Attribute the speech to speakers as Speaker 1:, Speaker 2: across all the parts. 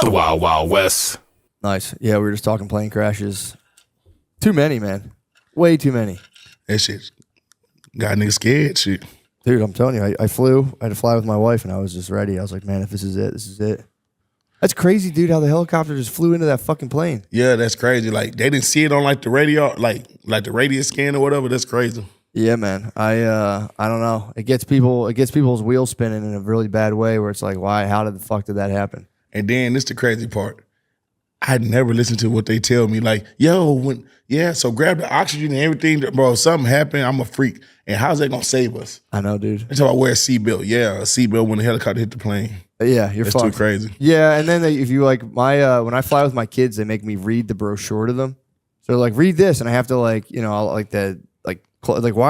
Speaker 1: The Wild Wild West.
Speaker 2: Nice. Yeah, we were just talking plane crashes. Too many, man. Way too many.
Speaker 3: That shit got niggas scared, shit.
Speaker 2: Dude, I'm telling you, I flew. I had to fly with my wife, and I was just ready. I was like, man, if this is it, this is it. That's crazy, dude, how the helicopter just flew into that fucking plane.
Speaker 3: Yeah, that's crazy. Like, they didn't see it on, like, the radio, like the radius scan or whatever. That's crazy.
Speaker 2: Yeah, man. I don't know. It gets people's wheels spinning in a really bad way where it's like, why? How the fuck did that happen?
Speaker 3: And then this the crazy part. I never listen to what they tell me. Like, so grab the oxygen and everything. Bro, if something happened, I'm a freak. And how's that going to save us?
Speaker 2: I know, dude.
Speaker 3: They talk about wear a seatbelt. Yeah, a seatbelt when the helicopter hit the plane.
Speaker 2: Yeah, you're
Speaker 3: That's
Speaker 2: fucked.
Speaker 3: too crazy.
Speaker 2: Yeah, and then if you like when I fly with my kids, they make me read the brochure to them. So like, read this, and I have to why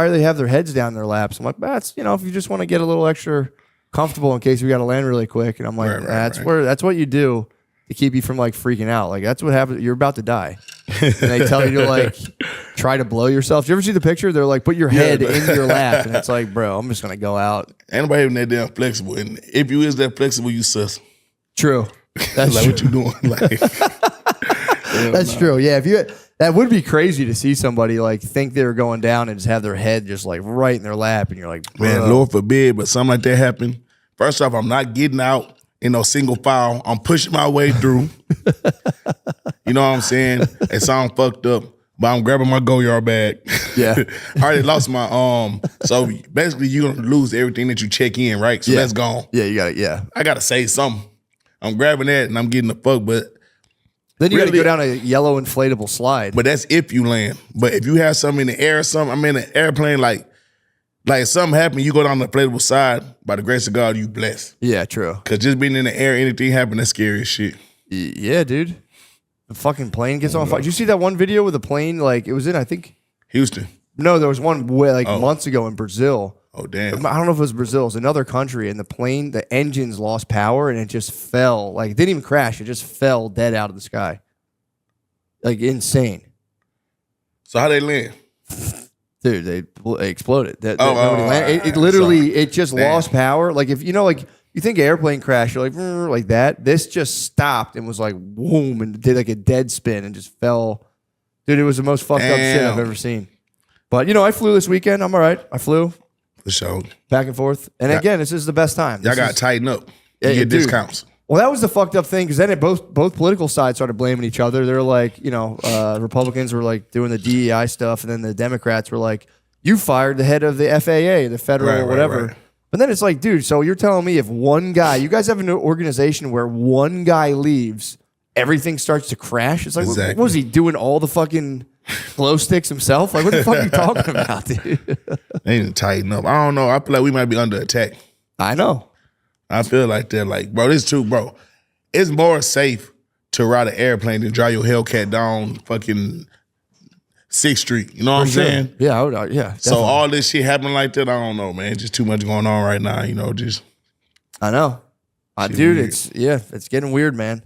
Speaker 2: do they have their heads down in their laps? I'm like, that's if you just want to get a little extra comfortable in case we got to land really quick. And I'm like, that's what you do to keep you from like freaking out. Like that's what happens. You're about to die. And they tell you to like try to blow yourself. Do you ever see the picture? They're like, put your head in your lap, and it's like, bro, I'm just gonna go out.
Speaker 3: Anybody even that damn flexible, and if you is that flexible, you sus.
Speaker 2: True. That's
Speaker 3: like
Speaker 2: true.
Speaker 3: what you doing? Like,
Speaker 2: that's true. Yeah, that would be crazy to see somebody like think they're going down and just have their head just like right in their lap, and you're like, bro.
Speaker 3: Man, Lord forbid, but something like that happen. First off, I'm not getting out in no single file. I'm pushing my way through. You know what I'm saying? It sounds fucked up, but I'm grabbing my go-yard bag.
Speaker 2: Yeah.
Speaker 3: I already lost my so basically you're gonna lose everything that you check in, right? So that's gone.
Speaker 2: Yeah, you got it. Yeah.
Speaker 3: I gotta say something. I'm grabbing that and I'm getting the fuck, but
Speaker 2: then you gotta go down a yellow inflatable slide.
Speaker 3: But that's if you land. But if you have something in the air or something, I'm in an airplane, like if something happened, you go down the inflatable side, by the grace of God, you blessed.
Speaker 2: Yeah, true.
Speaker 3: Cause just being in the air, anything happen, that's scary as shit.
Speaker 2: Yeah, dude. The fucking plane gets on fire. Did you see that one video with the plane? Like it was in, I think,
Speaker 3: Houston.
Speaker 2: No, there was one months ago in Brazil.
Speaker 3: Oh, damn.
Speaker 2: I don't know if it was Brazil. It was another country, and the engines lost power, and it just fell. Like, it didn't even crash. It just fell dead out of the sky. Like, insane.
Speaker 3: So how they land?
Speaker 2: Dude, they exploded.
Speaker 3: Nobody
Speaker 2: landed. It literally, it just lost power. Like, if, you think airplane crash, you're like that. This just stopped and was like, boom, and did like a dead spin and just fell. Dude, it was the most fucked up shit I've ever seen. But, I flew this weekend. I'm all right. I flew.
Speaker 3: For sure.
Speaker 2: Back and forth. And again, this is the best time.
Speaker 3: Y'all got to tighten up. You get discounts.
Speaker 2: Well, that was the fucked up thing because then both political sides started blaming each other. They're like, Republicans were like doing the DEI stuff, and then the Democrats were like, you fired the head of the FAA, the federal whatever. Right. But then it's like, dude, so you're telling me if one guy, you guys have an organization where one guy leaves, everything starts to crash? It's like, what was he doing all the fucking glow sticks himself? Like, what the fuck are you talking about, dude?
Speaker 3: They need to tighten up. I don't know. I feel like we might be under attack.
Speaker 2: I know.
Speaker 3: I feel like they're like, bro, this is true, bro. It's more safe to ride an airplane than drive your Hellcat down fucking 6th Street. You know what I'm saying?
Speaker 2: Yeah, yeah. Definitely.
Speaker 3: So all this shit happening like that, I don't know, man. Just too much going on right now,
Speaker 2: I know. Dude, weird. It's getting weird, man.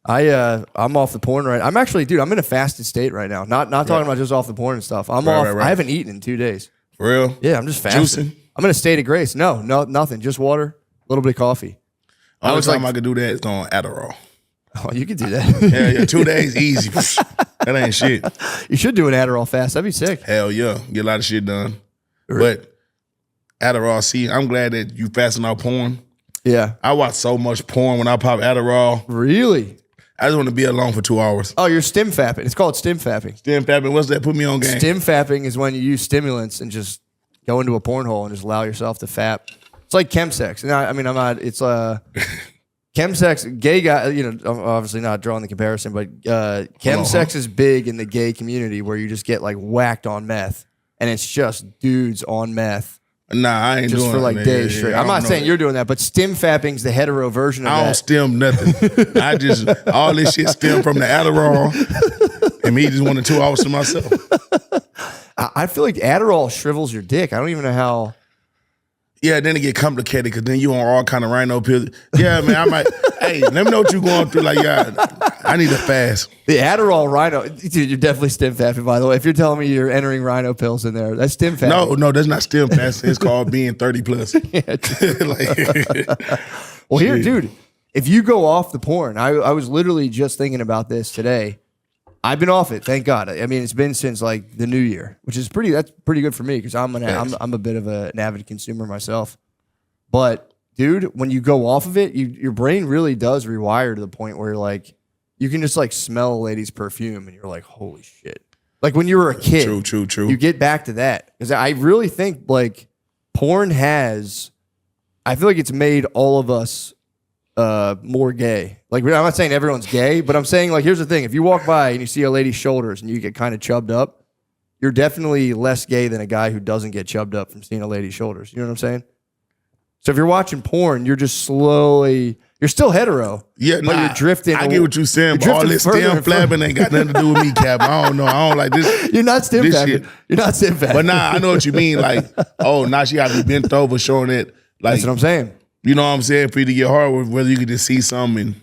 Speaker 2: I'm off the porn right. I'm actually, dude, I'm in a fasted state right now. Not talking about just off the porn and stuff. I'm off. Right. I haven't eaten in 2 days.
Speaker 3: For real?
Speaker 2: Yeah, I'm just fasting. Juicing? I'm in a state of grace. No, nothing. Just water, a little bit of coffee.
Speaker 3: Only time I could do that is on Adderall.
Speaker 2: Oh, you could do that.
Speaker 3: Yeah, 2 days easy. That ain't shit.
Speaker 2: You should do an Adderall fast. That'd be sick.
Speaker 3: Hell yeah, get a lot of shit done. Right. But Adderall, see, I'm glad that you fasting off porn.
Speaker 2: Yeah.
Speaker 3: I watch so much porn when I pop Adderall.
Speaker 2: Really?
Speaker 3: I just want to be alone for 2 hours.
Speaker 2: Oh, you're stim fapping. It's called stim fapping.
Speaker 3: Stim fapping. What's that? Put me on game.
Speaker 2: Stim fapping is when you use stimulants and just go into a porn hole and just allow yourself to fap. It's like chemsex. I'm not. It's chemsex. Gay guy. I'm obviously not drawing the comparison, but chemsex is big in the gay community where you just get like whacked on meth, and it's just dudes on meth.
Speaker 3: Nah, I ain't
Speaker 2: just
Speaker 3: doing
Speaker 2: for like
Speaker 3: it,
Speaker 2: days straight. I'm not saying you're doing that, but stim fapping's the hetero version of that.
Speaker 3: I don't stim nothing. I just all this shit stem from the Adderall, and me just wanting 2 hours to myself.
Speaker 2: I feel like Adderall shrivels your dick. I don't even know how.
Speaker 3: Yeah, then it get complicated because then you on all kind of rhino pills. Yeah, man, I might. Hey, let me know what you going through. Like, yeah, I need a fast.
Speaker 2: The Adderall rhino, dude, you're definitely stim fapping, by the way. If you're telling me you're entering rhino pills in there, that's stim fapping.
Speaker 3: No, that's not stim fasting. It's called being 30 plus.
Speaker 2: Well, here, dude, if you go off the porn, I was literally just thinking about this today. I've been off it, thank God. I mean, it's been since like the new year, which is that's pretty good for me because I'm a bit of an avid consumer myself. But dude, when you go off of it, your brain really does rewire to the point where like you can just like smell a lady's perfume and you're like, holy shit. Like when you were a kid,
Speaker 3: true.
Speaker 2: You get back to that because I really think like porn I feel like it's made all of us more gay. Like I'm not saying everyone's gay, but I'm saying like here's the thing: if you walk by and you see a lady's shoulders and you get kind of chubbed up, you're definitely less gay than a guy who doesn't get chubbed up from seeing a lady's shoulders. You know what I'm saying? So if you're watching porn, you're just slowly. You're still hetero.
Speaker 3: Yeah,
Speaker 2: but you're drifting.
Speaker 3: I get what you're saying, but all this stem flabbing ain't got nothing to do with me, Cap. I don't know. I don't like this.
Speaker 2: You're not stem flabbing. You're not stem flabbing.
Speaker 3: But nah, I know what you mean. Like, oh, now she got to be bent over showing it. Like,
Speaker 2: that's what I'm saying.
Speaker 3: You know what I'm saying? For you to get hard, whether you could just see something.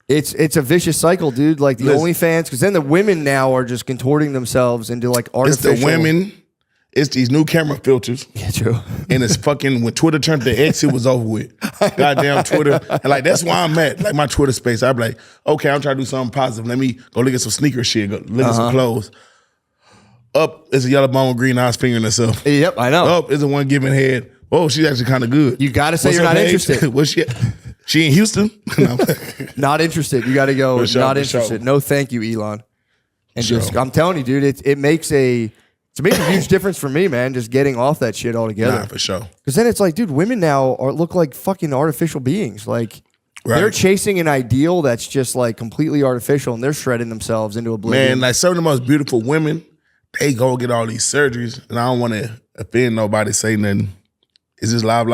Speaker 2: It's a vicious cycle, dude. Like the OnlyFans, because then the women now are just contorting themselves into like artificial.
Speaker 3: It's the women. It's these new camera filters.
Speaker 2: Yeah, true.
Speaker 3: And it's fucking, when Twitter turned to X, it was over with. Goddamn Twitter. And like, that's why I'm at. Like my Twitter space. I'm like, okay, I'm trying to do something positive. Let me go look at some sneaker shit. Go look at some clothes. Up is a yellow bone with green eyes fingering herself.
Speaker 2: Yep, I know.
Speaker 3: Up is the one giving head. Oh, she's actually kind of good.
Speaker 2: You got to say you're not interested.
Speaker 3: What's she in Houston? No.
Speaker 2: Not interested. You got to go, not interested. No, thank you, Elon. And just, I'm telling you, dude, it makes a huge difference for me, man, just getting off that shit altogether.
Speaker 3: Nah, for sure.
Speaker 2: Because then it's like, dude, women now look like fucking artificial beings. Like, they're chasing an ideal that's just like completely artificial, and they're shredding themselves into oblivion.
Speaker 3: Man, like some of the most beautiful women, they go get all these surgeries, and I don't want to offend nobody, say nothing. Is this live?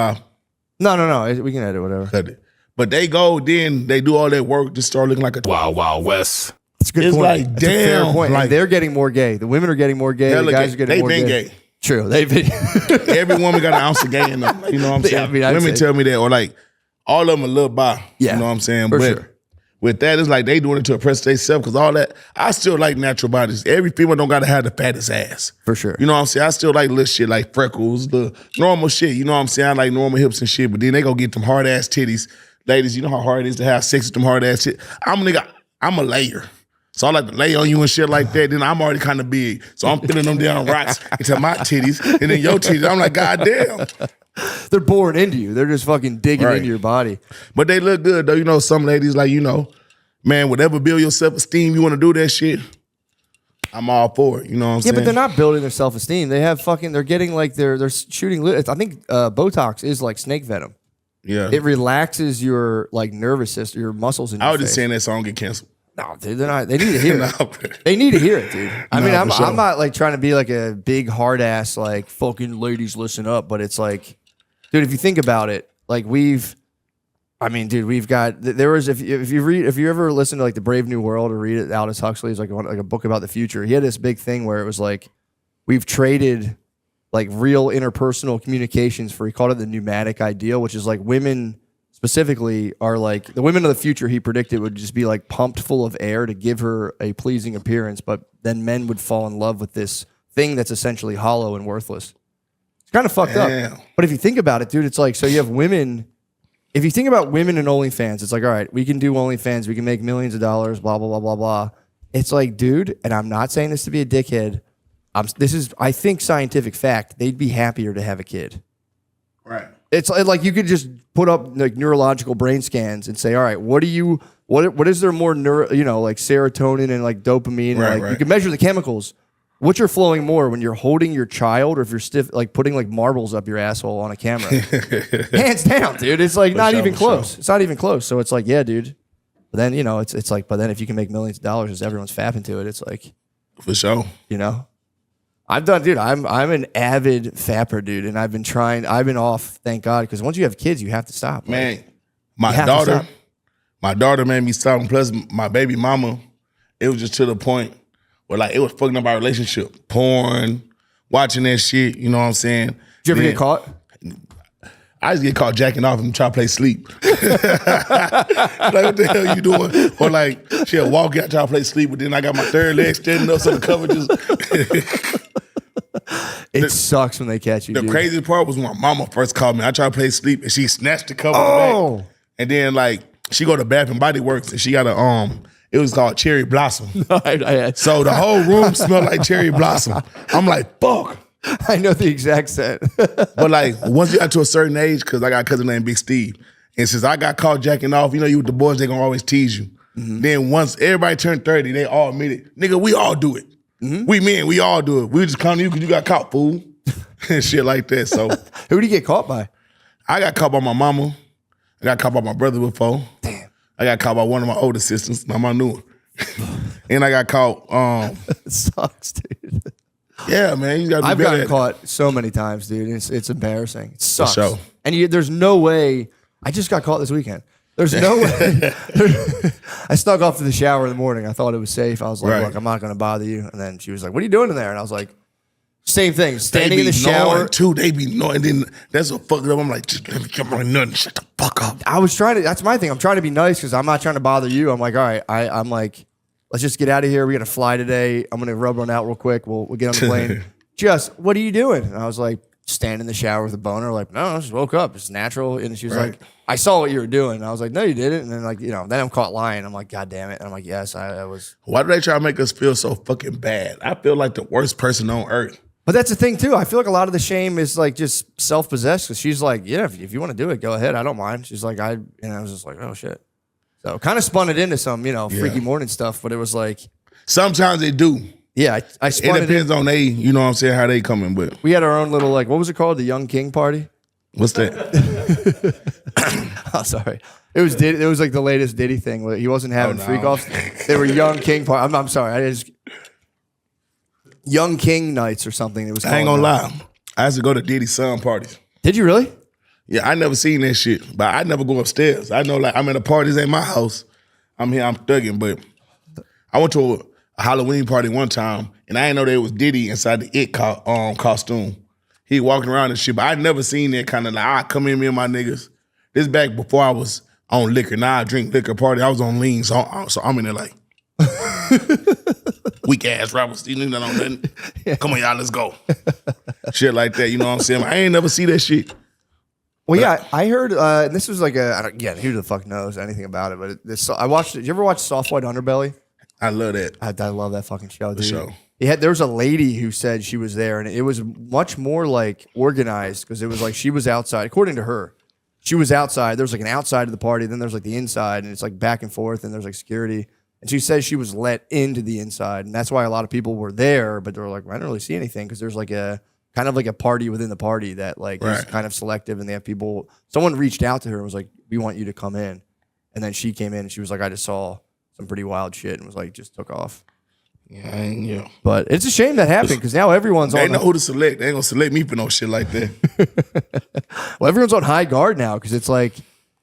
Speaker 2: No. We can edit whatever.
Speaker 3: Cut it. But they go, then they do all that work, just start looking like a
Speaker 1: Wild West.
Speaker 2: It's a good point.
Speaker 3: Like,
Speaker 2: it's damn. A fair point.
Speaker 3: Like,
Speaker 2: and they're getting more gay. The women are getting more gay. The guys are getting more gay.
Speaker 3: They've been gay.
Speaker 2: True. They've been.
Speaker 3: Every woman got an ounce of gay in them. You know what I'm saying?
Speaker 2: Yeah, I mean,
Speaker 3: women tell me that, or like, all of them a little bi.
Speaker 2: Yeah.
Speaker 3: You know what I'm saying?
Speaker 2: For
Speaker 3: but
Speaker 2: sure.
Speaker 3: With that, it's like they doing it to oppress themselves because all that, I still like natural bodies. Every female don't got to have the fattest ass.
Speaker 2: For sure.
Speaker 3: You know what I'm saying? I still like little shit like freckles, the normal shit. You know what I'm saying? I like normal hips and shit, but then they go get them hard ass titties. Ladies, you know how hard it is to have sex with them hard ass shit. I'm a layer. So I like to lay on you and shit like that. Then I'm already kind of big. So I'm filling them down rocks into my titties and then your titties. I'm like, God damn.
Speaker 2: They're boring into you. They're just fucking digging into your body.
Speaker 3: But they look good though. You know, some ladies like, you know, man, whatever build your self-esteem, you want to do that shit, I'm all for it. You know what I'm saying?
Speaker 2: Yeah, but they're not building their self-esteem. They have they're getting like, they're shooting, I think Botox is like snake venom.
Speaker 3: Yeah.
Speaker 2: It relaxes your like nervous system, your muscles in your
Speaker 3: I was
Speaker 2: face.
Speaker 3: just saying that so I don't get canceled.
Speaker 2: No, dude, they're not. They need to hear it. They need to hear it, dude. I mean, I'm not like trying to be like a big hard ass like fucking ladies listen up, but it's like, dude, if you think about it, like we've got there was if you ever listen to like the Brave New World or read it, Aldous Huxley's like a book about the future. He had this big thing where it was like we've traded like real interpersonal communications for, he called it the pneumatic ideal, which is like women specifically are like the women of the future he predicted would just be like pumped full of air to give her a pleasing appearance, but then men would fall in love with this thing that's essentially hollow and worthless. It's kind of fucked up. But if you think about it, dude, it's like, so you have women. If you think about women and OnlyFans, it's like, all right, we can do OnlyFans, we can make millions of dollars, blah, blah, blah, blah, blah. It's like, dude, and I'm not saying this to be a dickhead. I think scientific fact, they'd be happier to have a kid.
Speaker 3: Right.
Speaker 2: It's like you could just put up like neurological brain scans and say, all right, what is there more like serotonin and like dopamine?
Speaker 3: Right,
Speaker 2: and like
Speaker 3: right.
Speaker 2: You can measure the chemicals. Which are flowing more when you're holding your child or if you're stiff, like putting like marbles up your asshole on a camera? Hands down, dude. It's like not even close. It's not even close. So it's like, yeah, dude. But then, it's like, but then if you can make millions of dollars as everyone's fapping to it, it's like,
Speaker 3: for sure.
Speaker 2: I'm an avid fapper, dude. And I've been off, thank God. Because once you have kids, you have to stop.
Speaker 3: Man, my daughter made me stop. And plus my baby mama, it was just to the point where like it was fucking up our relationship. Porn, watching that shit, you know what I'm saying?
Speaker 2: Did you ever get caught?
Speaker 3: I just get caught jacking off and try to play sleep. Like, what the hell you doing? Or like, she'll walk out, try to play sleep, but then I got my third leg standing up so the cover just...
Speaker 2: It sucks when they catch you,
Speaker 3: The
Speaker 2: dude.
Speaker 3: craziest part was when my mama first called me. I tried to play sleep and she snatched the cover back. And then like, she go to Bath and Body Works and she got a it was called Cherry Blossom.
Speaker 2: So
Speaker 3: the whole room smelled like cherry blossom. I'm like, fuck.
Speaker 2: I know the exact scent.
Speaker 3: But like once you got to a certain age, because I got a cousin named Big Steve, and since I got caught jacking off, you know, you with the boys, they gonna always tease you. Then once everybody turned 30, they all admitted, nigga, we all do it. We men, we all do it. We just come to you because you got caught, fool. And shit like that. So
Speaker 2: who did you get caught by?
Speaker 3: I got caught by my mama. I got caught by my brother before.
Speaker 2: Damn.
Speaker 3: I got caught by one of my older sisters, not my new one. And I got caught.
Speaker 2: It sucks, dude.
Speaker 3: Yeah, man, you gotta be
Speaker 2: I've
Speaker 3: better
Speaker 2: gotten
Speaker 3: at it.
Speaker 2: caught so many times, dude. It's embarrassing. It sucks.
Speaker 3: sure.
Speaker 2: And there's no way. I just got caught this weekend. There's no way. I snuck off to the shower in the morning. I thought it was safe. I was like,
Speaker 3: Right.
Speaker 2: look, I'm not going to bother you. And then she was like, what are you doing in there? And I was like, same thing. Standing in the
Speaker 3: They be
Speaker 2: shower.
Speaker 3: knowing, too. They be knowing. Then that's what fucked up. I'm like, just let me get my nut and shut the fuck up.
Speaker 2: I was trying to, that's my thing. I'm trying to be nice because I'm not trying to bother you. I'm like, all right, I'm like, let's just get out of here. We got to fly today. I'm going to rub one out real quick. We'll get on the plane. Just, what are you doing? And I was like, stand in the shower with a boner. Like, no, I just woke up. It's natural. And she was
Speaker 3: Right.
Speaker 2: like, I saw what you were doing. And I was like, no, you didn't. And then like, you know, then I'm caught lying. I'm like, God damn it. And I'm like, yes, I was.
Speaker 3: Why do they try to make us feel so fucking bad? I feel like the worst person on earth.
Speaker 2: But that's the thing too. I feel like a lot of the shame is like just self-possessed. Cause she's like, yeah, if you want to do it, go ahead. I don't mind. She's like, I was just like, oh shit. So kind of spun it into some, freaky morning stuff. But it was like,
Speaker 3: Sometimes they do.
Speaker 2: yeah, I
Speaker 3: It
Speaker 2: spun it.
Speaker 3: depends on you know what I'm saying, how they coming, but
Speaker 2: We had our own little like, what was it called? The Young King party.
Speaker 3: what's that?
Speaker 2: Oh, sorry. It was Diddy, it was like the latest Diddy thing. Where he wasn't having
Speaker 3: no.
Speaker 2: freak offs. They were Young King party. I'm sorry. Young King nights or something. It was.
Speaker 3: I ain't
Speaker 2: called.
Speaker 3: gonna lie. I used to go to Diddy's son parties.
Speaker 2: Did you really?
Speaker 3: Yeah, I never seen that shit, but I never go upstairs. I know, like, I'm at a party, this ain't my house. I'm here, I'm thugging, but I went to a Halloween party one time, and I didn't know there was Diddy inside the It costume. He walking around and shit, but I never seen that kind of like, I come in, me and my niggas. This back before I was on liquor. Now I drink liquor party. I was on lean, so I'm in there like, weak ass rappers, you know nothing. Come on, y'all, let's go. Shit like that, you know what I'm saying? I ain't never see that shit.
Speaker 2: Well, yeah, I heard. And this was like again, who the fuck knows anything about it? But I watched it. Did you ever watch Soft White Underbelly?
Speaker 3: I love that.
Speaker 2: I love that fucking show, dude.
Speaker 3: show.
Speaker 2: There was a lady who said she was there, and it was much more like organized because it was like she was outside. According to her, she was outside. There was like an outside of the party, then there's like the inside, and it's like back and forth, and there's like security. And she says she was let into the inside, and that's why a lot of people were there, but they were like, I didn't really see anything because there's like a kind of like a party within the party that like is
Speaker 3: Right.
Speaker 2: kind of selective, and they have people. Someone reached out to her and was like, "We want you to come in," and then she came in and she was like, "I just saw some pretty wild shit," and was like, just took off.
Speaker 3: Yeah.
Speaker 2: But it's a shame that happened because now everyone's
Speaker 3: They
Speaker 2: on.
Speaker 3: know who to select. They ain't gonna select me for no shit like that.
Speaker 2: Well, everyone's on high guard now because it's like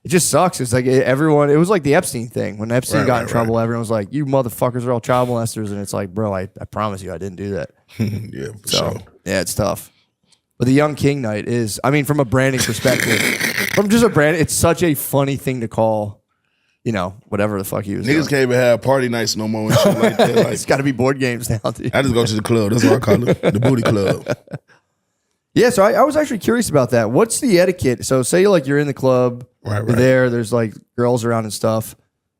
Speaker 2: it just sucks. It's like everyone. It was like the Epstein thing when Epstein
Speaker 3: Right,
Speaker 2: got
Speaker 3: right,
Speaker 2: in trouble. Everyone was like, "You motherfuckers are all child molesters," and it's like, bro, I promise you, I didn't do that.
Speaker 3: Yeah, for
Speaker 2: So
Speaker 3: sure.
Speaker 2: yeah, it's tough. But the Young King night is, I mean, from a branding perspective, from just a brand, it's such a funny thing to call. Whatever the fuck he was
Speaker 3: Niggas
Speaker 2: doing.
Speaker 3: can't even have party nights no more and shit like that. Like,
Speaker 2: It's got to be board games now, dude.
Speaker 3: I just go to the club. That's what I call it. The booty club.
Speaker 2: Yeah, so I was actually curious about that. What's the etiquette? So say you're in the club,
Speaker 3: Right.
Speaker 2: you're there, there's like girls around and stuff.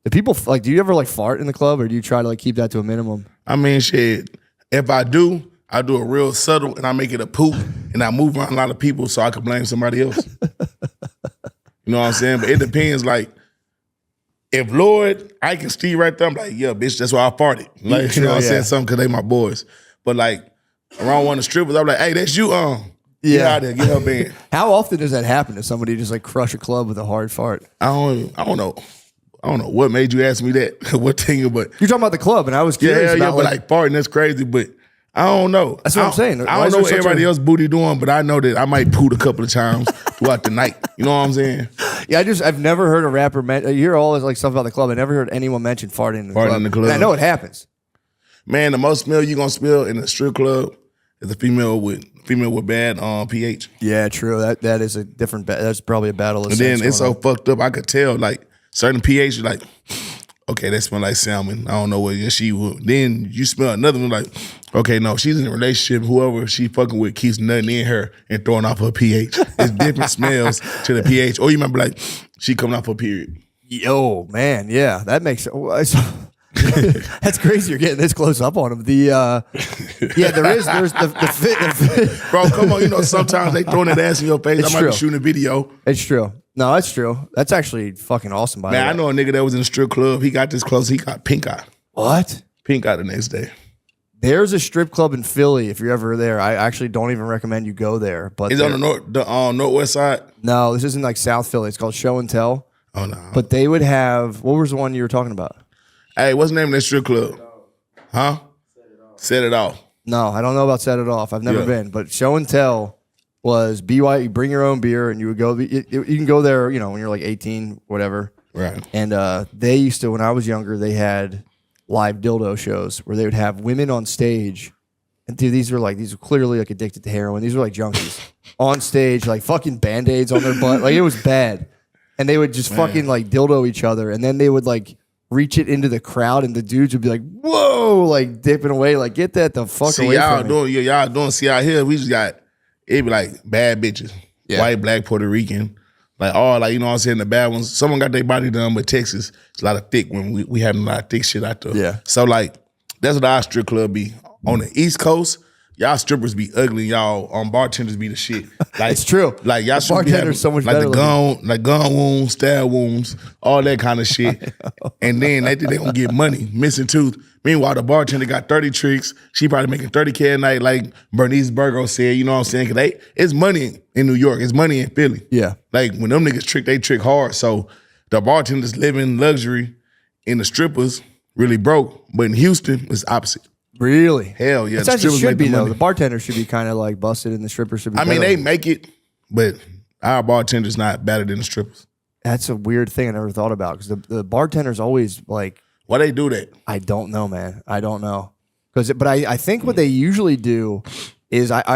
Speaker 2: Do people like? Do you ever like fart in the club, or do you try to like keep that to a minimum?
Speaker 3: I mean, shit. If I do it real subtle and I make it a poop and I move around a lot of people so I can blame somebody else. You know what I'm saying? But it depends. Like, if Lloyd, I can Steve right there, I'm like, yeah, bitch, that's why I farted. Like, you know what I'm saying? Something because they my boys. But like, around one of the strippers, I'm like, hey, that's you, Get
Speaker 2: Yeah.
Speaker 3: out there, get her in.
Speaker 2: How often does that happen? Does somebody just like crush a club with a hard fart?
Speaker 3: I don't know. I don't know what made you ask me that. What thing, but
Speaker 2: You're talking about the club, and I was
Speaker 3: yeah,
Speaker 2: curious
Speaker 3: yeah,
Speaker 2: about
Speaker 3: but like farting, that's crazy. But I don't know.
Speaker 2: That's what I'm saying.
Speaker 3: I
Speaker 2: Why
Speaker 3: don't
Speaker 2: is
Speaker 3: know
Speaker 2: there
Speaker 3: what
Speaker 2: such
Speaker 3: everybody
Speaker 2: a-
Speaker 3: else booty doing, but I know that I might poot a couple of times throughout the night. You know what I'm saying?
Speaker 2: Yeah, I've never heard a rapper you hear all this like stuff about the club. I never heard anyone mention farting in the
Speaker 3: Farting
Speaker 2: club.
Speaker 3: in the club.
Speaker 2: And I know it happens.
Speaker 3: Man, the most smell you gonna smell in a strip club is a female with bad pH.
Speaker 2: Yeah, true. That is a different. That's probably a battle.
Speaker 3: And then it's so fucked up. I could tell like certain pH, you're like, okay, that smell like salmon. I don't know what she would. Then you smell another one like, okay, no, she's in a relationship. Whoever she fucking with keeps nothing in her and throwing off her pH. It's different smells to the pH. Or you might be like, she coming off her period.
Speaker 2: Yo, man, yeah, that makes that's crazy. You're getting this close up on him. There's the fit.
Speaker 3: Bro, come on. You know, sometimes they throwing that ass in your face.
Speaker 2: It's
Speaker 3: I might
Speaker 2: true.
Speaker 3: be shooting a video.
Speaker 2: It's true. No, that's true. That's actually fucking awesome. By the way,
Speaker 3: Man, I know a nigga that was in a strip club. He got this close. He got pink eye.
Speaker 2: What?
Speaker 3: Pink eye the next day.
Speaker 2: There's a strip club in Philly. If you're ever there, I actually don't even recommend you go there. But
Speaker 3: Is it on the northwest side?
Speaker 2: No, this isn't like South Philly. It's called Show and Tell.
Speaker 3: Oh no.
Speaker 2: But they would have. What was the one you were talking about?
Speaker 3: Hey, what's the name of that strip club? Huh? Set It Off.
Speaker 2: No, I don't know about Set It Off. I've never
Speaker 3: Yeah.
Speaker 2: been. But Show and Tell was BY. You bring your own beer, and you would go. You can go there. You know, when you're like 18, whatever.
Speaker 3: Right.
Speaker 2: And they used to. When I was younger, they had live dildo shows where they would have women on stage. And dude, these were clearly like addicted to heroin. These were like junkies on stage, like fucking Band-Aids on their butt. Like it was bad. And they would just fucking like dildo each other. And then they would like reach it into the crowd, and the dudes would be like, whoa, like dipping away, like get that the fuck
Speaker 3: See,
Speaker 2: away
Speaker 3: y'all
Speaker 2: from me.
Speaker 3: doing, y'all doing, see out here, we just got, it be like bad bitches.
Speaker 2: Yeah.
Speaker 3: White, black, Puerto Rican. Like all, like, you know what I'm saying, the bad ones. Someone got their body done, but Texas, it's a lot of thick when we having a lot of thick shit out there.
Speaker 2: Yeah.
Speaker 3: So like, that's what our strip club be. On the East Coast, y'all strippers be ugly, y'all bartenders be the shit. Like,
Speaker 2: It's true.
Speaker 3: Like y'all
Speaker 2: The
Speaker 3: should be having
Speaker 2: bartender's so much
Speaker 3: like
Speaker 2: better
Speaker 3: the gun wounds, stab wounds, all that kind of shit. And then they think they gonna get money, missing tooth. Meanwhile, the bartender got 30 tricks. She probably making $30K a night, like Bernice Burgo said. You know what I'm saying? Cause it's money in New York, it's money in Philly.
Speaker 2: Yeah.
Speaker 3: Like when them niggas trick, they trick hard. So the bartenders live in luxury, and the strippers really broke. But in Houston, it's opposite.
Speaker 2: Really?
Speaker 3: Hell yeah.
Speaker 2: That's
Speaker 3: The
Speaker 2: as it
Speaker 3: strippers
Speaker 2: should
Speaker 3: make
Speaker 2: be
Speaker 3: the
Speaker 2: though.
Speaker 3: money.
Speaker 2: The bartender should be kind of like busted, and the stripper should be.
Speaker 3: I mean,
Speaker 2: better.
Speaker 3: they make it, but our bartender's not better than the strippers.
Speaker 2: That's a weird thing I never thought about, because the bartender's always like,
Speaker 3: Why they do that?
Speaker 2: I don't know, man. I don't know. But I think what they usually do is what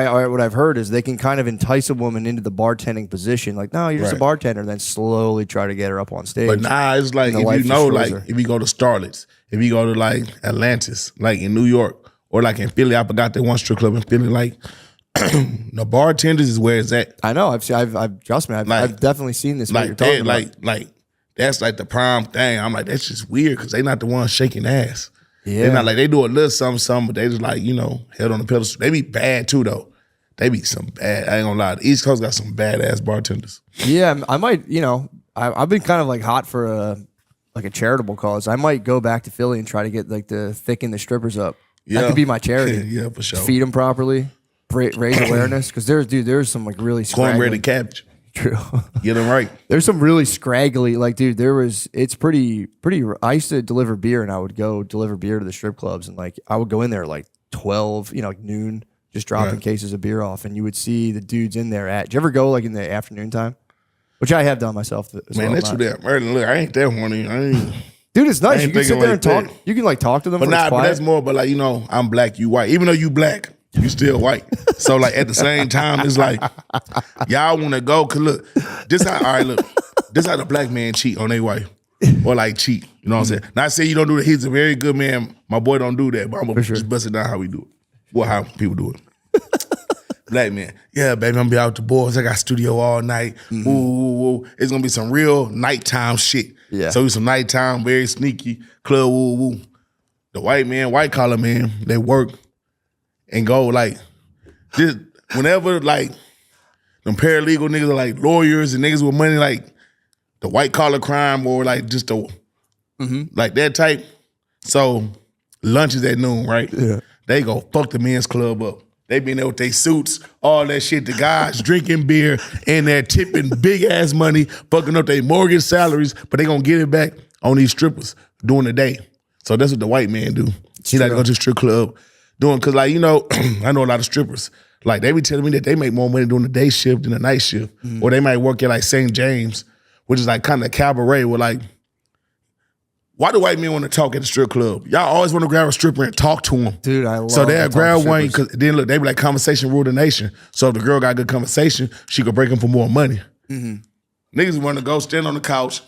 Speaker 2: I've heard is they can kind of entice a woman into the bartending position. Like, no, you're just a
Speaker 3: Right.
Speaker 2: bartender, and then slowly try to get her up on stage.
Speaker 3: But nah, it's like
Speaker 2: And the
Speaker 3: if
Speaker 2: life
Speaker 3: you know,
Speaker 2: destroys
Speaker 3: like
Speaker 2: her.
Speaker 3: if you go to Starlets, if you go to like Atlantis, like in New York, or like in Philly, I forgot that one strip club in Philly. Like the bartenders is where it's at.
Speaker 2: I know. I've trust me. I've definitely seen this. What
Speaker 3: Like
Speaker 2: you're talking
Speaker 3: that,
Speaker 2: about.
Speaker 3: like that's like the prime thing. I'm like, that's just weird because they not the ones shaking ass.
Speaker 2: Yeah.
Speaker 3: They're not like they do a little something, but they just like, you know, held on the pedestal. They be bad too though. They be some bad. I ain't gonna lie. The East Coast got some badass bartenders.
Speaker 2: Yeah, I might. You know, I've been kind of like hot for a charitable cause. I might go back to Philly and try to get like the thicken the strippers up.
Speaker 3: Yeah.
Speaker 2: That could be my charity.
Speaker 3: Yeah, for sure.
Speaker 2: Feed them properly, raise awareness, because there's some like really
Speaker 3: Cornbread
Speaker 2: scraggly.
Speaker 3: and cabbage.
Speaker 2: True.
Speaker 3: Get them right.
Speaker 2: There's some really scraggly, like, dude, it's pretty, I used to deliver beer, and I would go deliver beer to the strip clubs, and like, I would go in there like 12, like noon, just dropping
Speaker 3: Right.
Speaker 2: cases of beer off, and you would see the dudes in there did you ever go like in the afternoon time? Which I have done myself as
Speaker 3: Man,
Speaker 2: well.
Speaker 3: that's too damn early. Look, I ain't that horny. I ain't.
Speaker 2: Dude, it's nice.
Speaker 3: I
Speaker 2: You
Speaker 3: ain't
Speaker 2: can sit
Speaker 3: thinking
Speaker 2: there
Speaker 3: like
Speaker 2: and talk.
Speaker 3: that.
Speaker 2: You can like talk to them.
Speaker 3: But
Speaker 2: when it's
Speaker 3: nah, but
Speaker 2: quiet.
Speaker 3: that's more. But like, you know, I'm black, you white. Even though you black, you still white. So like at the same time, it's like y'all want to go. Cause look, this how. All right, look, this how the black man cheat on their wife, or like cheat. You know what I'm saying? Not saying you don't do that. He's a very good man. My boy don't do that, but I'm gonna just bust it down how we do it. Well, how people do it. Black man, yeah, baby, I'm gonna be out with the boys. I got studio all night. Ooh, ooh, ooh. It's gonna be some real nighttime shit.
Speaker 2: Yeah.
Speaker 3: So it's some nighttime, very sneaky club. Woo woo. The white man, white collar man, they work and go like this. Whenever like them paralegal niggas are like lawyers and niggas with money, like the white collar crime or like just the like that type. So lunch is at noon, right?
Speaker 2: Yeah.
Speaker 3: They go fuck the men's club up. They be in there with their suits, all that shit. The guys drinking beer and they're tipping big ass money, fucking up their mortgage salaries, but they gonna get it back on these strippers during the day. So that's what the white man do. He like to go to the strip club doing, cause like, you know, I know a lot of strippers. Like they be telling me that they make more money doing the day shift than the night shift. Or they might work at like St. James, which is like kind of cabaret where like, why do white men want to talk at the strip club? Y'all always want to grab a stripper and talk to them.
Speaker 2: Dude, I love
Speaker 3: So they'll
Speaker 2: to talk to
Speaker 3: grab one,
Speaker 2: strippers.
Speaker 3: because then look, they be like, conversation rule the nation. So if the girl got good conversation, she could break them for more money. Niggas want to go stand on the couch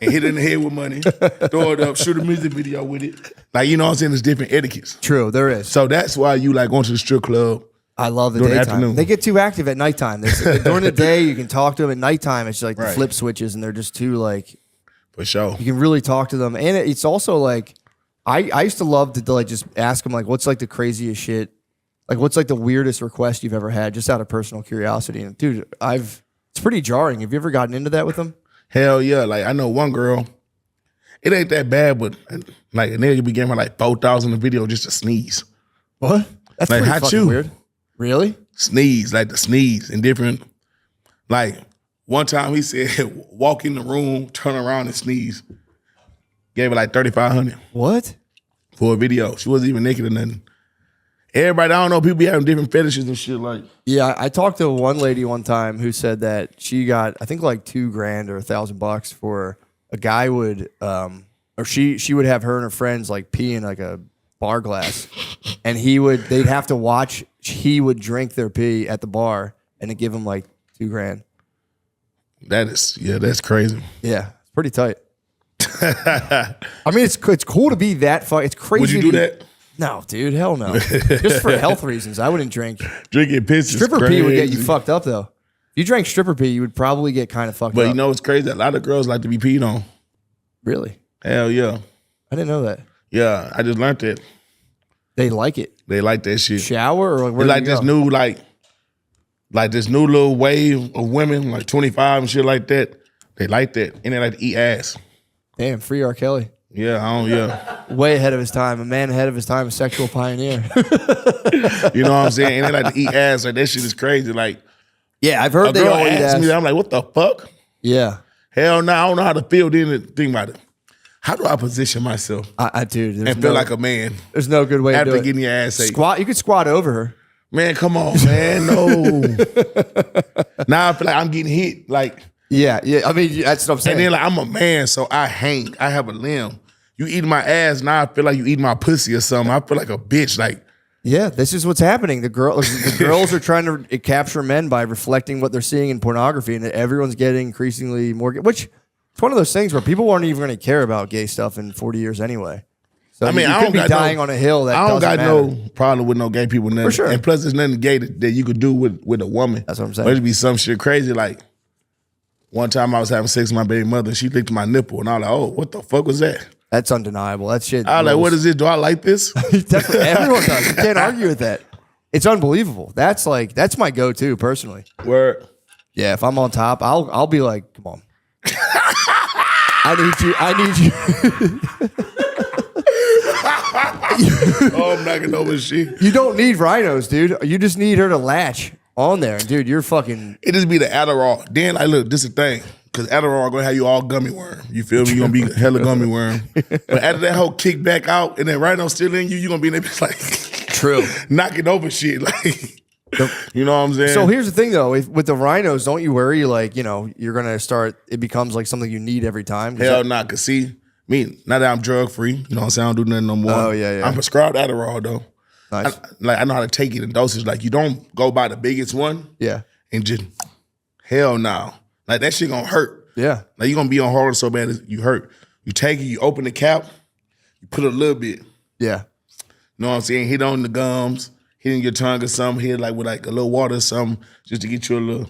Speaker 3: and hit it in the head with money, throw it up, shoot a music video with it. Like, you know what I'm saying? There's different etiquettes.
Speaker 2: True, there is.
Speaker 3: So that's why you like going to the strip club.
Speaker 2: I love the
Speaker 3: during the
Speaker 2: daytime.
Speaker 3: afternoon.
Speaker 2: They get too active at nighttime. During the day, you can talk to them. At nighttime, it's like the
Speaker 3: Right.
Speaker 2: flip switches, and they're just too like
Speaker 3: For sure.
Speaker 2: You can really talk to them. And it's also like, I used to love to like just ask them like, what's like the craziest shit? Like, what's like the weirdest request you've ever had, just out of personal curiosity? And dude, it's pretty jarring. Have you ever gotten into that with them?
Speaker 3: Hell yeah. Like, I know one girl, it ain't that bad, but like a nigga be giving her like 4,000 a video just to sneeze.
Speaker 2: What? That's
Speaker 3: like,
Speaker 2: pretty
Speaker 3: how
Speaker 2: fucking
Speaker 3: you?
Speaker 2: weird. Really?
Speaker 3: Sneeze, like the sneeze and different. Like, one time he said, walk in the room, turn around and sneeze. Gave her like 3,500.
Speaker 2: What?
Speaker 3: For a video. She wasn't even naked or nothing. Everybody, I don't know, people be having different fetishes and shit like.
Speaker 2: Yeah, I talked to one lady one time who said that she got, I think like $2,000 or $1,000 for a guy would, or she would have her and her friends like pee in like a bar glass, and they'd have to watch, he would drink their pee at the bar, and it'd give him like $2,000.
Speaker 3: That's crazy.
Speaker 2: Yeah, it's pretty tight. I mean, it's cool to be that fun. It's crazy.
Speaker 3: Would you do that?
Speaker 2: No, dude, hell no. Just for health reasons, I wouldn't drink.
Speaker 3: Drinking piss
Speaker 2: Stripper
Speaker 3: is crazy.
Speaker 2: pee would get you fucked up, though. If you drank stripper pee, you would probably get kind of fucked up.
Speaker 3: But you know what's crazy? A lot of girls like to be peed on.
Speaker 2: Really?
Speaker 3: Hell yeah.
Speaker 2: I didn't know that.
Speaker 3: Yeah, I just learned that.
Speaker 2: They like it.
Speaker 3: They like that shit.
Speaker 2: Shower or where
Speaker 3: It's like this new like this new little wave of women, like 25 and shit like that. They like that. And they like to eat ass.
Speaker 2: Damn, free R. Kelly.
Speaker 3: Yeah,
Speaker 2: Way ahead of his time. A man ahead of his time, a sexual pioneer.
Speaker 3: You know what I'm saying? And they like to eat ass. Like, that shit is crazy. Like,
Speaker 2: Yeah, I've heard
Speaker 3: a
Speaker 2: they
Speaker 3: girl
Speaker 2: all eat
Speaker 3: asked
Speaker 2: ass.
Speaker 3: me that. I'm like, what the fuck?
Speaker 2: Yeah.
Speaker 3: Hell no, I don't know how to feel. Then think about it. How do I position myself
Speaker 2: Dude,
Speaker 3: and feel like a man
Speaker 2: there's no good way to do
Speaker 3: after
Speaker 2: it.
Speaker 3: getting your ass ate?
Speaker 2: Squat. You could squat over her.
Speaker 3: Man, come on, man. No. Now I feel like I'm getting hit. Like,
Speaker 2: Yeah. I mean, that's what I'm saying.
Speaker 3: and then like I'm a man, so I hang. I have a limb. You eating my ass, now I feel like you eating my pussy or something. I feel like a bitch. Like,
Speaker 2: yeah, this is what's happening. The girls are trying to capture men by reflecting what they're seeing in pornography, and everyone's getting increasingly more. Which it's one of those things where people aren't even going to care about gay stuff in 40 years anyway. So
Speaker 3: I mean,
Speaker 2: you
Speaker 3: I
Speaker 2: could
Speaker 3: don't
Speaker 2: be
Speaker 3: got
Speaker 2: dying on a hill that
Speaker 3: I don't
Speaker 2: doesn't
Speaker 3: got
Speaker 2: matter.
Speaker 3: no problem with no gay people. Nothing.
Speaker 2: For sure.
Speaker 3: And plus, there's nothing gay that you could do with a woman.
Speaker 2: That's what I'm saying.
Speaker 3: But it'd be some shit crazy. Like, one time I was having sex with my baby mother, and she licked my nipple, and I was like, oh, what the fuck was that?
Speaker 2: That's undeniable. That shit.
Speaker 3: I was like, what is this? Do I like this?
Speaker 2: Definitely, everyone does. You can't argue with that. It's unbelievable. That's my go-to personally.
Speaker 3: Word.
Speaker 2: Yeah, if I'm on top, I'll be like, come on. I need you.
Speaker 3: Oh, I'm knocking over shit.
Speaker 2: You don't need rhinos, dude. You just need her to latch on there. Dude, you're fucking.
Speaker 3: It just be the Adderall. Then, like, look, this is the thing. Because Adderall going to have you all gummy worm. You feel me? You're going to be hella gummy worm. But after that whole kick back out and then rhino still in you, you're going to be in there like.
Speaker 2: True.
Speaker 3: Knocking over shit. Like, you know what I'm saying?
Speaker 2: So here's the thing, though. With the rhinos, don't you worry? Like, you know, you're going to start, it becomes like something you need every time.
Speaker 3: Hell nah, because see, me, now that I'm drug free, you know what I'm saying? I don't do nothing no more.
Speaker 2: Oh, yeah.
Speaker 3: I'm prescribed Adderall, though.
Speaker 2: Nice.
Speaker 3: I know how to take it in doses. Like, you don't go by the biggest one
Speaker 2: Yeah.
Speaker 3: and just, hell no. Like, that shit gonna hurt.
Speaker 2: Yeah.
Speaker 3: Like, you're gonna be on hard so bad as you hurt. You take it, you open the cap, you put a little bit.
Speaker 2: Yeah.
Speaker 3: You know what I'm saying? Hit on the gums, hit in your tongue or something, hit like with like a little water or something, just to get you a little.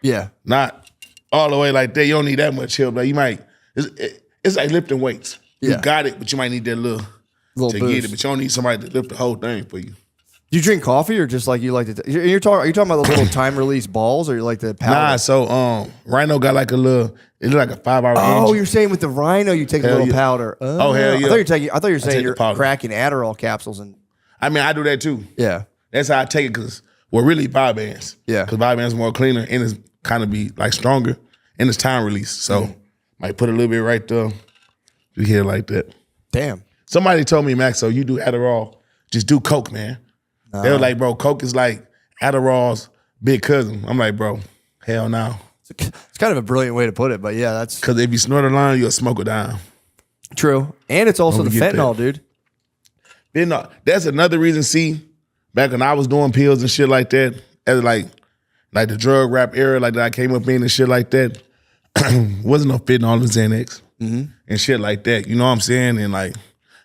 Speaker 2: Yeah.
Speaker 3: Not all the way like that. You don't need that much help. Like, you might, it's like lifting weights.
Speaker 2: Yeah.
Speaker 3: You got it, but you might need that little to
Speaker 2: boost.
Speaker 3: get it. But you don't need somebody to lift the whole thing for you.
Speaker 2: Do you drink coffee or just like you like to? Are you talking about the little time release balls or you like the powder?
Speaker 3: Nah, so Rhino got like a little, it look like a 5-hour
Speaker 2: Oh,
Speaker 3: energy.
Speaker 2: you're saying with the rhino you take a
Speaker 3: Hell
Speaker 2: little
Speaker 3: yeah.
Speaker 2: powder.
Speaker 3: Oh, hell yeah.
Speaker 2: I thought you were saying
Speaker 3: take the
Speaker 2: you're
Speaker 3: powder.
Speaker 2: cracking Adderall capsules and
Speaker 3: I mean, I do that too.
Speaker 2: yeah.
Speaker 3: That's how I take it because we're really vibe bands.
Speaker 2: Yeah.
Speaker 3: Because vibe bands are more cleaner and it's kind of be like stronger and it's time release. So might put a little bit right there. You hear it like that.
Speaker 2: Damn.
Speaker 3: Somebody told me, Maxo, you do Adderall, just do Coke, man. They were like, bro, Coke is like Adderall's big cousin. I'm like, bro, hell no.
Speaker 2: It's kind of a brilliant way to put it, but yeah, that's
Speaker 3: Because if you snort a line, you'll smoke it down.
Speaker 2: true. And it's also
Speaker 3: Don't
Speaker 2: the
Speaker 3: forget
Speaker 2: fentanyl,
Speaker 3: that.
Speaker 2: dude.
Speaker 3: Then that's another reason, see, back when I was doing pills and shit like that, as like the drug rap era like that I came up in and shit like that, wasn't no fentanyl in Xanax and shit like that. You know what I'm saying? And like,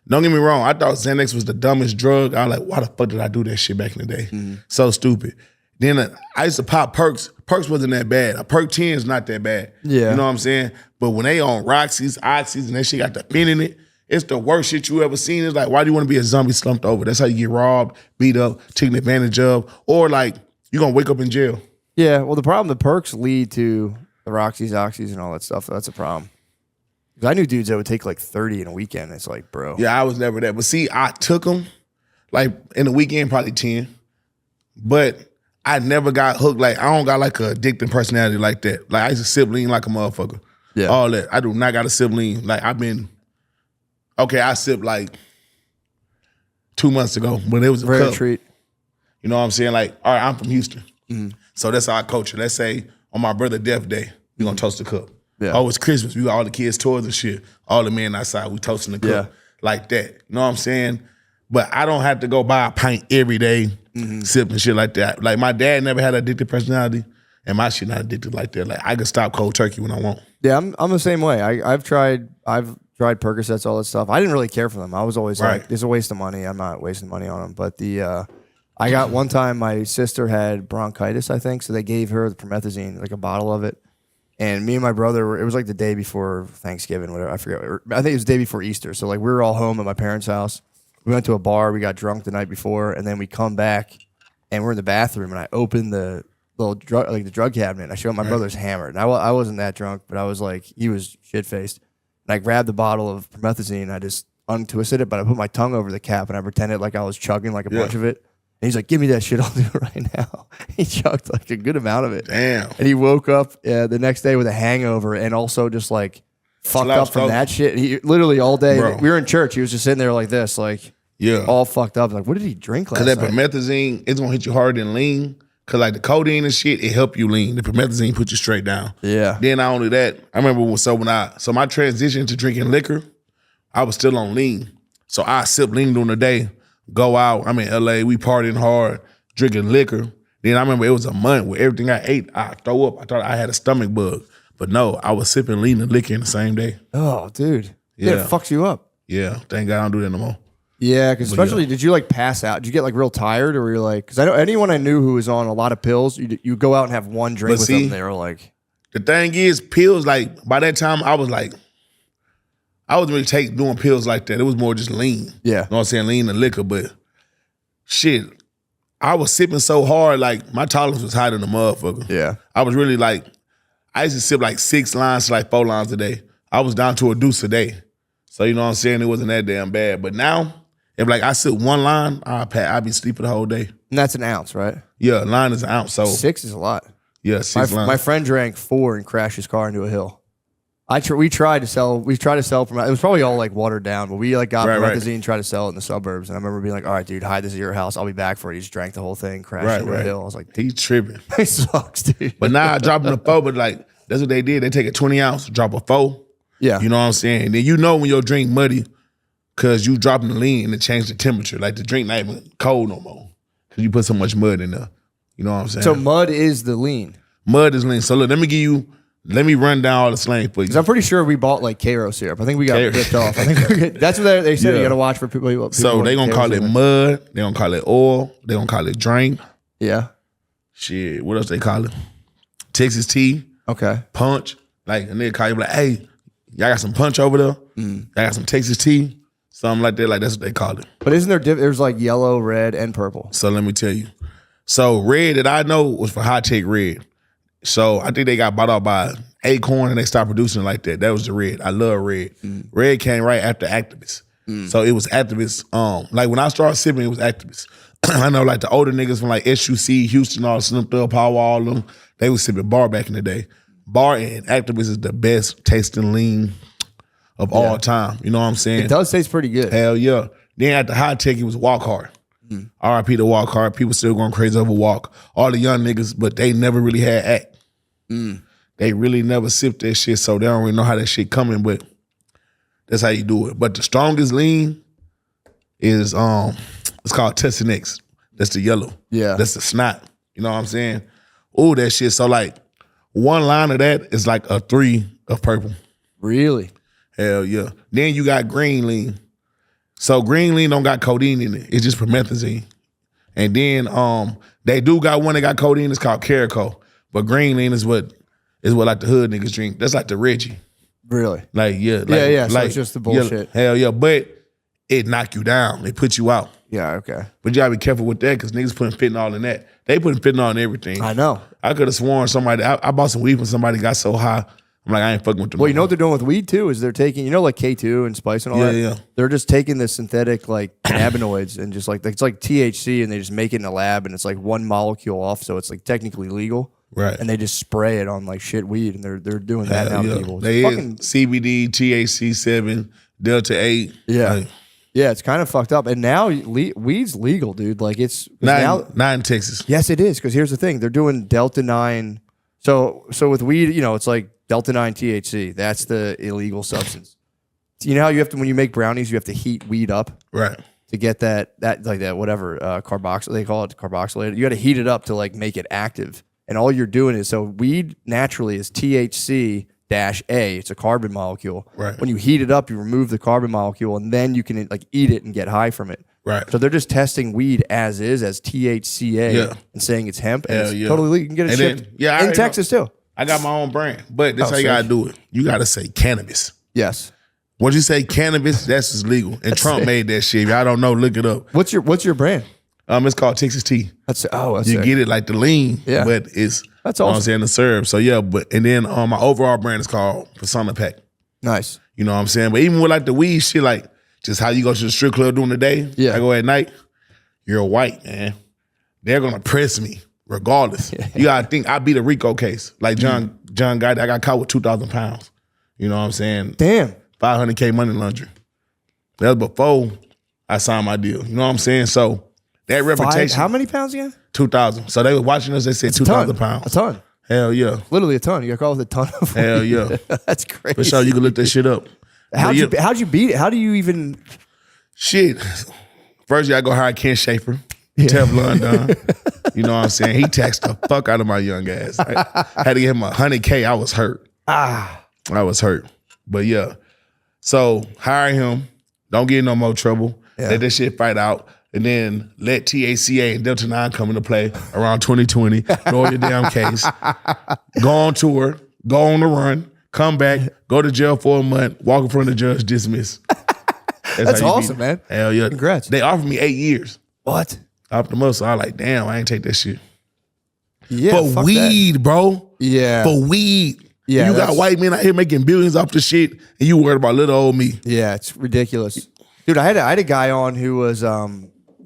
Speaker 3: don't get me wrong, I thought Xanax was the dumbest drug. I was like, why the fuck did I do that shit back in the day? So stupid. Then I used to pop perks. Perks wasn't that bad. A perk 10 is not that bad.
Speaker 2: Yeah.
Speaker 3: You know what I'm saying? But when they on Roxy's, Oxys, and that shit got the fin in it, it's the worst shit you ever seen. It's like, why do you want to be a zombie slumped over? That's how you get robbed, beat up, taken advantage of, or like you're gonna wake up in jail.
Speaker 2: Yeah, well, the problem, the perks lead to the Roxy's, Oxys, and all that stuff. That's a problem. Because I knew dudes that would take like 30 in a weekend. It's like, bro.
Speaker 3: Yeah, I was never that. But see, I took them, like in the weekend, probably 10. But I never got hooked. Like, I don't got like a addicting personality like that. Like, I used to sip lean like a motherfucker.
Speaker 2: Yeah.
Speaker 3: All that. I do not got a sip lean. Like, I sipped like 2 months ago, but it was a
Speaker 2: Rare
Speaker 3: cup.
Speaker 2: treat.
Speaker 3: You know what I'm saying? Like, all right, I'm from Houston. So that's our culture. Let's say on my brother's death day, we're going to toast the cup.
Speaker 2: Yeah.
Speaker 3: Oh, it's Christmas. We got all the kids' toys and shit. All the men outside, we toasting the cup.
Speaker 2: Yeah.
Speaker 3: Like that. You know what I'm saying? But I don't have to go buy a pint every day, sipping shit like that. Like my dad never had an addicted personality, and my shit not addicted like that. Like I can stop cold turkey when I want.
Speaker 2: Yeah, I'm the same way. I've tried Percocets, all that stuff. I didn't really care for them. I was always like, it's a waste of money. I'm not wasting money on them. But I got one time my sister had bronchitis, I think, so they gave her the promethazine, like a bottle of it. And me and my brother, it was like the day before Thanksgiving, whatever, I forget. I think it was the day before Easter. So like we were all home at my parents' house. We went to a bar, we got drunk the night before, and then we come back and we're in the bathroom and I opened the little drug cabinet. I showed my brother's hammered. And I wasn't that drunk, but I was like, he was shit-faced. And I grabbed the bottle of promethazine and I just untwisted it, but I put my tongue over the cap and I pretended like I was chugging like a bunch of it. And he's like, give me that shit, I'll do it right now. He chugged like a good amount of it.
Speaker 3: Damn.
Speaker 2: And he woke up the next day with a hangover and also just like fucked up from that shit. He literally all day, we were in church, he was just sitting there like this, like all fucked up. Like, what did he drink last night?
Speaker 3: Because that promethazine, it's going to hit you harder than lean. Because like the codeine and shit, it help you lean. The promethazine put you straight down.
Speaker 2: Yeah.
Speaker 3: Then not only that, I remember so my transition to drinking liquor, I was still on lean. So I sip lean during the day. Go out, I'm in LA, we partying hard, drinking liquor. Then I remember it was a month where everything I ate, I throw up. I thought I had a stomach bug. But no, I was sipping lean and liquor in the same day.
Speaker 2: Oh, dude. Yeah. It fucks you up.
Speaker 3: Yeah, thank God I don't do that no more.
Speaker 2: Yeah, because especially, did you like pass out? Did you get like real tired, or were you like, because I know anyone I knew who was on a lot of pills, you go out and have one drink with them, and they were like.
Speaker 3: The thing is, pills, like, by that time, I wasn't really doing pills like that. It was more just lean.
Speaker 2: Yeah.
Speaker 3: You know what I'm saying? Lean and liquor. But shit, I was sipping so hard, like my tolerance was higher than the motherfucker.
Speaker 2: Yeah.
Speaker 3: I was really like, I used to sip like 6 lines to like 4 lines a day. I was down to a deuce a day. So you know what I'm saying? It wasn't that damn bad. But now, if like I sip 1 line, I'd be sleeping the whole day.
Speaker 2: And that's an ounce, right?
Speaker 3: Yeah, a line is an ounce. So
Speaker 2: 6 is a lot.
Speaker 3: Yeah, 6 lines.
Speaker 2: My friend drank 4 and crashed his car into a hill. We tried to sell from it was probably all like watered down, but we like got promethazine and tried to sell it in the suburbs. And I remember being like, all right, dude, hide this at your house. I'll be back for it. He just drank the whole thing, crashed into a hill. I was like,
Speaker 3: he's tripping.
Speaker 2: He sucks, dude.
Speaker 3: But now I drop him the 4, but like that's what they did. They take a 20 ounce, drop a 4.
Speaker 2: Yeah.
Speaker 3: You know what I'm saying? And then you know when your drink muddy because you dropping the lean and it changed the temperature. Like the drink not even cold no more because you put so much mud in there. You know what I'm saying?
Speaker 2: So mud is the lean.
Speaker 3: Mud is lean. So look, let me run down all the slang for you.
Speaker 2: Because I'm pretty sure we bought like Cairo syrup. I think we got ripped off. I think that's what they said. You got to watch for people.
Speaker 3: So they gonna call it mud. They gonna call it oil. They gonna call it drink.
Speaker 2: Yeah.
Speaker 3: Shit. What else they call it? Texas tea.
Speaker 2: Okay.
Speaker 3: Punch. Like and they call you like, hey, y'all got some punch over there? Y'all got some Texas tea? Something like that. Like that's what they call it.
Speaker 2: But isn't there? There's like yellow, red, and purple.
Speaker 3: So let me tell you. So red that I know was for Hot Take Red. So I think they got bought out by Acorn and they stopped producing it like that. That was the red. I love red. Red came right after Activist. So it was Activist. Like when I started sipping, it was Activist. I know like the older niggas from like SUC, Houston, all Slim Thug, Power, all of them, they was sipping Bar back in the day. Bar and Activist is the best tasting lean of all time. You know what I'm saying?
Speaker 2: It does taste pretty good.
Speaker 3: Hell yeah. Then at the Hot Tech, it was Walk Hard. R.I.P. to Walk Hard. People still going crazy over Walk. All the young niggas, but they never really had act. They really never sipped that shit, so they don't really know how that shit coming, but that's how you do it. But the strongest lean is it's called Tessin-X. That's the yellow.
Speaker 2: Yeah.
Speaker 3: That's the snot. You know what I'm saying? Ooh, that shit. So like 1 line of that is like a 3 of purple.
Speaker 2: Really?
Speaker 3: Hell yeah. Then you got green lean. So green lean don't got codeine in it. It's just promethazine. And then They do got one that got codeine. It's called Caraco. But green lean is what like the hood niggas drink. That's like the Reggie.
Speaker 2: Really?
Speaker 3: Like, yeah.
Speaker 2: So it's just the bullshit.
Speaker 3: Yeah, hell yeah. But it knock you down. It put you out.
Speaker 2: Yeah, okay.
Speaker 3: But you gotta be careful with that because niggas putting fentanyl in that. They putting fentanyl in everything.
Speaker 2: I know.
Speaker 3: I could have sworn somebody, I bought some weed when somebody got so high. I'm like, I ain't fucking with them.
Speaker 2: Well, you know what they're doing with weed too is they're taking, like K2 and spice and all that.
Speaker 3: Yeah.
Speaker 2: They're just taking the synthetic like cannabinoids and just like it's like THC and they just make it in a lab and it's like one molecule off, so it's like technically legal.
Speaker 3: Right.
Speaker 2: And they just spray it on like shit weed and they're doing that now to people.
Speaker 3: They fucking CBD, THC 7, Delta 8.
Speaker 2: Yeah.
Speaker 3: Like,
Speaker 2: yeah, it's kind of fucked up. And now weed's legal, dude. Like it's
Speaker 3: not in Texas.
Speaker 2: Yes, it is. Because here's the thing: they're doing Delta 9. So with weed, it's like Delta 9 THC. That's the illegal substance. You know how you have to when you make brownies, you have to heat weed up,
Speaker 3: right,
Speaker 2: to get that whatever carboxyl they call it carboxylated. You got to heat it up to like make it active. And all you're doing is so weed naturally is THC. -A. It's a carbon molecule.
Speaker 3: Right.
Speaker 2: When you heat it up, you remove the carbon molecule, and then you can like eat it and get high from it.
Speaker 3: right.
Speaker 2: So they're just testing weed as THCA and saying it's hemp, and it's totally legal. You can get it shipped in Texas too.
Speaker 3: I got my own brand, but this how you gotta do it. You gotta say cannabis.
Speaker 2: Yes.
Speaker 3: Once you say cannabis, that's just legal. And Trump made that shit. If y'all don't know, look it up.
Speaker 2: What's your brand?
Speaker 3: It's called Texas Tea.
Speaker 2: That's
Speaker 3: you
Speaker 2: sick.
Speaker 3: get it like the lean, but it's
Speaker 2: that's
Speaker 3: awesome.
Speaker 2: awesome.
Speaker 3: I'm saying the syrup. So yeah, and then my overall brand is called Persona Pack.
Speaker 2: Nice.
Speaker 3: You know what I'm saying? But even with like the weed shit, like just how you go to the strip club during the day, I go at night, you're white, man. They're gonna press me regardless. You gotta think I beat a RICO case. Like John got I got caught with 2,000 pounds. You know what I'm saying?
Speaker 2: Damn.
Speaker 3: 500K money laundering. That was before I signed my deal. You know what I'm saying? So that reputation.
Speaker 2: How many pounds again?
Speaker 3: 2,000. So they were watching us. They said 2,000 pounds.
Speaker 2: A ton.
Speaker 3: Hell yeah.
Speaker 2: Literally a ton. You got caught with a ton of weed.
Speaker 3: Hell yeah.
Speaker 2: That's crazy.
Speaker 3: For sure, you can look that shit up.
Speaker 2: How'd you beat it? How do you even?
Speaker 3: Shit. First, you gotta go hire Ken Schaefer. Teflon Don. You know what I'm saying? He taxed the fuck out of my young ass. I had to give him 100K. I was hurt. I was hurt. But yeah. So hire him. Don't get in no more trouble. Let that shit fight out. And then let THCA and Delta 9 come into play around 2020. Throw your damn case. Go on tour. Go on the run. Come back. Go to jail for a month. Walk in front of the judge. Dismiss.
Speaker 2: That's awesome, man.
Speaker 3: Hell yeah.
Speaker 2: Congrats.
Speaker 3: They offered me 8 years.
Speaker 2: What?
Speaker 3: Off the muscle. So I like, damn, I ain't take that shit.
Speaker 2: Yeah,
Speaker 3: for weed, bro.
Speaker 2: Yeah.
Speaker 3: For weed.
Speaker 2: Yeah.
Speaker 3: You got white men out here making billions off the shit, and you worried about little old me.
Speaker 2: Yeah, it's ridiculous. Dude, I had a guy on who was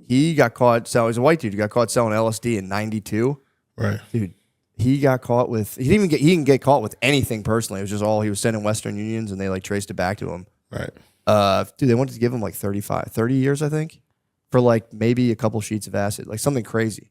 Speaker 2: he got caught selling. He was a white dude. He got caught selling LSD in '92.
Speaker 3: Right,
Speaker 2: dude. He got caught with. He didn't get caught with anything personally. It was just all he was sending Western Unions, and they like traced it back to him.
Speaker 3: Right.
Speaker 2: Dude, they wanted to give him like 30 years, I think, for like maybe a couple sheets of acid, like something crazy.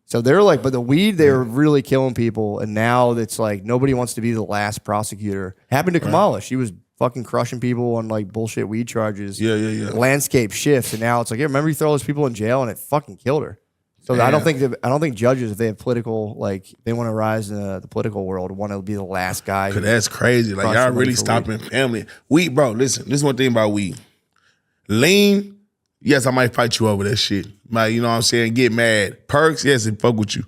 Speaker 2: So they're like, but the weed, they're really killing people, and now it's like nobody wants to be the last prosecutor. Happened to Kamala. She was fucking crushing people on like bullshit weed charges.
Speaker 3: Yeah.
Speaker 2: Landscape shifts, and now it's like, yeah, remember you throw those people in jail, and it fucking killed her. So I don't think judges, if they have political, like they want to rise in the political world, want to be the last guy.
Speaker 3: Cause that's crazy. Like y'all really stopping family. Weed, bro. Listen, this is one thing about weed. Lean, yes, I might fight you over that shit. Might, you know what I'm saying? Get mad. Perks, yes, it fuck with you.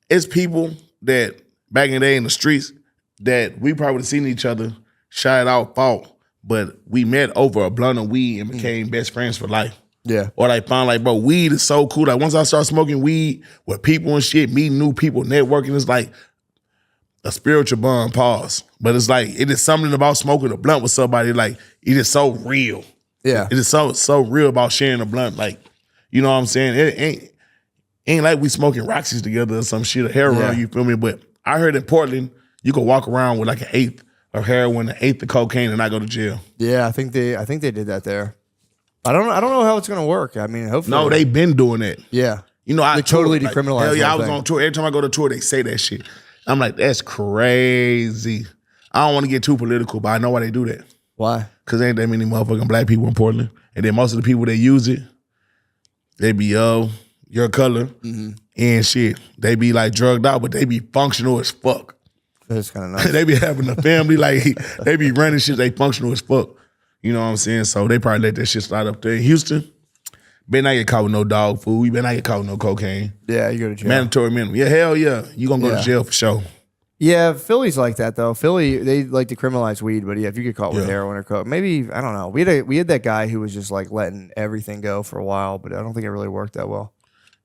Speaker 3: It's people that back in the day in the streets that we probably would have seen each other, shot out, fought, but we met over a blunt of weed and became best friends for life.
Speaker 2: Yeah.
Speaker 3: Or like found like, bro, weed is so cool. Like once I start smoking weed with people and shit, meeting new people, networking, it's like a spiritual bond, pause. But it's like, it is something about smoking a blunt with somebody, like it is so real.
Speaker 2: Yeah.
Speaker 3: It is so real about sharing a blunt. Like, you know what I'm saying? It ain't like we smoking Roxy's together or some shit, or heroin, you feel me? But I heard in Portland, you could walk around with like an eighth of heroin, an eighth of cocaine, and not go to jail.
Speaker 2: Yeah, I think they did that there. I don't know how it's gonna work. I mean, hopefully.
Speaker 3: No, they been doing that.
Speaker 2: Yeah.
Speaker 3: You know,
Speaker 2: they totally decriminalized.
Speaker 3: Hell yeah, I was on tour. Every time I go to tour, they say that shit. I'm like, that's crazy. I don't want to get too political, but I know why they do that.
Speaker 2: Why?
Speaker 3: Because there ain't that many motherfucking black people in Portland. And then most of the people that use it, they be, your color and shit. They be like drugged out, but they be functional as fuck.
Speaker 2: That's kind of nice.
Speaker 3: They be having a family, like they be running shit, they functional as fuck. You know what I'm saying? So they probably let that shit slide up there. In Houston, better not get caught with no dog food. You better not get caught with no cocaine.
Speaker 2: Yeah, you go to jail.
Speaker 3: Mandatory minimum. Yeah, hell yeah. You gonna go to jail for sure.
Speaker 2: Yeah, Philly's like that though. Philly, they like to criminalize weed, but yeah, if you get caught with heroin or coke, maybe I don't know. We had that guy who was just like letting everything go for a while, but I don't think it really worked that well.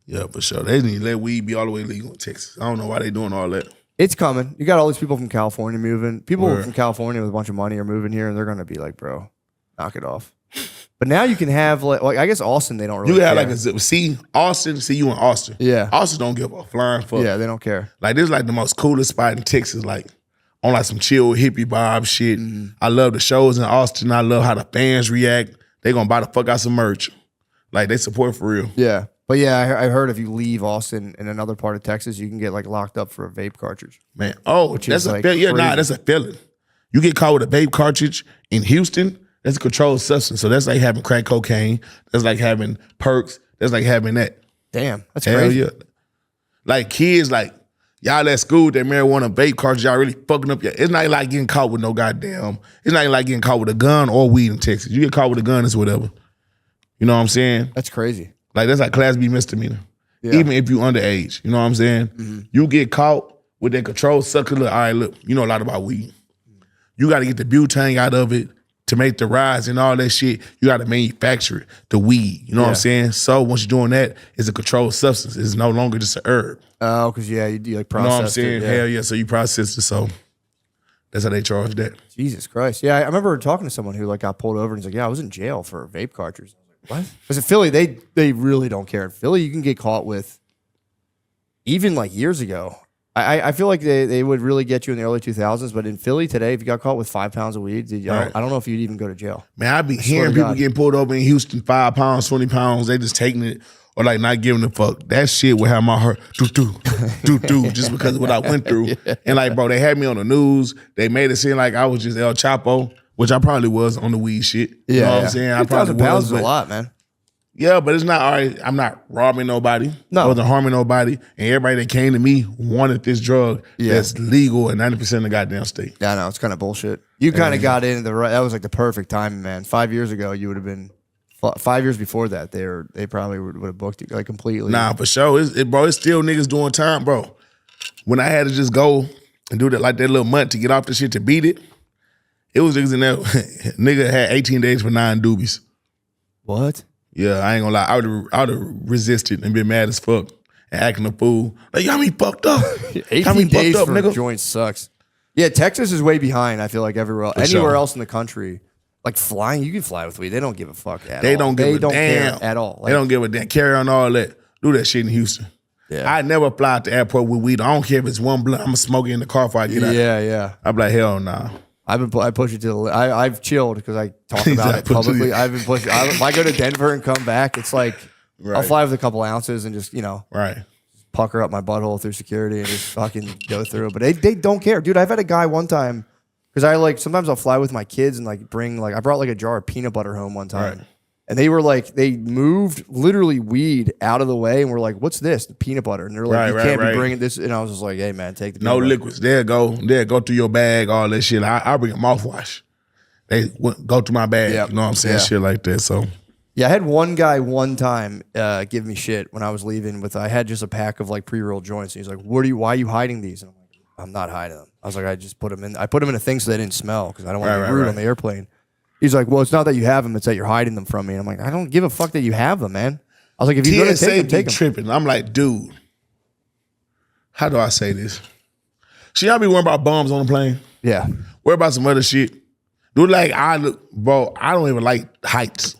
Speaker 3: Yeah, for sure. They need to let weed be all the way legal in Texas. I don't know why they doing all that.
Speaker 2: It's coming. You got all these people from California moving. People from California with a bunch of money are moving here, and they're gonna be like, bro, knock it off. But now you can have like I guess Austin, they don't really.
Speaker 3: You got
Speaker 2: care.
Speaker 3: like Austin. See you in Austin.
Speaker 2: Yeah,
Speaker 3: Austin don't give a flying fuck.
Speaker 2: Yeah, they don't care.
Speaker 3: Like this is like the most coolest spot in Texas. Like on like some chill hippie vibe shit. I love the shows in Austin. I love how the fans react. They gonna buy the fuck out some merch. Like they support for real.
Speaker 2: Yeah, but yeah, I heard if you leave Austin in another part of Texas, you can get like locked up for a vape cartridge.
Speaker 3: Man,
Speaker 2: which
Speaker 3: that's
Speaker 2: is
Speaker 3: a
Speaker 2: like
Speaker 3: that's a felon. You get caught with a vape cartridge in Houston. That's a controlled substance. So that's like having crack cocaine. That's like having perks. That's like having that.
Speaker 2: Damn, that's
Speaker 3: Hell
Speaker 2: crazy.
Speaker 3: yeah. Like kids, like y'all at school, that marijuana vape cartridge, y'all really fucking up. It's not like getting caught with no goddamn. It's not like getting caught with a gun or weed in Texas. You get caught with a gun, it's whatever. You know what I'm saying?
Speaker 2: That's crazy.
Speaker 3: Like that's like Class B misdemeanor.
Speaker 2: Yeah.
Speaker 3: Even if you underage. You know what I'm saying? You get caught with that controlled sucker. Look, all right, look, you know a lot about weed. You got to get the butane out of it to make the rise and all that shit. You got to manufacture it, the weed. You know what I'm saying? So once you're doing that, it's a controlled substance. It's no longer just an herb.
Speaker 2: Oh, because you like process.
Speaker 3: You know what I'm saying?
Speaker 2: It,
Speaker 3: Hell yeah. So you process it. So that's how they charge that.
Speaker 2: Jesus Christ. Yeah, I remember talking to someone who like got pulled over and he's like, yeah, I was in jail for a vape cartridge. I was like, what? Because in Philly, they really don't care. In Philly, you can get caught with, even like years ago, I feel like they would really get you in the early 2000s, but in Philly today, if you got caught with 5 pounds of weed, I don't know if you'd even go to jail.
Speaker 3: Man, I be hearing people getting pulled over in Houston, 5 pounds, 20 pounds, they just taking it or like not giving a fuck. That shit would have my heart do just because of what I went through. And like, bro, they had me on the news. They made it seem like I was just El Chapo, which I probably was on the weed shit. You know what I'm saying? I probably
Speaker 2: pounds
Speaker 3: was.
Speaker 2: Is a lot, man.
Speaker 3: Yeah, but it's not all right. I'm not robbing nobody.
Speaker 2: No.
Speaker 3: I wasn't harming nobody. And everybody that came to me wanted this drug that's legal in 90% of the goddamn state.
Speaker 2: Yeah, I know. It's kind of bullshit. You kind of got into that was like the perfect time, man. 5 years ago, you would have been, 5 years before that, they probably would have booked you like completely.
Speaker 3: Nah, for sure. Bro, it's still niggas doing time, bro. When I had to just go and do that like that little month to get off the shit to beat it, it was niggas in there. Nigga had 18 days for 9 doobies.
Speaker 2: What?
Speaker 3: Yeah, I ain't gonna lie. I would have resisted and been mad as fuck and acting a fool. Like, y'all me fucked up.
Speaker 2: 18 days
Speaker 3: fucked up,
Speaker 2: for
Speaker 3: nigga?
Speaker 2: a joint sucks. Yeah, Texas is way behind, I feel like, everywhere else. Anywhere else in the country. Like flying, you can fly with weed. They don't give a fuck at all.
Speaker 3: They don't give a damn.
Speaker 2: Care at all. Like,
Speaker 3: they don't give a damn. Carry on all that. Do that shit in Houston.
Speaker 2: Yeah.
Speaker 3: I never fly out the airport with weed. I don't care if it's one blunt. I'm gonna smoke it in the car before I get out.
Speaker 2: Yeah.
Speaker 3: I'm like, hell nah.
Speaker 2: I push it to the. I've chilled because I talk about it publicly. I've been pushing. If I go to Denver and come back, it's like I'll fly with a couple ounces and just pucker up my butthole through security and just fucking go through. But they don't care, dude. I've had a guy one time because sometimes I'll fly with my kids and I brought like a jar of peanut butter home one time. And they were like, they moved literally weed out of the way and were like, what's this? The peanut butter. And they're like, you can't be bringing this. And I was just like, hey, man, take the peanut butter.
Speaker 3: Liquids. They'll go through your bag, all that shit. I bring a mouthwash. They go through my bag. Yep. You know what I'm saying? Yeah. Shit like that. So.
Speaker 2: Yeah, I had one guy one time give me shit when I was leaving I had just a pack of like pre-rolled joints. And he's like, why are you hiding these? And I'm like, I'm not hiding them. I was like, I just put them in. I put them in a thing so they didn't smell because I don't want to be rude on the airplane. He's like, well, it's not that you have them, it's that you're hiding them from me. And I'm like, I don't give a fuck that you have them, man. I was like, if you're going to take them, take them.
Speaker 3: Tripping. I'm like, dude, how do I say this? Should y'all be worrying about bombs on the plane?
Speaker 2: Yeah.
Speaker 3: Worry about some other shit. Dude, bro, I don't even like heights.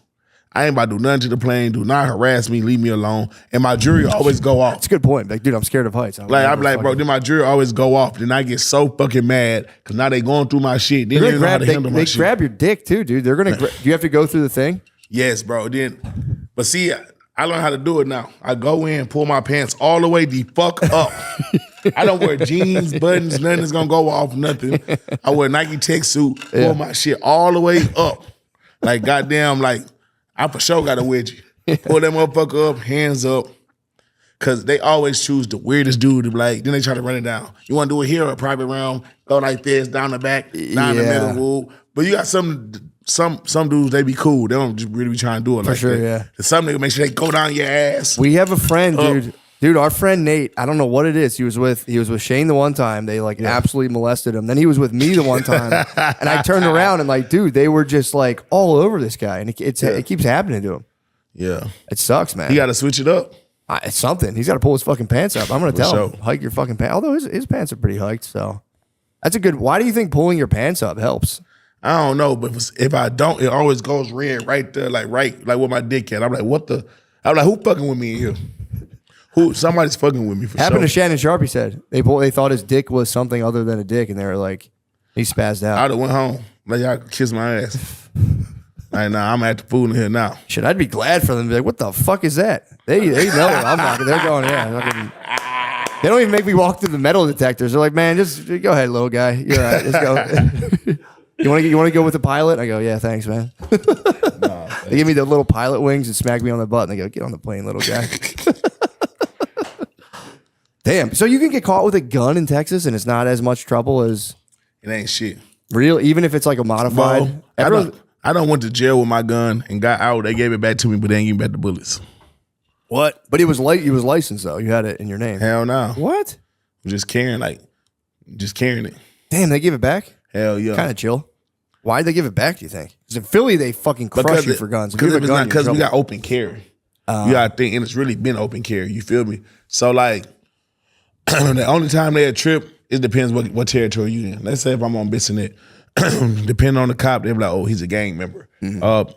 Speaker 3: I ain't about to do nothing to the plane. Do not harass me. Leave me alone. And my jury always go off.
Speaker 2: That's a good point. Like, dude, I'm scared of heights.
Speaker 3: I'm like, bro, then my jury always go off. Then I get so fucking mad because now they going through my shit. Then they know how to handle my shit. They
Speaker 2: grab your dick too, dude. They're gonna. Do you have to go through the thing?
Speaker 3: Yes, bro. But see, I learned how to do it now. I go in, pull my pants all the way the fuck up. I don't wear jeans, buttons, nothing is gonna go off, nothing. I wear Nike tech suit, pull my shit all the way up. Like, goddamn, like, I for sure got a wedgie. Pull that motherfucker up, hands up. Cause they always choose the weirdest dude to be like, then they try to run it down. You wanna do it here or a private round, go like this, down the back, down the middle, woo. But you got some some dudes, they be cool. They don't just really be trying to do it like
Speaker 2: sure,
Speaker 3: that.
Speaker 2: yeah.
Speaker 3: And some niggas make sure they go down your ass.
Speaker 2: We have a friend, dude. Dude, our friend Nate, I don't know what it is. He was with Shane the one time. They like absolutely molested him. Then he was with me the one time. And I turned around and like, dude, they were just like all over this guy. And it keeps happening to him.
Speaker 3: Yeah.
Speaker 2: It sucks, man.
Speaker 3: You got to switch it up.
Speaker 2: It's something. He's got to pull his fucking pants up. I'm going to tell him,
Speaker 3: sure.
Speaker 2: hike your fucking pants. Although his pants are pretty hiked, so that's a good. Why do you think pulling your pants up helps?
Speaker 3: I don't know, but if I don't, it always goes red right there, like where my dick at. I'm like, what the? I'm like, who fucking with me in here? Somebody's fucking with me for
Speaker 2: Happened
Speaker 3: sure.
Speaker 2: to Shannon Sharp, he said. They thought his dick was something other than a dick, and they were like, he spazzed out.
Speaker 3: I'd have went home. Like, y'all kiss my ass. Like, nah, I'm at the food in here now.
Speaker 2: Shit, I'd be glad for them to be like, what the fuck is that? They know it. I'm not. They're going, they don't even make me walk through the metal detectors. They're like, man, just go ahead, little guy. You're all right. Let's go. You want to go with the pilot? I go, yeah, thanks, man. They give me the little pilot wings and smack me on the butt. And they go, get on the plane, little guy. Damn. So you can get caught with a gun in Texas and it's not as much trouble as
Speaker 3: It ain't shit.
Speaker 2: real, even if it's like a modified.
Speaker 3: Well, I done went to jail with my gun and got out. They gave it back to me, but they ain't give me back the bullets.
Speaker 2: What? But it was licensed though. You had it in your name.
Speaker 3: Hell no.
Speaker 2: What?
Speaker 3: Just carrying it.
Speaker 2: Damn, they give it back?
Speaker 3: Hell yeah.
Speaker 2: Kind of chill. Why'd they give it back, do you think? Because in Philly, they fucking crush you for guns.
Speaker 3: Because we got open carry. You gotta think, and it's really been open carry. You feel me? So like, the only time they a trip, it depends what territory you in. Let's say if I'm on Bissonnette, depending on the cop, they'll be like, oh, he's a gang member.
Speaker 2: Mm-hmm.
Speaker 3: I'm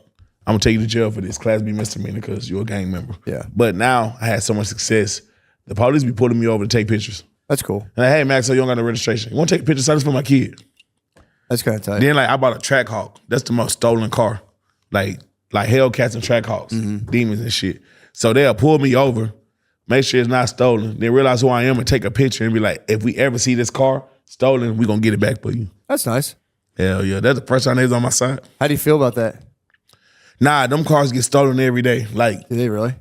Speaker 3: gonna take you to jail for this Class B misdemeanor because you're a gang member.
Speaker 2: Yeah.
Speaker 3: But now I had so much success, the police be pulling me over to take pictures.
Speaker 2: That's cool.
Speaker 3: And like, hey, Max, so you don't got no registration. You want to take pictures? I just for my kid.
Speaker 2: That's kind of tight.
Speaker 3: Then like I bought a Trackhawk. That's the most stolen car. Like Hellcats and Trackhawks, demons and shit. So they'll pull me over, make sure it's not stolen, then realize who I am and take a picture and be like, if we ever see this car stolen, we gonna get it back for you.
Speaker 2: That's nice.
Speaker 3: Hell yeah. That's the first time they was on my side.
Speaker 2: How do you feel about that?
Speaker 3: Nah, them cars get stolen every day. Like,
Speaker 2: Do they really?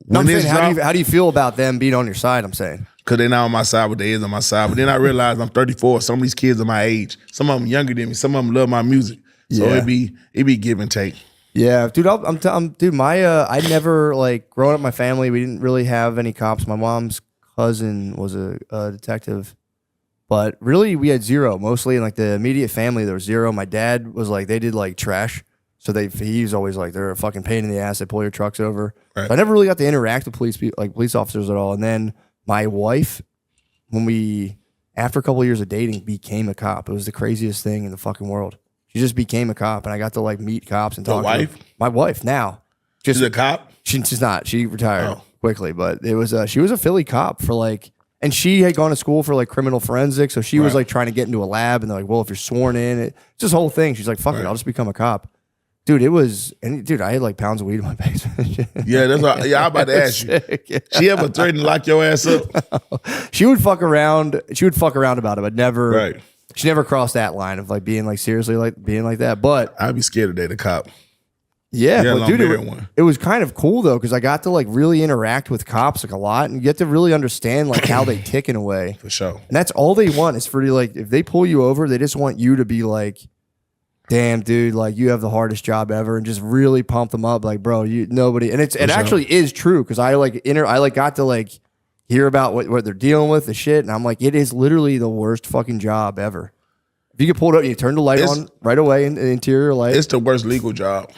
Speaker 3: when
Speaker 2: I'm saying,
Speaker 3: this
Speaker 2: how do you feel about them being on your side, I'm saying?
Speaker 3: because they're not on my side, but they is on my side. But then I realized I'm 34. Some of these kids are my age. Some of them younger than me. Some of them love my music. So
Speaker 2: Yeah.
Speaker 3: it be give and take.
Speaker 2: Yeah, dude. I never like growing up. My family, we didn't really have any cops. My mom's cousin was a detective, but really we had zero. Mostly in like the immediate family, there was zero. My dad was like they did like trash, so he was always like they're a fucking pain in the ass. They pull your trucks over.
Speaker 3: Right.
Speaker 2: So I never really got to interact with police officers at all. And then my wife, after a couple of years of dating, became a cop. It was the craziest thing in the fucking world. She just became a cop, and I got to like meet cops and talk to
Speaker 3: wife?
Speaker 2: them. My wife now.
Speaker 3: She's a cop?
Speaker 2: She's not. She retired
Speaker 3: Oh.
Speaker 2: quickly, but it was she was a Philly cop for like, and she had gone to school for like criminal forensics, so she was
Speaker 3: Right.
Speaker 2: like trying to get into a lab, and they're like, well, if you're sworn in, it's this whole thing. She's like, fuck it,
Speaker 3: Right.
Speaker 2: I'll just become a cop. Dude, I had like pounds of weed in my basement.
Speaker 3: Yeah, that's what. Yeah, I'm about to ask you.
Speaker 2: Sick, yeah.
Speaker 3: She ever threatened to lock your ass up?
Speaker 2: She would fuck around. She would fuck around about it, but never.
Speaker 3: Right.
Speaker 2: She never crossed that line of like being like seriously like being like that. But
Speaker 3: I'd be scared to date a cop.
Speaker 2: yeah,
Speaker 3: Yeah,
Speaker 2: but
Speaker 3: long
Speaker 2: dude,
Speaker 3: beard one.
Speaker 2: it was kind of cool though because I got to like really interact with cops like a lot and get to really understand like how they tick in a way.
Speaker 3: For sure.
Speaker 2: And that's all they want is for you, like, if they pull you over, they just want you to be like, damn, dude, like you have the hardest job ever, and just really pump them up. Like, bro, nobody, and it actually is true because I got to like hear about what they're dealing with, the shit, and I'm like, it is literally the worst fucking job ever. If you get pulled up and you turn the light on right away in the interior light.
Speaker 3: It's the worst legal job.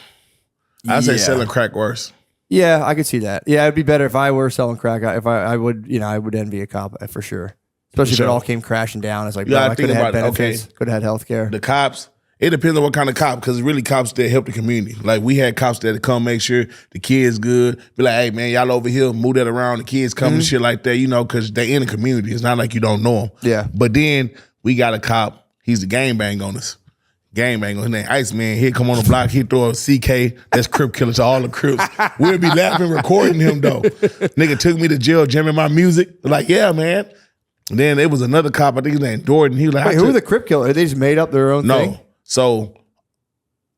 Speaker 3: I'd say
Speaker 2: Yeah.
Speaker 3: selling crack worse.
Speaker 2: Yeah, I could see that. Yeah, it'd be better if I were selling crack. I would envy a cop for sure. Especially if it all came crashing down. It's like, bro, I could have had benefits, could have had health care.
Speaker 3: The cops, it depends on what kind of cop, because really cops that help the community. Like we had cops that come make sure the kids good. Be like, hey man, y'all over here, move that around. The kids come and shit like that, because they in the community. It's not like you don't know them.
Speaker 2: Yeah.
Speaker 3: But then we got a cop. He's a gangbang on us. Gangbang on his name, Iceman. He'd come on the block. He'd throw a CK. That's Crip killer to all the Crips. We'd be laughing, recording him though. Nigga took me to jail, jamming my music. Like, yeah, man. And then there was another cop. I think his name Jordan. He was like,
Speaker 2: Wait, who are the Crip killers? They just made up their own thing?
Speaker 3: No. So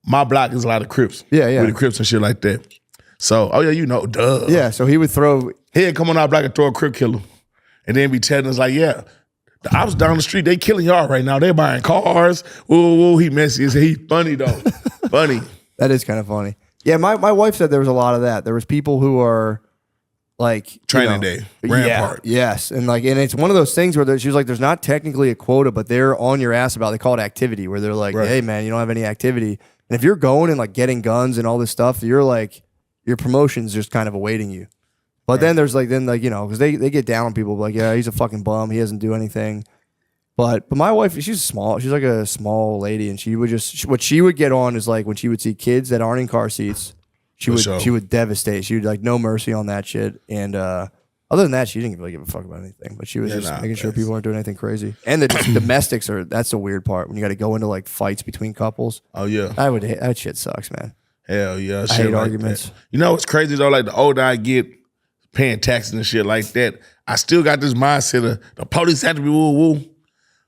Speaker 3: my block is a lot of Crips.
Speaker 2: Yeah.
Speaker 3: With the Crips and shit like that. So, oh yeah, duh.
Speaker 2: Yeah, so he would throw.
Speaker 3: He'd come on our block and throw a Crip killer. And then be telling us like, yeah, The ops down the street, they killing y'all right now. They buying cars. Ooh, he messy as hell. He funny though. Funny.
Speaker 2: That is kind of funny. Yeah, my wife said there was a lot of that. There was people who are like
Speaker 3: Training day, Rampart.
Speaker 2: Yes, and it's one of those things where she was like, "There's not technically a quota, but they're on your ass about." They call it activity, where they're like, "Hey, man, you don't have any activity." And if you're going and like getting guns and all this stuff, you're like, your promotion's just kind of awaiting you. But then there's because they get down on people like, yeah, he's a fucking bum. He doesn't do anything. But my wife, she's like a small lady, and she would what she would get on is like when she would see kids that aren't in car seats, she would devastate. She would like no mercy on that shit. And other than that, she didn't really give a fuck about anything. But she was making sure people aren't doing anything crazy. And the domestics that's the weird part when you got to go into like fights between couples.
Speaker 3: Oh yeah,
Speaker 2: that shit sucks, man.
Speaker 3: Hell yeah,
Speaker 2: I hate arguments.
Speaker 3: That. You know what's crazy though? Like the older I get, paying taxes and shit like that, I still got this mindset of the police have to be woo woo.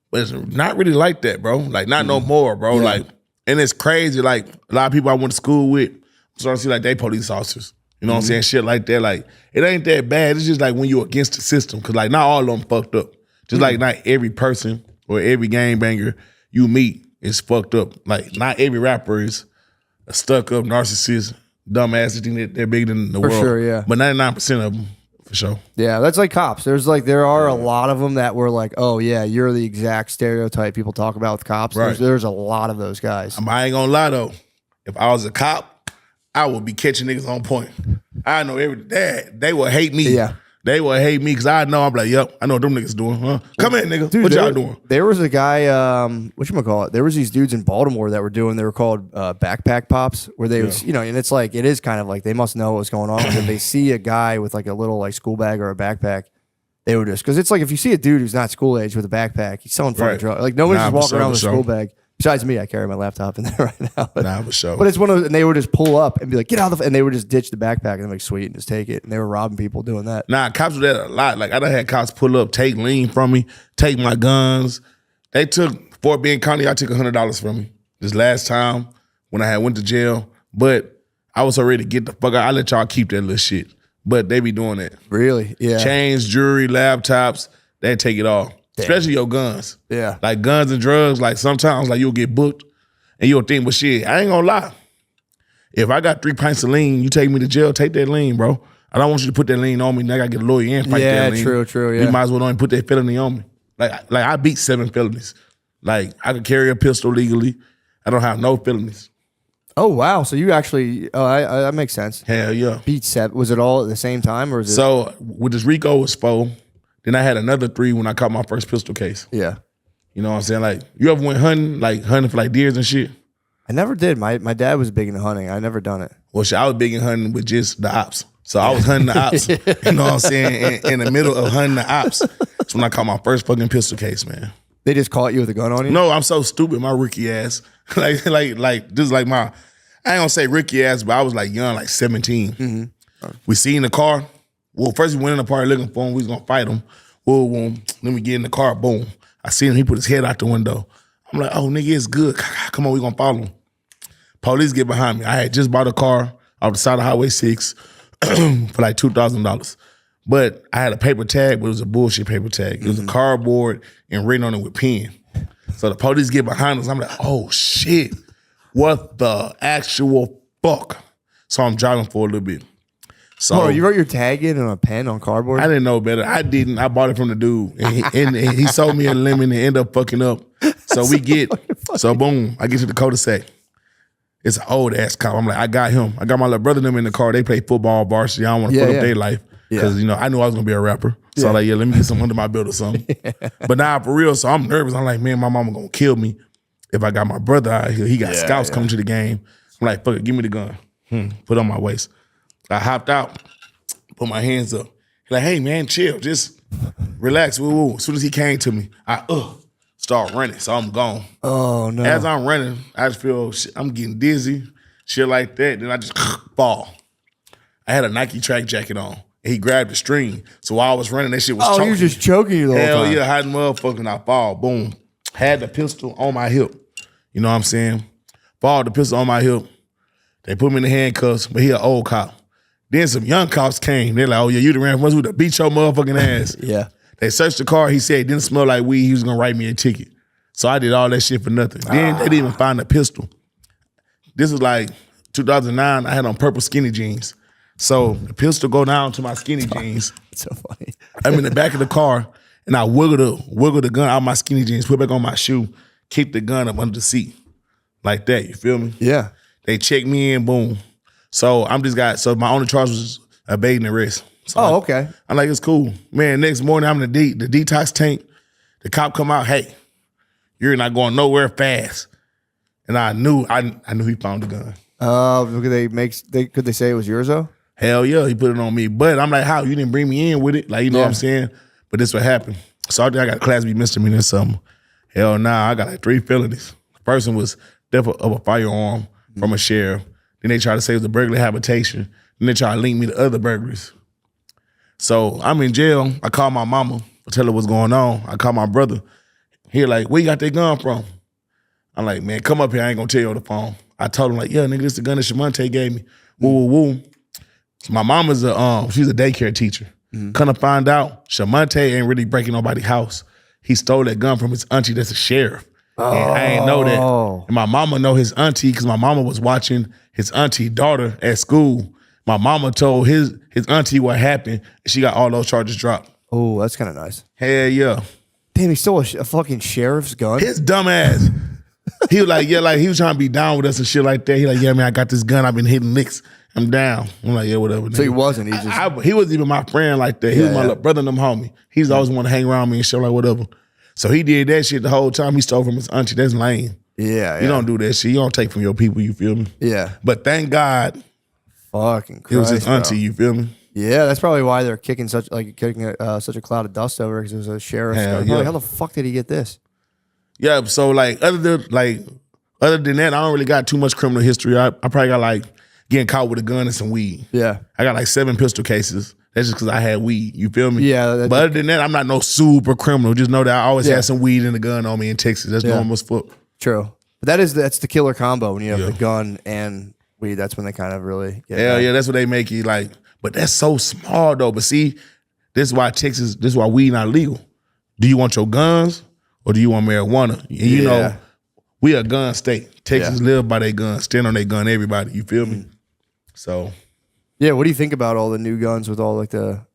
Speaker 3: But it's not really like that, bro. Like, not no more, bro. Yeah. Like, and it's crazy. Like, a lot of people I went to school with, I'm starting to see, like, they police officers. You know what I'm saying? Shit like that. Like, it ain't that bad. It's just like when you're against the system. Because, like, not all of them fucked up. Just like not every person or every gangbanger you meet is fucked up. Like, not every rapper is a stuck-up narcissist, dumbass that think that they're bigger than the world.
Speaker 2: For sure, yeah.
Speaker 3: But 99% of them. For sure.
Speaker 2: Yeah, that's like cops. There are a lot of them that were like, oh yeah, you're the exact stereotype people talk about with cops.
Speaker 3: Right.
Speaker 2: There's a lot of those guys.
Speaker 3: I ain't gonna lie though. If I was a cop, I would be catching niggas on point. I know they will hate me.
Speaker 2: Yeah.
Speaker 3: They will hate me because I know I'm like, yep, I know what them niggas doing. Huh? Come in, nigga.
Speaker 2: Dude,
Speaker 3: what y'all doing?
Speaker 2: There was a guy, whatchamacallit? There was these dudes in Baltimore that were they were called backpack pops, where they was, and it's like, it is kind of like they must know what's going on. If they see a guy with like a little like school bag or a backpack, they would just, because it's like if you see a dude who's not school age with a backpack, he's selling fucking drugs. Like nobody's just walking around with a school bag. Besides me, I carry my laptop in there right now.
Speaker 3: For sure.
Speaker 2: But it's one of those, and they would just pull up and be like, get out of the, and they would just ditch the backpack and I'm like, sweet, and just take it. And they were robbing people doing that.
Speaker 3: Nah, cops do that a lot. Like I done had cops pull up, take lean from me, take my guns. They took, Fort Bend County, I took $100 from me this last time when I had went to jail. But I was so ready to get the fuck out. I let y'all keep that little shit. But they be doing that.
Speaker 2: Really? Yeah.
Speaker 3: Chains, jewelry, laptops, they take it all. Damn. Especially your guns.
Speaker 2: Yeah.
Speaker 3: Like guns and drugs, like sometimes like you'll get booked and you'll think, well shit, I ain't gonna lie. If I got 3 pints of lean, you take me to jail, take that lean, bro. I don't want you to put that lean on me. Now I gotta get a lawyer and fight that lean.
Speaker 2: Yeah, true, yeah.
Speaker 3: You might as well don't even put that felony on me. Like I beat 7 felonies. Like I could carry a pistol legally. I don't have no felonies.
Speaker 2: Oh wow! So you actually, that makes sense.
Speaker 3: Hell yeah.
Speaker 2: Beat 7. Was it all at the same time, or was it?
Speaker 3: So with this RICO was 4. Then I had another 3 when I caught my first pistol case.
Speaker 2: Yeah.
Speaker 3: You know what I'm saying? Like, you ever went hunting for like deers and shit?
Speaker 2: I never did. My dad was big into hunting. I never done it.
Speaker 3: Well, shit, I was big in hunting with just the ops. So I was hunting the ops. You know what I'm saying? In the middle of hunting the ops. That's when I caught my first fucking pistol case, man.
Speaker 2: They just caught you with a gun on you?
Speaker 3: No, I'm so stupid, my rookie ass. like just like my, I ain't gonna say rookie ass, but I was like young, like 17. Mm-hmm. We seen the car. Well, first we went in the party looking for him. We was gonna fight him. Boom. Then we get in the car. Boom. I see him. He put his head out the window. I'm like, oh, nigga, it's good. Come on, we gonna follow him. Police get behind me. I had just bought a car off the side of Highway 6 for like $2,000. But I had a paper tag, but it was a bullshit paper tag. It was a cardboard and written on it with pen. So the police get behind us. I'm like, oh, shit. What the actual fuck? So I'm driving for a little bit. So
Speaker 2: you wrote your tag in on a pen on cardboard?
Speaker 3: I didn't know better. I didn't. I bought it from the dude. And he sold me a lemon and ended up fucking up. So boom, I get to the cul-de-sac. It's an old ass cop. I'm like, I got him. I got my little brother and them in the car. They play football, varsity. I don't want to fuck up their life. Because, I knew I was going to be a rapper. So I'm like, let me get some under my belt or something. But now for real, so I'm nervous. I'm like, man, my mama going to kill me if I got my brother out here. He got scouts coming to the game. I'm like, fuck it, give me the gun. Put it on my waist. I hopped out, put my hands up. He's like, hey, man, chill. Just relax. Woo. As soon as he came to me, I start running. So I'm gone.
Speaker 2: Oh, no.
Speaker 3: As I'm running, I just feel I'm getting dizzy, shit like that. Then I just fall. I had a Nike track jacket on. And he grabbed the string. So while I was running, that shit was choking.
Speaker 2: Oh, he was just choking you the whole time.
Speaker 3: Hell yeah, hiding motherfucking. I fall. Boom. Had the pistol on my hip. You know what I'm saying? Fall, the pistol on my hip. They put me in the handcuffs, but he an old cop. Then some young cops came. They're like, oh, yeah, you the ran from us with the beat your motherfucking ass.
Speaker 2: Yeah.
Speaker 3: They searched the car. He said it didn't smell like weed. He was gonna write me a ticket. So I did all that shit for nothing. Then they didn't even find a pistol. This was like 2009. I had on purple skinny jeans. So the pistol go down to my skinny jeans.
Speaker 2: It's so funny.
Speaker 3: I'm in the back of the car, and I wiggle the gun out of my skinny jeans, put it back on my shoe, keep the gun up under the seat. Like that, you feel me?
Speaker 2: Yeah.
Speaker 3: They check me in, boom. So so my only charge was evading arrest. So
Speaker 2: Okay.
Speaker 3: I'm like, it's cool. Man, next morning I'm in the detox tank. The cop come out, hey, you're not going nowhere fast. And I knew he found the gun.
Speaker 2: Could they say it was yours though?
Speaker 3: Hell yeah, he put it on me. But I'm like, how? You didn't bring me in with it? Like, you know what I'm saying? But this what happened. So I got a Class B misdemeanor or something. Hell nah, I got like 3 felonies. The person was theft of a firearm from a sheriff. Then they tried to say it was a burglary habitation. Then they tried to link me to other burglaries. So I'm in jail. I call my mama, tell her what's going on. I call my brother. He like, where you got that gun from? I'm like, man, come up here. I ain't gonna tell you on the phone. I told him like, yeah, nigga, this the gun that Shamonte gave me. Woo, woo, woo. My mama's she's a daycare teacher. Come to find out, Shamonte ain't really breaking nobody's house. He stole that gun from his auntie that's a sheriff. And I ain't know that. And my mama know his auntie because my mama was watching his auntie daughter at school. My mama told his auntie what happened, and she got all those charges dropped.
Speaker 2: Oh, that's kind of nice.
Speaker 3: Hell yeah.
Speaker 2: Damn, he stole a fucking sheriff's gun?
Speaker 3: His dumb ass. He was like, yeah, like he was trying to be down with us and shit like that. He like, yeah, man, I got this gun. I've been hitting licks. I'm down. I'm like, yeah, whatever.
Speaker 2: So he wasn't.
Speaker 3: He wasn't even my friend like that. He was my little brother and them homie. He's always want to hang around me and shit like whatever. So he did that shit the whole time. He stole from his auntie. That's lame.
Speaker 2: Yeah.
Speaker 3: You don't do that shit. You don't take from your people. You feel me?
Speaker 2: Yeah.
Speaker 3: But thank God,
Speaker 2: fucking Christ,
Speaker 3: it was his auntie.
Speaker 2: Bro.
Speaker 3: You feel me?
Speaker 2: Yeah, that's probably why they're kicking such a cloud of dust over because it was a sheriff.
Speaker 3: Yeah.
Speaker 2: How the fuck did he get this?
Speaker 3: Yeah. So like other than that, I don't really got too much criminal history. I probably got like getting caught with a gun and some weed.
Speaker 2: Yeah. I
Speaker 3: got like 7 pistol cases. That's just because I had weed. You feel me?
Speaker 2: Yeah.
Speaker 3: But other than that, I'm not no super criminal. Just know that I always had some weed and a gun on me in Texas. That's normal as fuck.
Speaker 2: True. But that's the killer combo when you have the gun and weed. That's when they kind of really get
Speaker 3: Hell yeah, that's what they make you like. But that's so small though. But see, this is why weed not legal. Do you want your guns or do you want marijuana? And you know, we a gun state. Texas live by their gun, stand on their gun, everybody. You feel me? So
Speaker 2: yeah, what do you think about all the new guns with all the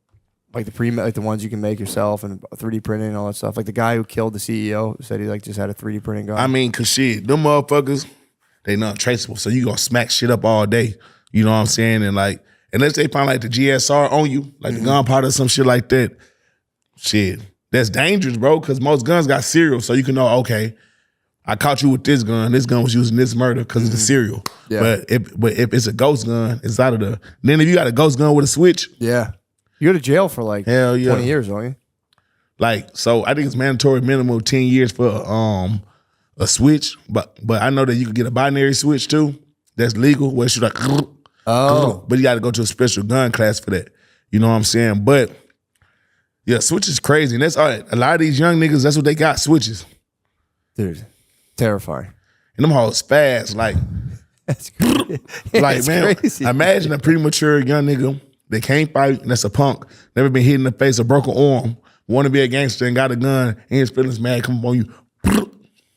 Speaker 2: ones you can make yourself and 3D printing and all that stuff? Like the guy who killed the CEO said he just had a 3D printing gun.
Speaker 3: I mean, cause shit, them motherfuckers, they not traceable. So you gonna smack shit up all day. You know what I'm saying? And like, unless they find like the GSR on you, like the gunpowder or some shit like that, shit, that's dangerous, bro. Cause most guns got serial, so you can know, okay, I caught you with this gun. This gun was using this murder because of the serial. Yeah. But if it's a ghost gun, it's out of the. Then if you got a ghost gun with a switch,
Speaker 2: you go to jail for like 20 years, don't you?
Speaker 3: Like, so I think it's mandatory minimum 10 years for a switch. But I know that you can get a binary switch too. That's legal. Where it's like, but you got to go to a special gun class for that. You know what I'm saying? But yeah, switch is crazy. And that's all right. A lot of these young niggas, that's what they got, switches.
Speaker 2: Dude, terrifying.
Speaker 3: And them hoes fast, like,
Speaker 2: that's crazy.
Speaker 3: Like, man, crazy. Imagine a premature young nigga that can't fight, and that's a punk, never been hit in the face, a broken arm, want to be a gangster and got a gun, and his feelings mad, come up on you.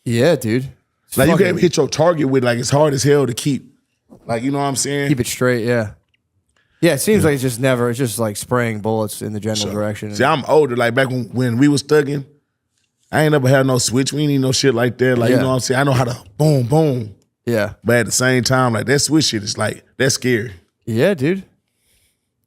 Speaker 2: Yeah, dude.
Speaker 3: Like, you can't hit your target with, like, it's hard as hell to keep. Like, you know what I'm saying?
Speaker 2: Keep it straight, yeah. Yeah, it seems like it's just like spraying bullets in the general direction.
Speaker 3: See, I'm older. Like, back when we was thugging, I ain't never had no switch. We ain't need no shit like that. Like, you know what I'm saying? I know how to boom, boom.
Speaker 2: Yeah.
Speaker 3: But at the same time, like, that switch shit is like, that's scary.
Speaker 2: Yeah, dude.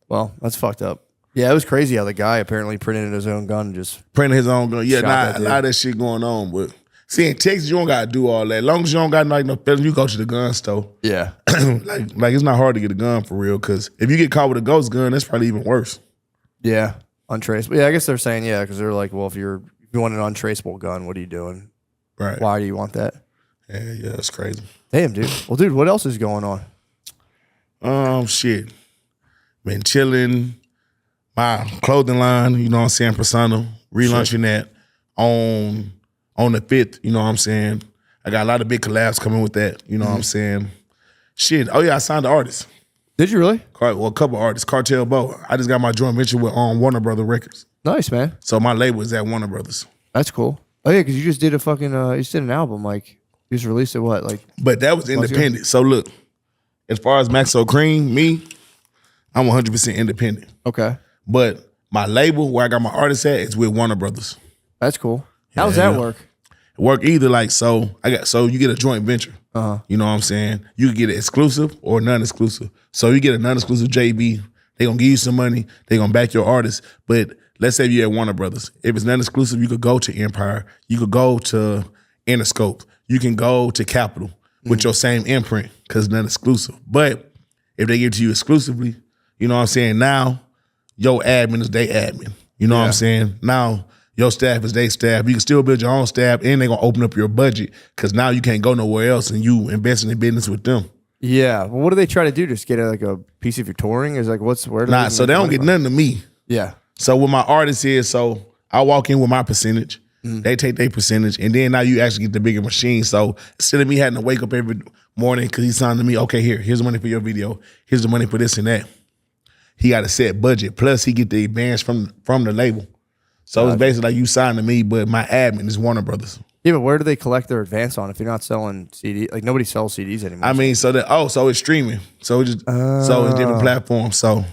Speaker 2: Well, that's fucked up. Yeah, it was crazy how the guy apparently printed his own gun and just
Speaker 3: printed his own gun. Yeah, a lot of that shit going on. But see, in Texas, you don't gotta do all that. As long as you don't got like no felons, you go to the gun store.
Speaker 2: Yeah.
Speaker 3: like it's not hard to get a gun for real, because if you get caught with a ghost gun, that's probably even worse.
Speaker 2: Yeah. Untraceable. Yeah, I guess they're saying, because they're like, well, if you want an untraceable gun, what are you doing?
Speaker 3: Right.
Speaker 2: Why do you want that?
Speaker 3: Yeah, that's crazy.
Speaker 2: Damn, dude. Well, dude, what else is going on?
Speaker 3: Shit. Been chilling. My clothing line, you know what I'm saying, Persona, relaunching that on the 5th, you know what I'm saying. I got a lot of big collabs coming with that, you know what I'm saying. Shit. Oh yeah, I signed the artist.
Speaker 2: Did you really?
Speaker 3: Well, a couple artists. Cartel Bo. I just got my joint venture with Warner Brother Records.
Speaker 2: Nice, man.
Speaker 3: So my label is at Warner Brothers.
Speaker 2: That's cool. Oh yeah, because you just did a fucking you just did an album, like you just released it
Speaker 3: But that was independent. So look, as far as Maxo Kream, me, I'm 100% independent.
Speaker 2: Okay.
Speaker 3: But my label, where I got my artists at, is with Warner Brothers.
Speaker 2: That's cool. How does that work?
Speaker 3: Work either so you get a joint venture. You know what I'm saying? You can get it exclusive or non-exclusive. So you get a non-exclusive JB, they gonna give you some money, they gonna back your artist. But let's say you're at Warner Brothers. If it's non-exclusive, you could go to Empire, you could go to Interscope, you can go to Capitol with your same imprint because it's non-exclusive. But if they give it to you exclusively, you know what I'm saying? Now your admin is their admin. You know what I'm saying? Now your staff is their staff. You can still build your own staff, and they're gonna open up your budget because now you can't go nowhere else, and you invest in the business with them.
Speaker 2: Yeah. Well, what do they try to do? Just get a piece of your touring? Is like where?
Speaker 3: So they don't get nothing to me.
Speaker 2: Yeah.
Speaker 3: So what my artist is, so I walk in with my percentage. They take their percentage, and then now you actually get the bigger machine. So instead of me having to wake up every morning because he's signing to me, okay, here's the money for your video, here's the money for this and that. He got a set budget. Plus he get the advance from the label. So it's basically like you sign to me, but my admin is Warner Brothers.
Speaker 2: Yeah, but where do they collect their advance on if you're not selling CDs? Like nobody sells CDs anymore.
Speaker 3: I mean, so it's streaming. So it's different platforms. So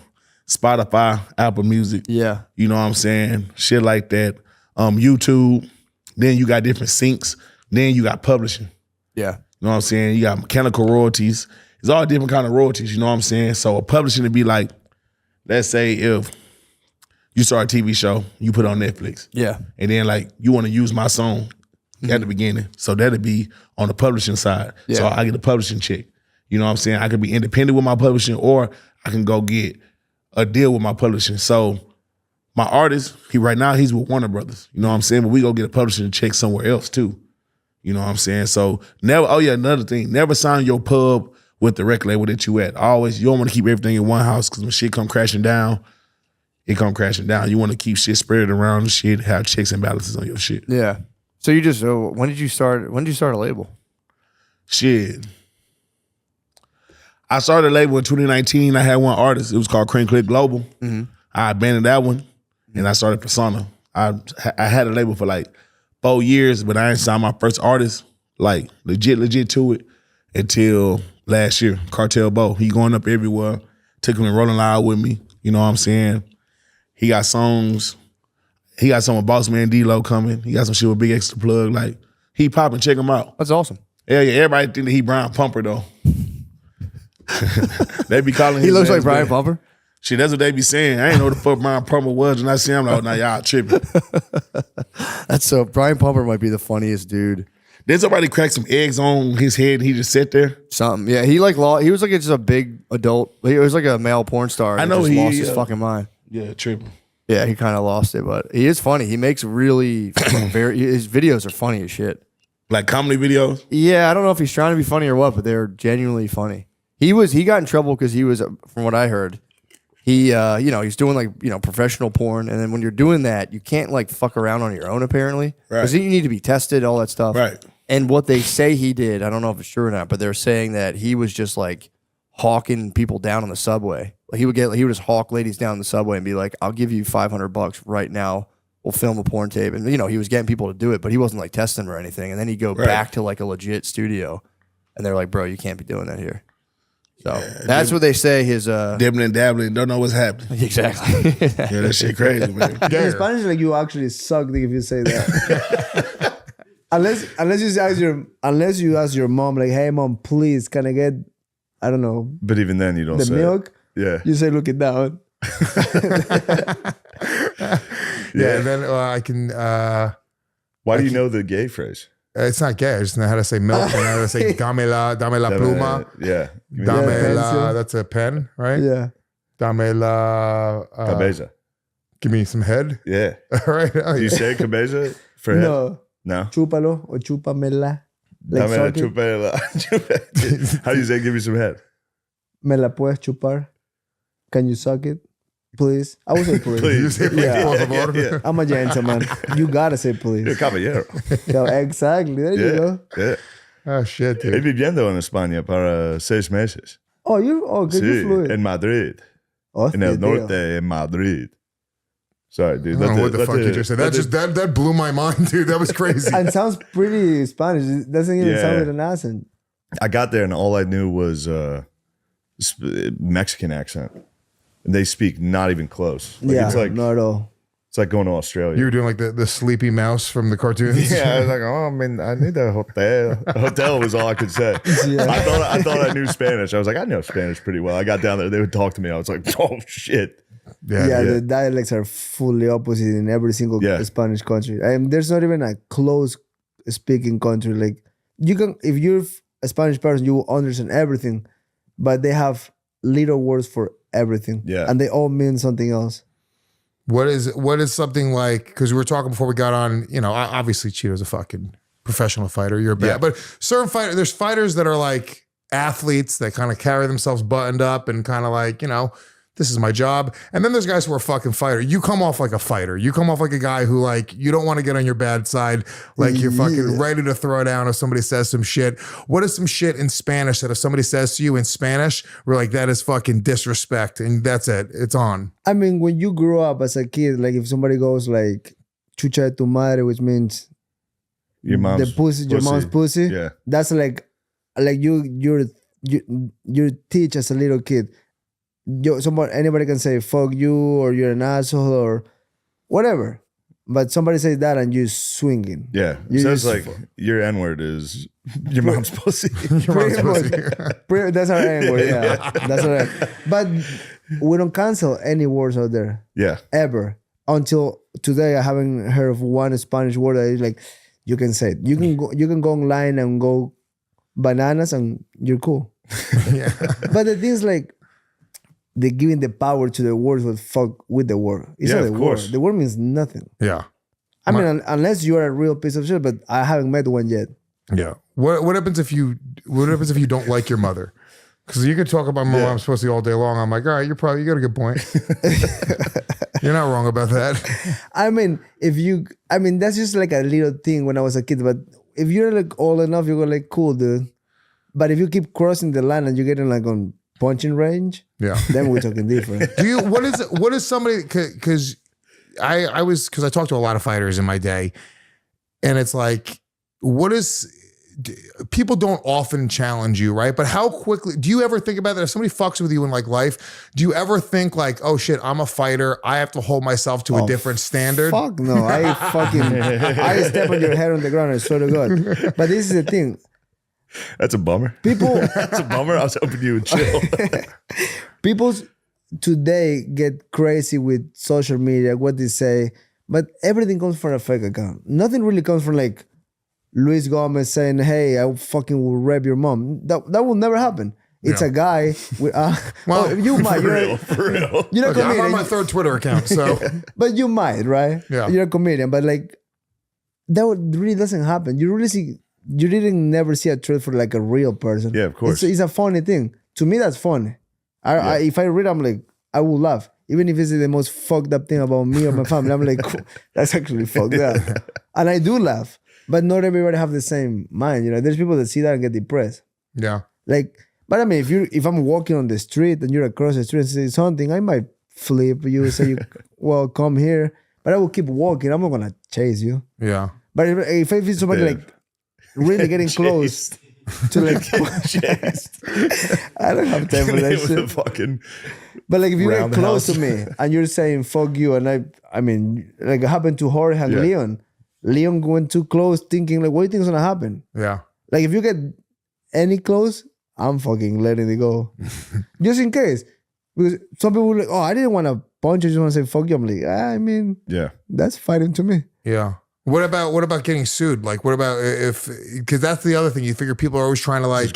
Speaker 3: Spotify, Apple Music.
Speaker 2: Yeah.
Speaker 3: You know what I'm saying? Shit like that. YouTube. Then you got different syncs. Then you got publishing.
Speaker 2: Yeah.
Speaker 3: You know what I'm saying? You got mechanical royalties. It's all different kind of royalties, you know what I'm saying? So a publishing would be like, let's say if you start a TV show, you put it on Netflix.
Speaker 2: Yeah.
Speaker 3: And then like you want to use my song at the beginning. So that'd be on the publishing side. Yeah. So I get a publishing check. You know what I'm saying? I could be independent with my publishing, or I can go get a deal with my publishing. So my artist, right now he's with Warner Brothers. You know what I'm saying? But we go get a publishing check somewhere else too. You know what I'm saying? So another thing, never sign your pub with the record label that you at. Always, you don't want to keep everything in one house because when shit come crashing down, it come crashing down. You want to keep shit spread around and shit, have checks and balances on your shit.
Speaker 2: Yeah. So you just when did you start a label?
Speaker 3: Shit. I started a label in 2019. I had one artist. It was called Cream Click Global. I abandoned that one and I started Persona. I had a label for like 4 years, but I didn't sign my first artist, like legit to it until last year. Cartel Bo. He going up everywhere. Took him and Rolling Loud with me. You know what I'm saying? He got songs. He got some with Boss Man D-Lo coming. He got some shit with Big Extra Plug. Like, he popping. Check him out.
Speaker 2: That's awesome.
Speaker 3: Yeah. Everybody think that he Brian Pumper, though. They be calling him.
Speaker 2: He looks like Brian Pumper?
Speaker 3: Shit, that's what they be saying. I ain't know what the fuck Brian Pumper was, and I see him like, now y'all tripping.
Speaker 2: Brian Pumper might be the funniest dude.
Speaker 3: Did somebody crack some eggs on his head and he just sat there?
Speaker 2: Something. Yeah, he was like just a big adult. He was like a male porn star.
Speaker 3: I know
Speaker 2: he
Speaker 3: he
Speaker 2: lost his fucking mind.
Speaker 3: Yeah, tripping.
Speaker 2: Yeah, he kind of lost it, but he is funny. He makes really his videos are funny as shit.
Speaker 3: Like comedy videos?
Speaker 2: Yeah, I don't know if he's trying to be funny or what, but they're genuinely funny. He got in trouble because he was, from what I heard, he's doing like, professional porn, and then when you're doing that, you can't like fuck around on your own apparently, because you need to be tested, all that stuff.
Speaker 3: Right.
Speaker 2: And what they say he did, I don't know if it's true or not, but they're saying that he was just like hawking people down on the subway. Like he would just hawk ladies down the subway and be like, "I'll give you $500 right now. We'll film a porn tape." And he was getting people to do it, but he wasn't like testing or anything. And then he'd go back to like a legit studio, and they're like, "Bro, you can't be doing that here." So that's what they say. His
Speaker 3: dibbling and dabbling, don't know what's happening.
Speaker 2: Exactly.
Speaker 3: Yeah, that shit crazy, man.
Speaker 1: In Spanish, like you actually suck if you say that. unless you ask your mom, like, "Hey, mom, please, can I get, I don't know."
Speaker 4: But even then, you don't
Speaker 1: the
Speaker 4: say
Speaker 1: milk.
Speaker 4: Yeah.
Speaker 1: You say, "Look it down."
Speaker 5: Yeah, and then I can.
Speaker 4: Why do you know the gay phrase?
Speaker 5: It's not gay. I just know how to say milk and how to say dame la pluma.
Speaker 4: Yeah.
Speaker 5: Dame la, that's a pen, right?
Speaker 1: Yeah.
Speaker 5: Dame la.
Speaker 4: Cabeza.
Speaker 5: Give me some head.
Speaker 4: Yeah.
Speaker 5: All right. Oh,
Speaker 4: Do you say cabeza for head?
Speaker 1: No.
Speaker 4: No.
Speaker 1: Chúpalo or chúpamela. Like
Speaker 4: Dame la, chúpala. How do you say give me some head?
Speaker 1: Me la puedes chupar. Can you suck it? Please. I would say please.
Speaker 5: You say please, por favor.
Speaker 4: Yeah.
Speaker 1: I'm a gentleman. You gotta say please.
Speaker 4: Yeah, caballero.
Speaker 1: Exactly. There you go.
Speaker 4: Yeah.
Speaker 5: Oh, shit,
Speaker 4: He
Speaker 5: dude.
Speaker 4: viviendo en España para 6 meses.
Speaker 1: good, you
Speaker 4: Sí,
Speaker 1: fluid.
Speaker 4: en Madrid.
Speaker 1: Hostia,
Speaker 4: En el
Speaker 1: tío.
Speaker 4: norte, en Madrid. Sorry, dude.
Speaker 5: I don't know what the fuck you just said. That that blew my mind, dude. That was crazy.
Speaker 1: And sounds pretty Spanish. It doesn't even sound
Speaker 4: Yeah.
Speaker 1: with an accent.
Speaker 4: I got there and all I knew was Mexican accent. And they speak not even close. Like,
Speaker 1: Yeah,
Speaker 4: it's
Speaker 1: not at all.
Speaker 4: like going to Australia.
Speaker 5: You were doing like the sleepy mouse from the cartoons.
Speaker 4: Yeah, I was like, oh, man, I need a hotel. Hotel was all I could say.
Speaker 1: Yeah.
Speaker 4: I thought I knew Spanish. I was like, I know Spanish pretty well. I got down there, they would talk to me. I was like, oh shit.
Speaker 1: Yeah, the dialects are fully opposite in every single Spanish country. There's not even a close speaking country. Like you can, if you're a Spanish person, you will understand everything, but they have little words for everything.
Speaker 4: Yeah,
Speaker 1: and they all mean something else.
Speaker 5: What is something like? Because we were talking before we got on. You know, obviously Cheeto's a fucking professional fighter. You're bad, but certain fighters. There's fighters that are like athletes that kind of carry themselves buttoned up and kind of like, you know, this is my job. And then there's guys who are fucking fighter. You come off like a fighter. You come off like a guy who like, you don't want to get on your bad side. Like you're fucking ready to throw down if somebody says some shit. What is some shit in Spanish that if somebody says to you in Spanish, we're like, that is fucking disrespect. And that's it. It's on.
Speaker 1: I mean, when you grow up as a kid, like if somebody goes like, chucha de tu madre, which means
Speaker 4: your mom's
Speaker 1: your mom's pussy.
Speaker 4: Yeah.
Speaker 1: That's like you teach as a little kid. Anybody can say fuck you or you're an asshole or whatever, but somebody says that and you swinging.
Speaker 4: Yeah, so it's like your N-word is your mom's pussy.
Speaker 1: That's our N-word. Yeah, that's our. But we don't cancel any words out there.
Speaker 4: Yeah,
Speaker 1: ever until today. I haven't heard of one Spanish word that is like you can say it. You can go online and go bananas and you're cool.
Speaker 5: Yeah.
Speaker 1: But the thing is like, they're giving the power to the words with fuck with the word. It's not the word. The word means nothing.
Speaker 5: Yeah.
Speaker 1: I mean, unless you're a real piece of shit, but I haven't met one yet.
Speaker 5: Yeah. What happens if you don't like your mother? Because you could talk about my mom's pussy all day long. I'm like, all right, you got a good point. You're not wrong about that.
Speaker 1: I mean, that's just like a little thing when I was a kid. But if you're like old enough, you're like, cool, dude. But if you keep crossing the line and you're getting like on punching range, then we're talking different.
Speaker 5: What is somebody, because I talked to a lot of fighters in my day, and it's like, people don't often challenge you, right? But how quickly, do you ever think about that? If somebody fucks with you in like life, do you ever think like, oh shit, I'm a fighter, I have to hold myself to a different standard?
Speaker 1: Fuck no, I step on your head on the ground, I swear to God. But this is the thing.
Speaker 4: That's a bummer. That's a bummer. I was hoping you would chill.
Speaker 1: People today get crazy with social media, what they say, but everything comes from a fake account. Nothing really comes from like Luis Gomez saying, "Hey, I fucking will rape your mom." That will never happen. It's a guy with you might.
Speaker 4: For real.
Speaker 1: You're a comedian.
Speaker 5: I'm on my third Twitter account, so
Speaker 1: but you might, right?
Speaker 5: Yeah.
Speaker 1: You're a comedian, but like that really doesn't happen. You didn't never see a truth for like a real person.
Speaker 4: Yeah, of course.
Speaker 1: It's a funny thing. To me, that's funny. If I read, I'm like, I will laugh. Even if it's the most fucked up thing about me or my family, I'm like, cool, that's actually fucked up. And I do laugh. But not everybody have the same mind. You know, there's people that see that and get depressed.
Speaker 5: Yeah.
Speaker 1: Like, but I mean, if I'm walking on the street and you're across the street and say something, I might flip you, say, well, come here. But I will keep walking. I'm not going to chase you.
Speaker 5: Yeah.
Speaker 1: But if I feel somebody like really getting close to like I don't have time for that shit. But like if you get close to me and you're saying fuck you, and I mean like it happened to Jorge and Leon. Leon went too close thinking like, what do you think is gonna happen?
Speaker 5: Yeah.
Speaker 1: Like if you get any close, I'm fucking letting it go. Just in case. Because some people like, oh, I didn't want to punch, I just want to say fuck you. I'm like, I mean, that's fighting to me.
Speaker 5: Yeah. What about getting sued? Like, what about because that's the other thing. You figure people are always trying to like,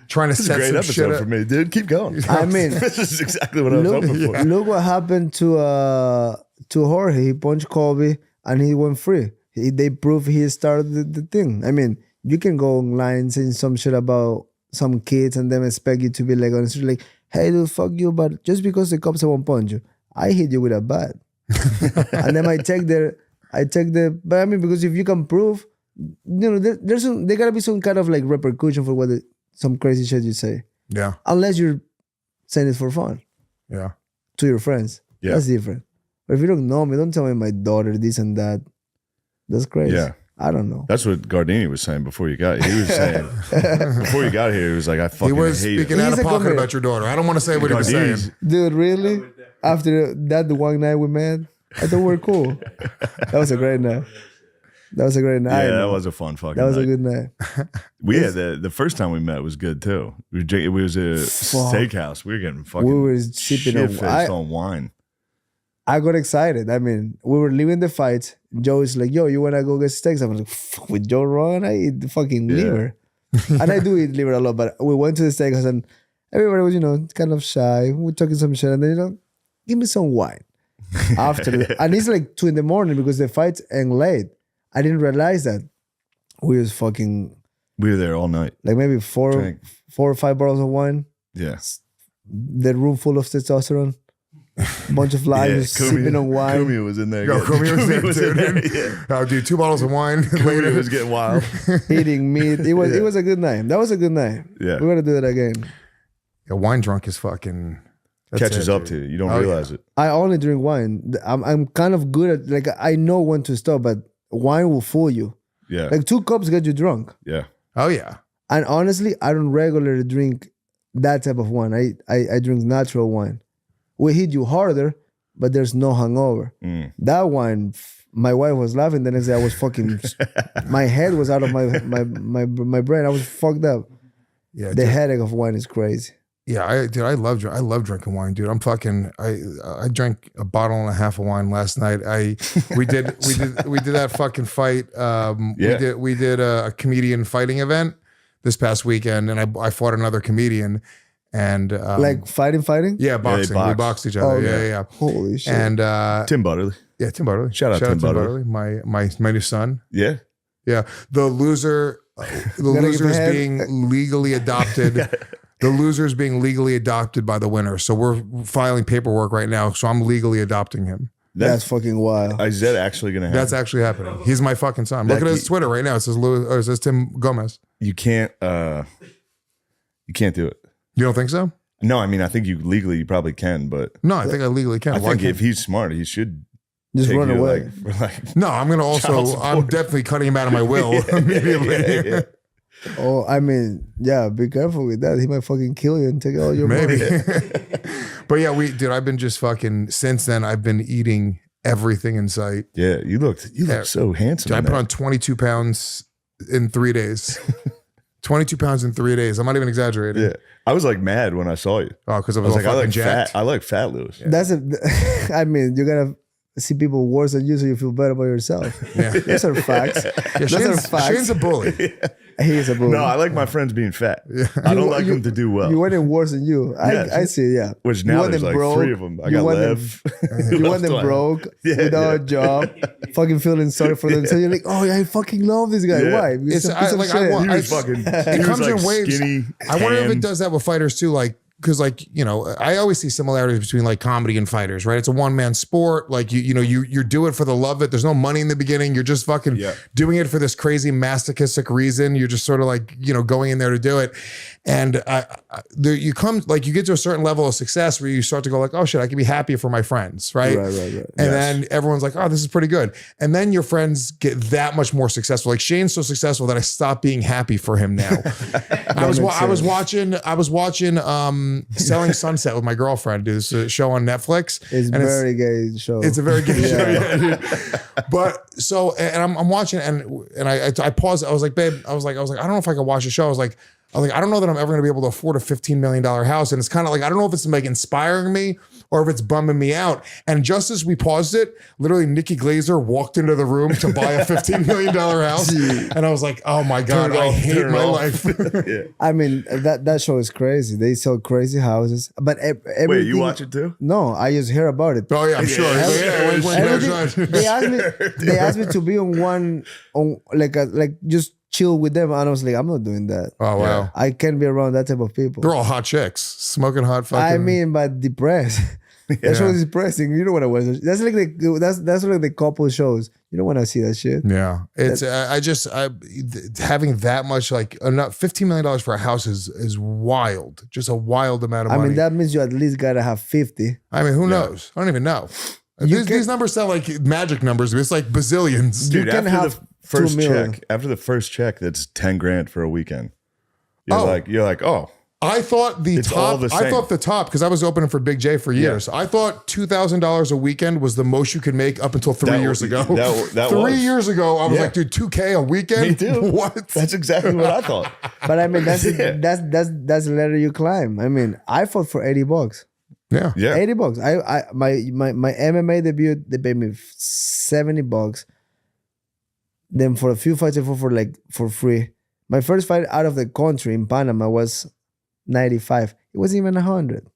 Speaker 5: trying to set some shit up
Speaker 4: for me, dude. Keep going.
Speaker 1: I mean,
Speaker 4: this is exactly what I was hoping for.
Speaker 1: Look what happened to Jorge. He punched Colby and he went free. They proved he started the thing. I mean, you can go online saying some shit about some kids and them expect you to be like on the street, like, hey, dude, fuck you, but just because the cops won't punch you, I hit you with a bat. And then I take but I mean, because if you can prove, you know, there gotta be some kind of like repercussion for some crazy shit you say.
Speaker 5: Yeah.
Speaker 1: Unless you're saying it for fun
Speaker 5: Yeah.
Speaker 1: to your friends.
Speaker 4: Yeah.
Speaker 1: That's different. But if you don't know me, don't tell me my daughter this and that. That's crazy.
Speaker 4: Yeah.
Speaker 1: I don't know.
Speaker 4: That's what Gardini was saying before you got here. He was saying before you got here, he was like, I fucking
Speaker 5: He was
Speaker 4: hate
Speaker 5: speaking
Speaker 4: it.
Speaker 5: out of
Speaker 1: He's a
Speaker 5: pocket
Speaker 1: comedian.
Speaker 5: about your daughter. I don't want to say what he was saying.
Speaker 4: Gardini's-
Speaker 1: Dude, really? After that, the one night we met, I thought we were cool. That was a great night. That was a great night.
Speaker 4: Yeah, that was a fun fucking
Speaker 1: That was
Speaker 4: night.
Speaker 1: a good night.
Speaker 4: We had the first time we met was good too. It was a steakhouse. We were getting fucking
Speaker 1: We were sipping
Speaker 4: shit-faced on wine.
Speaker 1: I got excited. I mean, we were leaving the fight. Joe is like, yo, you want to go get steaks? I'm like, fuck, with Joe Rogan, I eat the fucking liver. And I do eat liver a lot, but we went to the steakhouse and everybody was, kind of shy. We're talking some shit and then, give me some wine. And it's like 2 a.m. because the fight end late. I didn't realize that. We was fucking,
Speaker 4: We were there all night.
Speaker 1: like maybe four or 5 bottles of wine.
Speaker 4: Yeah.
Speaker 1: The room full of testosterone. Bunch of lions sipping on wine.
Speaker 4: Kumi was in there.
Speaker 5: Yo, Kumi was there,
Speaker 4: in
Speaker 5: dude.
Speaker 4: Yeah.
Speaker 5: I'll do 2 bottles of wine
Speaker 4: Kumi
Speaker 5: later.
Speaker 4: was getting wild.
Speaker 1: Eating meat. It was a good night. That was a good night.
Speaker 4: Yeah.
Speaker 1: We're gonna do it again.
Speaker 5: Yeah, wine drunk is fucking that's
Speaker 4: Catches
Speaker 5: it,
Speaker 4: up
Speaker 5: dude.
Speaker 4: to you. You don't
Speaker 5: Oh,
Speaker 4: realize it.
Speaker 1: I only drink wine. I'm kind of good at like I know when to stop, but wine will fool you.
Speaker 4: Yeah.
Speaker 1: Like 2 cups get you drunk.
Speaker 4: Yeah.
Speaker 5: Oh yeah.
Speaker 1: And honestly, I don't regularly drink that type of wine. I drink natural wine. We hit you harder, but there's no hangover. That wine, my wife was laughing the next day. I was fucking, my head was out of my brain. I was fucked up.
Speaker 5: Yeah.
Speaker 1: The headache of wine is crazy.
Speaker 5: Yeah, I love drinking wine, dude. I drank a bottle and a half of wine last night. We did that fucking fight. We did a comedian fighting event this past weekend, and I fought another comedian, and
Speaker 1: Like fighting?
Speaker 5: yeah, boxing.
Speaker 4: box.
Speaker 5: We boxed each other.
Speaker 1: Oh,
Speaker 5: yeah.
Speaker 1: Holy shit.
Speaker 5: And
Speaker 4: Tim Butterly.
Speaker 5: yeah, Tim Butterly.
Speaker 4: Shout out Tim Butterly.
Speaker 5: My new son.
Speaker 4: Yeah.
Speaker 5: Yeah, the loser
Speaker 1: give a
Speaker 5: is
Speaker 1: head.
Speaker 5: being legally adopted. The loser is being legally adopted by the winner. So we're filing paperwork right now. So I'm legally adopting him.
Speaker 1: That's fucking wild.
Speaker 4: Is that actually going to happen?
Speaker 5: That's actually happening. He's my fucking son. Look at his Twitter right now. It says Tim Gomez.
Speaker 4: You can't do it.
Speaker 5: You don't think so?
Speaker 4: No, I mean, I think you probably can, but
Speaker 5: No, I think I legally can.
Speaker 4: I
Speaker 5: Why
Speaker 4: think
Speaker 5: can't-
Speaker 4: if he's smart, he should
Speaker 1: Just
Speaker 4: take
Speaker 1: run
Speaker 4: you,
Speaker 1: away.
Speaker 5: no, I'm gonna
Speaker 4: Child
Speaker 5: also.
Speaker 4: support.
Speaker 5: I'm definitely cutting him out of my will immediately.
Speaker 4: yeah.
Speaker 1: Oh, I mean, yeah, be careful with that. He might fucking kill you and take all your
Speaker 5: Maybe.
Speaker 1: money.
Speaker 5: But yeah, I've been just fucking since then. I've been eating everything in sight.
Speaker 4: Yeah, you look so handsome.
Speaker 5: I
Speaker 4: in
Speaker 5: put
Speaker 4: that.
Speaker 5: on 22 pounds in 3 days. 22 pounds in 3 days. I'm not even exaggerating.
Speaker 4: Yeah, I was like mad when I saw you.
Speaker 5: Oh, because I
Speaker 4: I
Speaker 5: was,
Speaker 4: was like,
Speaker 5: all
Speaker 4: I
Speaker 5: fucking
Speaker 4: like
Speaker 5: jacked.
Speaker 4: fat. I like fat Lewis.
Speaker 1: That's I mean, you gotta see people worse than you so you feel better about yourself.
Speaker 5: Yeah.
Speaker 1: Those are facts.
Speaker 5: Yeah,
Speaker 1: Those are
Speaker 5: Shane's
Speaker 1: facts.
Speaker 5: a bully.
Speaker 1: He is a bully.
Speaker 4: No, I like my friends being fat. I don't like them to do well.
Speaker 1: You want them worse than you.
Speaker 4: Yes.
Speaker 1: I see, yeah.
Speaker 4: Which
Speaker 1: You
Speaker 4: now
Speaker 1: want
Speaker 4: there's
Speaker 1: them
Speaker 4: like 3 of them. I
Speaker 1: You
Speaker 4: got
Speaker 1: want them-
Speaker 4: Lev.
Speaker 1: You want them broke, without a job, fucking feeling sorry for them. So you're like, oh, yeah, I fucking love this guy.
Speaker 4: Yeah.
Speaker 1: Why? Because
Speaker 5: It's-
Speaker 1: he's a
Speaker 5: I-
Speaker 1: piece
Speaker 5: like,
Speaker 1: of
Speaker 5: I
Speaker 1: shit.
Speaker 5: want-
Speaker 4: He was fucking. He was
Speaker 5: comes
Speaker 4: like
Speaker 5: in waves.
Speaker 4: skinny.
Speaker 5: I wonder if
Speaker 4: tan.
Speaker 5: it does that with fighters too. Like, because I always see similarities between like comedy and fighters, right? It's a one-man sport. Like you do it for the love of it. There's no money in the beginning. You're just fucking doing it for this crazy masochistic reason. You're just sort of like, going in there to do it. And you get to a certain level of success where you start to go like, oh shit, I can be happy for my friends, right?
Speaker 1: Right.
Speaker 5: And then everyone's like, oh, this is pretty good. And then your friends get that much more successful. Like Shane's so successful that I stopped being happy for him now. I was watching Selling Sunset with my girlfriend. Dude, it's a show on Netflix.
Speaker 1: It's very gay show.
Speaker 5: It's a very good show. Yeah, dude. But so, and I'm watching, and I paused. I was like, babe, I was like, I don't know if I can watch the show. I was like, I don't know that I'm ever going to be able to afford a $15 million house. And it's kind of like, I don't know if it's like inspiring me or if it's bumming me out. And just as we paused it, literally Nikki Glazer walked into the room to buy a $15 million house. And I was like, oh my God, I hate my life.
Speaker 1: I mean, that show is crazy. They sell crazy houses. But everything.
Speaker 4: Wait, you watch it too?
Speaker 1: No, I just hear about it.
Speaker 5: Oh yeah, I'm sure.
Speaker 1: Everything- they asked me to be on one, like just chill with them. And I was like, I'm not doing that.
Speaker 5: Oh wow.
Speaker 1: I can't be around that type of people.
Speaker 5: They're all hot chicks, smoking hot fucking.
Speaker 1: I mean, but depressed. That show is depressing. You don't want to watch it. That's like that's like the couple shows. You don't want to see that shit.
Speaker 5: Yeah, it's having that much like enough $15 million for a house is wild. Just a wild amount of money.
Speaker 1: I mean, that means you at least gotta have 50.
Speaker 5: I mean, who knows? I don't even know. These numbers sound like magic numbers. It's like bazillions.
Speaker 4: Dude,
Speaker 1: You can
Speaker 4: after
Speaker 1: have
Speaker 4: the first
Speaker 1: 2 million.
Speaker 4: check, that's 10 grand for a weekend. You're like, oh,
Speaker 5: I thought the
Speaker 4: It's all
Speaker 5: top.
Speaker 4: the
Speaker 5: I
Speaker 4: same.
Speaker 5: thought the top because I was opening for Big J for years. I thought $2,000 a weekend was the most you could make up until 3 years ago.
Speaker 4: that
Speaker 5: 3
Speaker 4: was.
Speaker 5: years ago, I was
Speaker 4: Yeah.
Speaker 5: like, dude, $2K a weekend.
Speaker 4: Me too.
Speaker 5: What?
Speaker 4: That's exactly what I thought.
Speaker 1: But I mean, that's
Speaker 4: Yeah.
Speaker 1: that's the ladder you climb. I mean, I fought for $80.
Speaker 5: Yeah.
Speaker 4: Yeah.
Speaker 1: $80. My MMA debut, they paid me $70. Then for a few fights I fought for free. My first fight out of the country in Panama was 95. It wasn't even 100.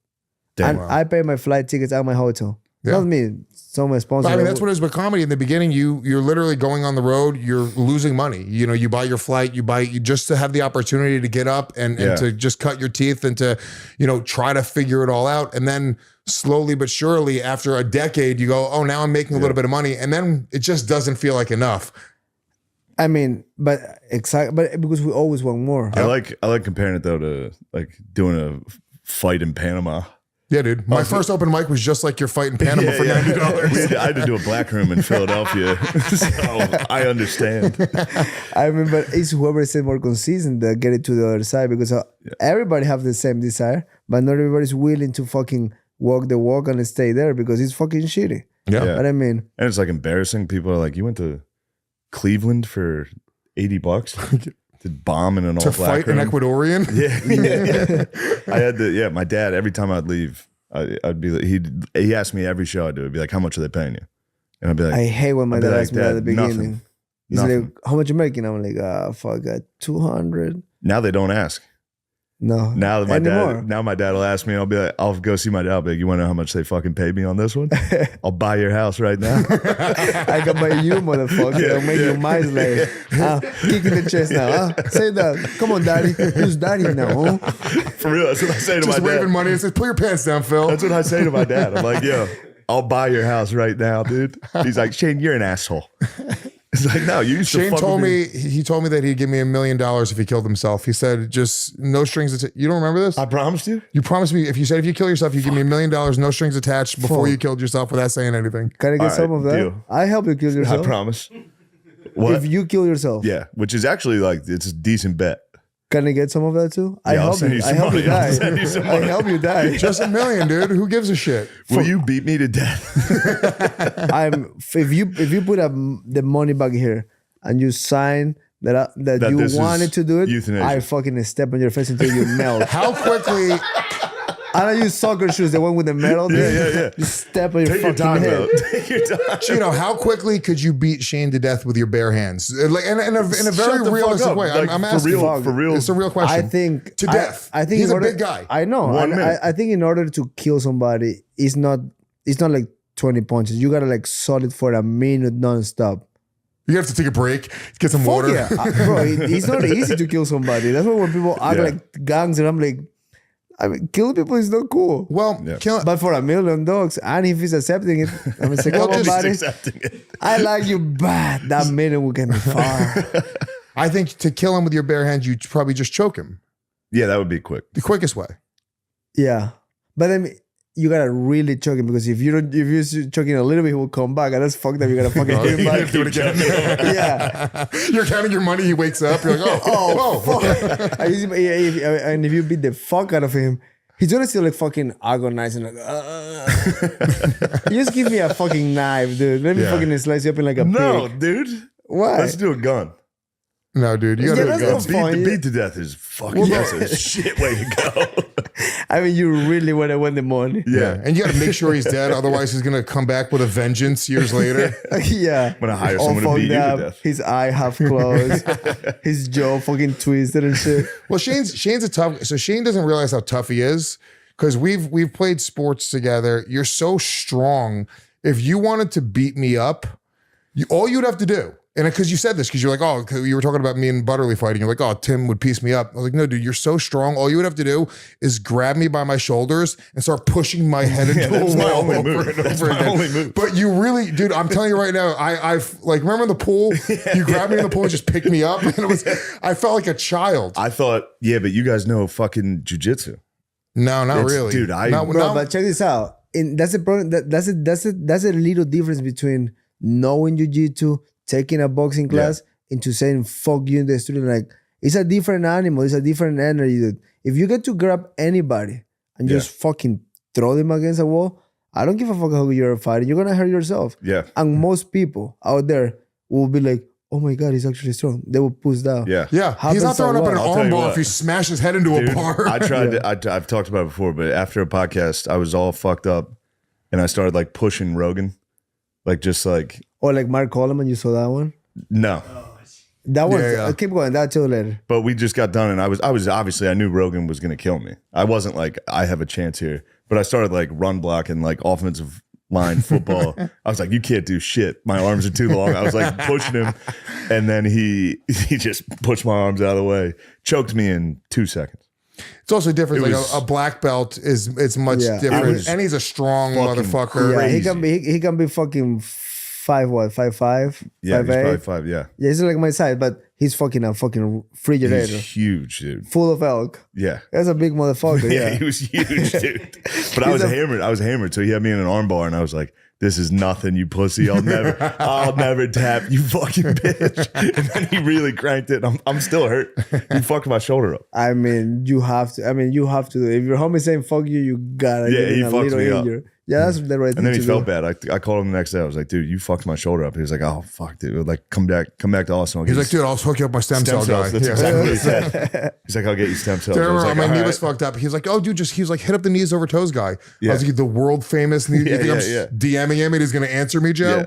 Speaker 4: Damn.
Speaker 1: And I paid my flight tickets and my hotel.
Speaker 5: Yeah.
Speaker 1: Not me. So my sponsor.
Speaker 5: But I mean, that's what it is with comedy. In the beginning, you're literally going on the road. You're losing money. You know, you buy your flight. You just to have the opportunity to get up and to just cut your teeth and to, try to figure it all out. And then slowly but surely, after a decade, you go, oh, now I'm making a little bit of money, and then it just doesn't feel like enough.
Speaker 1: I mean, but because we always want more.
Speaker 4: I like comparing it though to like doing a fight in Panama.
Speaker 5: Yeah, dude. My first open mic was just like your fight in Panama for $90.
Speaker 4: I had to do a black room in Philadelphia, so I understand.
Speaker 1: I remember it's whoever is more consistent that get it to the other side because everybody have the same desire, but not everybody's willing to fucking walk the walk and stay there because it's fucking shitty.
Speaker 5: Yeah.
Speaker 1: But I mean,
Speaker 4: And it's like embarrassing. People are like, "You went to Cleveland for $80 to bomb in an all
Speaker 5: To
Speaker 4: black
Speaker 5: fight
Speaker 4: room?"
Speaker 5: an Ecuadorian?
Speaker 4: Yeah. I had to. Yeah, my dad. Every time I'd leave, I'd be like, he asked me every show I do. He'd be like, "How much are they paying you?" And I'd be like,
Speaker 1: I hate when my
Speaker 4: I'd be
Speaker 1: dad
Speaker 4: like,
Speaker 1: asks me at the
Speaker 4: "Dad,
Speaker 1: beginning.
Speaker 4: nothing.
Speaker 1: He's
Speaker 4: Nothing."
Speaker 1: like, how much you making? I'm like, fuck, 200.
Speaker 4: Now they don't ask.
Speaker 1: No.
Speaker 4: Now that
Speaker 1: anymore.
Speaker 4: my dad will ask me. I'll be like, I'll go see my dad. I'll be like, "You want to know how much they fucking paid me on this one? I'll buy your house right now."
Speaker 1: I can buy you, motherfucker. I'll make you my slave. Kick in the chest now. Say that. Come on, daddy. Who's daddy now? Huh?
Speaker 4: For real, that's what I say to
Speaker 5: Just
Speaker 4: my
Speaker 5: waving
Speaker 4: dad.
Speaker 5: money and says, pull your pants down, Phil.
Speaker 4: That's what I say to my dad. I'm like, "Yo, I'll buy your house right now, dude." He's like, "Shane, you're an asshole." It's like, no, you used to
Speaker 5: Shane
Speaker 4: fuck
Speaker 5: told
Speaker 4: with
Speaker 5: me, he told me that he'd give me $1 million if he killed himself. He said, just no strings attached. You don't remember this?
Speaker 4: I promised you.
Speaker 5: You promised me, if you kill yourself, you give me $1 million, no strings attached before you killed yourself without saying anything.
Speaker 1: Can I get
Speaker 4: All
Speaker 1: some
Speaker 4: right,
Speaker 1: of that?
Speaker 4: deal.
Speaker 1: I help you kill
Speaker 4: I
Speaker 1: yourself.
Speaker 4: promise. What?
Speaker 1: If you kill yourself,
Speaker 4: Yeah, which is actually like, it's a decent bet.
Speaker 1: can I get some of that too? I
Speaker 4: Yeah, I'll
Speaker 1: help
Speaker 4: send
Speaker 1: you.
Speaker 4: you
Speaker 1: I
Speaker 4: some
Speaker 1: help you
Speaker 4: money. I'll
Speaker 1: die.
Speaker 4: send you some
Speaker 1: I
Speaker 4: money.
Speaker 1: help you die.
Speaker 5: Just $1 million, dude. Who gives a shit?
Speaker 4: Will you beat me to death?
Speaker 1: If you put the money back here and you sign that
Speaker 4: That
Speaker 1: you
Speaker 4: this is
Speaker 1: wanted to do it,
Speaker 4: euthanasia.
Speaker 1: I fucking step on your face until you melt.
Speaker 5: How quickly,
Speaker 1: I don't use soccer shoes, the one with the metal.
Speaker 4: yeah.
Speaker 1: Just step on your
Speaker 4: Take your
Speaker 1: fucking
Speaker 4: time,
Speaker 1: head.
Speaker 4: though. Take your time.
Speaker 5: Chino, how quickly could you beat Shane to death with your bare hands? Like in a
Speaker 4: Shut
Speaker 5: very
Speaker 4: the fuck
Speaker 5: realistic
Speaker 4: up.
Speaker 5: way.
Speaker 4: Like,
Speaker 5: I'm
Speaker 4: for
Speaker 5: asking.
Speaker 4: real- for real.
Speaker 5: It's a real question.
Speaker 1: I think
Speaker 5: to death.
Speaker 1: I think
Speaker 5: he's
Speaker 1: in
Speaker 5: a
Speaker 1: order-
Speaker 5: big guy.
Speaker 1: I know.
Speaker 4: 1
Speaker 1: And
Speaker 4: minute.
Speaker 1: I think in order to kill somebody, it's not like 20 punches. You gotta like solid for a minute nonstop.
Speaker 5: You have to take a break, get some
Speaker 1: Fuck
Speaker 5: water.
Speaker 1: yeah, bro. It's not easy to kill somebody. That's why when people act
Speaker 4: Yeah.
Speaker 1: like gangs, and I'm like, I mean, killing people is not cool.
Speaker 5: Well,
Speaker 4: Yeah.
Speaker 1: But for $1 million, and if he's accepting it, I'm gonna say, come on,
Speaker 4: Just
Speaker 1: buddy.
Speaker 4: accepting it.
Speaker 1: I like you bad. That minute we can be far.
Speaker 5: I think to kill him with your bare hands, you'd probably just choke him.
Speaker 4: Yeah, that would be quick.
Speaker 5: The quickest way.
Speaker 1: Yeah, but then you gotta really choke him because if you're choking a little bit, he will come back, and that's fucked up. You gotta fucking hit him back.
Speaker 5: Do it again.
Speaker 1: Yeah.
Speaker 5: You're counting your money. He wakes up. You're like, oh,
Speaker 1: Fuck. And if you beat the fuck out of him, he's gonna still like fucking agonizing. Like, just give me a fucking knife, dude. Let me
Speaker 5: Yeah.
Speaker 1: fucking slice you up in like a
Speaker 4: No,
Speaker 1: pig.
Speaker 4: dude.
Speaker 1: Why?
Speaker 4: Let's do a gun.
Speaker 5: No, dude. You
Speaker 1: Yeah,
Speaker 5: gotta
Speaker 1: that's
Speaker 5: go.
Speaker 1: not fun.
Speaker 4: Beat to death is fucking that's a shit way to go.
Speaker 1: I mean, you really wanna win the money.
Speaker 5: Yeah. And you got to make sure he's dead. Otherwise, he's going to come back with a vengeance years later.
Speaker 1: Yeah.
Speaker 4: I'm gonna hire
Speaker 1: All
Speaker 4: someone to beat
Speaker 1: fucked
Speaker 4: you to
Speaker 1: up,
Speaker 4: death.
Speaker 1: his eye half closed, his jaw fucking twisted and shit.
Speaker 5: Well, Shane's a tough. So Shane doesn't realize how tough he is because we've played sports together. You're so strong. If you wanted to beat me up, all you'd have to do And because you said this, because you're like, oh, 'cause you were talking about me and Butterly fighting. You're like, oh, Tim would piece me up. I was like, no, dude, you're so strong. All you would have to do is grab me by my shoulders and start pushing my head into
Speaker 4: that's
Speaker 5: a
Speaker 4: my
Speaker 5: wall
Speaker 4: only
Speaker 5: over
Speaker 4: move.
Speaker 5: and
Speaker 4: That's
Speaker 5: over
Speaker 4: my
Speaker 5: again.
Speaker 4: only move.
Speaker 5: But you really, dude, I'm telling you right now, I've like, remember in the pool, you grabbed me in the pool and just picked me up. And it was, I felt like a child.
Speaker 4: I thought, yeah, but you guys know fucking jujitsu.
Speaker 5: No, not
Speaker 4: It's-
Speaker 5: really.
Speaker 4: dude,
Speaker 1: No, but check this out. That's the problem. That's a little difference between knowing jiu-jitsu, taking a boxing class, into saying fuck you in the street. Like, it's a different animal. It's a different energy, dude. If you get to grab anybody and just fucking throw them against a wall, I don't give a fuck how you're fighting. You're gonna hurt yourself.
Speaker 4: Yeah.
Speaker 1: And most people out there will be like, oh my God, he's actually strong. They will push down.
Speaker 4: Yeah.
Speaker 5: Yeah,
Speaker 1: Happens
Speaker 5: he's not throwing
Speaker 1: a
Speaker 5: up an
Speaker 1: lot.
Speaker 4: I'll tell
Speaker 5: arm
Speaker 4: you
Speaker 5: bar
Speaker 4: what.
Speaker 5: if you smash his head into
Speaker 4: Dude,
Speaker 5: a bar.
Speaker 4: I tried to, I've talked about it before, but after a podcast, I was all fucked up and I started like pushing Rogan. Like just like,
Speaker 1: Or like Mark Coleman, you saw that one?
Speaker 4: no.
Speaker 1: That one,
Speaker 5: yeah.
Speaker 1: keep going. That till later.
Speaker 4: But we just got done and I was obviously, I knew Rogan was going to kill me. I wasn't like, I have a chance here, but I started like run blocking, like offensive line football. I was like, you can't do shit. My arms are too long. I was like pushing him. And then he just pushed my arms out of the way, choked me in 2 seconds.
Speaker 5: It's also different.
Speaker 4: It
Speaker 5: Like
Speaker 4: was-
Speaker 5: a black belt it's much
Speaker 1: Yeah.
Speaker 5: different,
Speaker 4: It was
Speaker 5: and he's a strong
Speaker 4: fucking
Speaker 5: motherfucker.
Speaker 1: Yeah, he
Speaker 4: Crazy.
Speaker 1: can be fucking 5'5",
Speaker 4: Yeah, he's
Speaker 1: 5'8".
Speaker 4: probably 5. Yeah.
Speaker 1: Yeah, he's like my size, but he's fucking a fucking refrigerator
Speaker 4: He's huge, dude.
Speaker 1: full of elk.
Speaker 4: Yeah.
Speaker 1: That's a big motherfucker.
Speaker 4: Yeah,
Speaker 1: Yeah,
Speaker 4: he was huge, dude. But I was hammered. I was hammered. So he had me in an arm bar, and I was like, "This is nothing, you pussy. I'll never tap, you fucking bitch." And then he really cranked it. I'm still hurt. He fucked my shoulder up.
Speaker 1: I mean, you have to. If your homie saying fuck you, you gotta
Speaker 4: Yeah,
Speaker 1: get
Speaker 4: he
Speaker 1: in a
Speaker 4: fucked
Speaker 1: little
Speaker 4: me up.
Speaker 1: injured. Yeah, that's the right
Speaker 4: And
Speaker 1: thing
Speaker 4: then
Speaker 1: to
Speaker 4: he felt
Speaker 1: do.
Speaker 4: bad. I called him the next day. I was like, "Dude, you fucked my shoulder up." He was like, "Oh fuck, dude. Like, come back to Austin." I'll get
Speaker 5: He's like,
Speaker 4: you
Speaker 5: dude, I'll hook you up my stem cell guy.
Speaker 4: That's
Speaker 5: Yeah.
Speaker 4: exactly what he said. He's like, "I'll get you stem cells."
Speaker 5: Dude, I
Speaker 4: I was
Speaker 5: remember
Speaker 4: like,
Speaker 5: my knee
Speaker 4: "All
Speaker 5: was
Speaker 4: right."
Speaker 5: fucked up. He was like, oh, dude, he was like, hit up the knees over toes guy.
Speaker 4: Yeah.
Speaker 5: I was like, the world famous knee.
Speaker 4: Yeah,
Speaker 5: you think
Speaker 4: yeah,
Speaker 5: I'm DMing him and he's going to answer me, Joe?
Speaker 4: Yeah.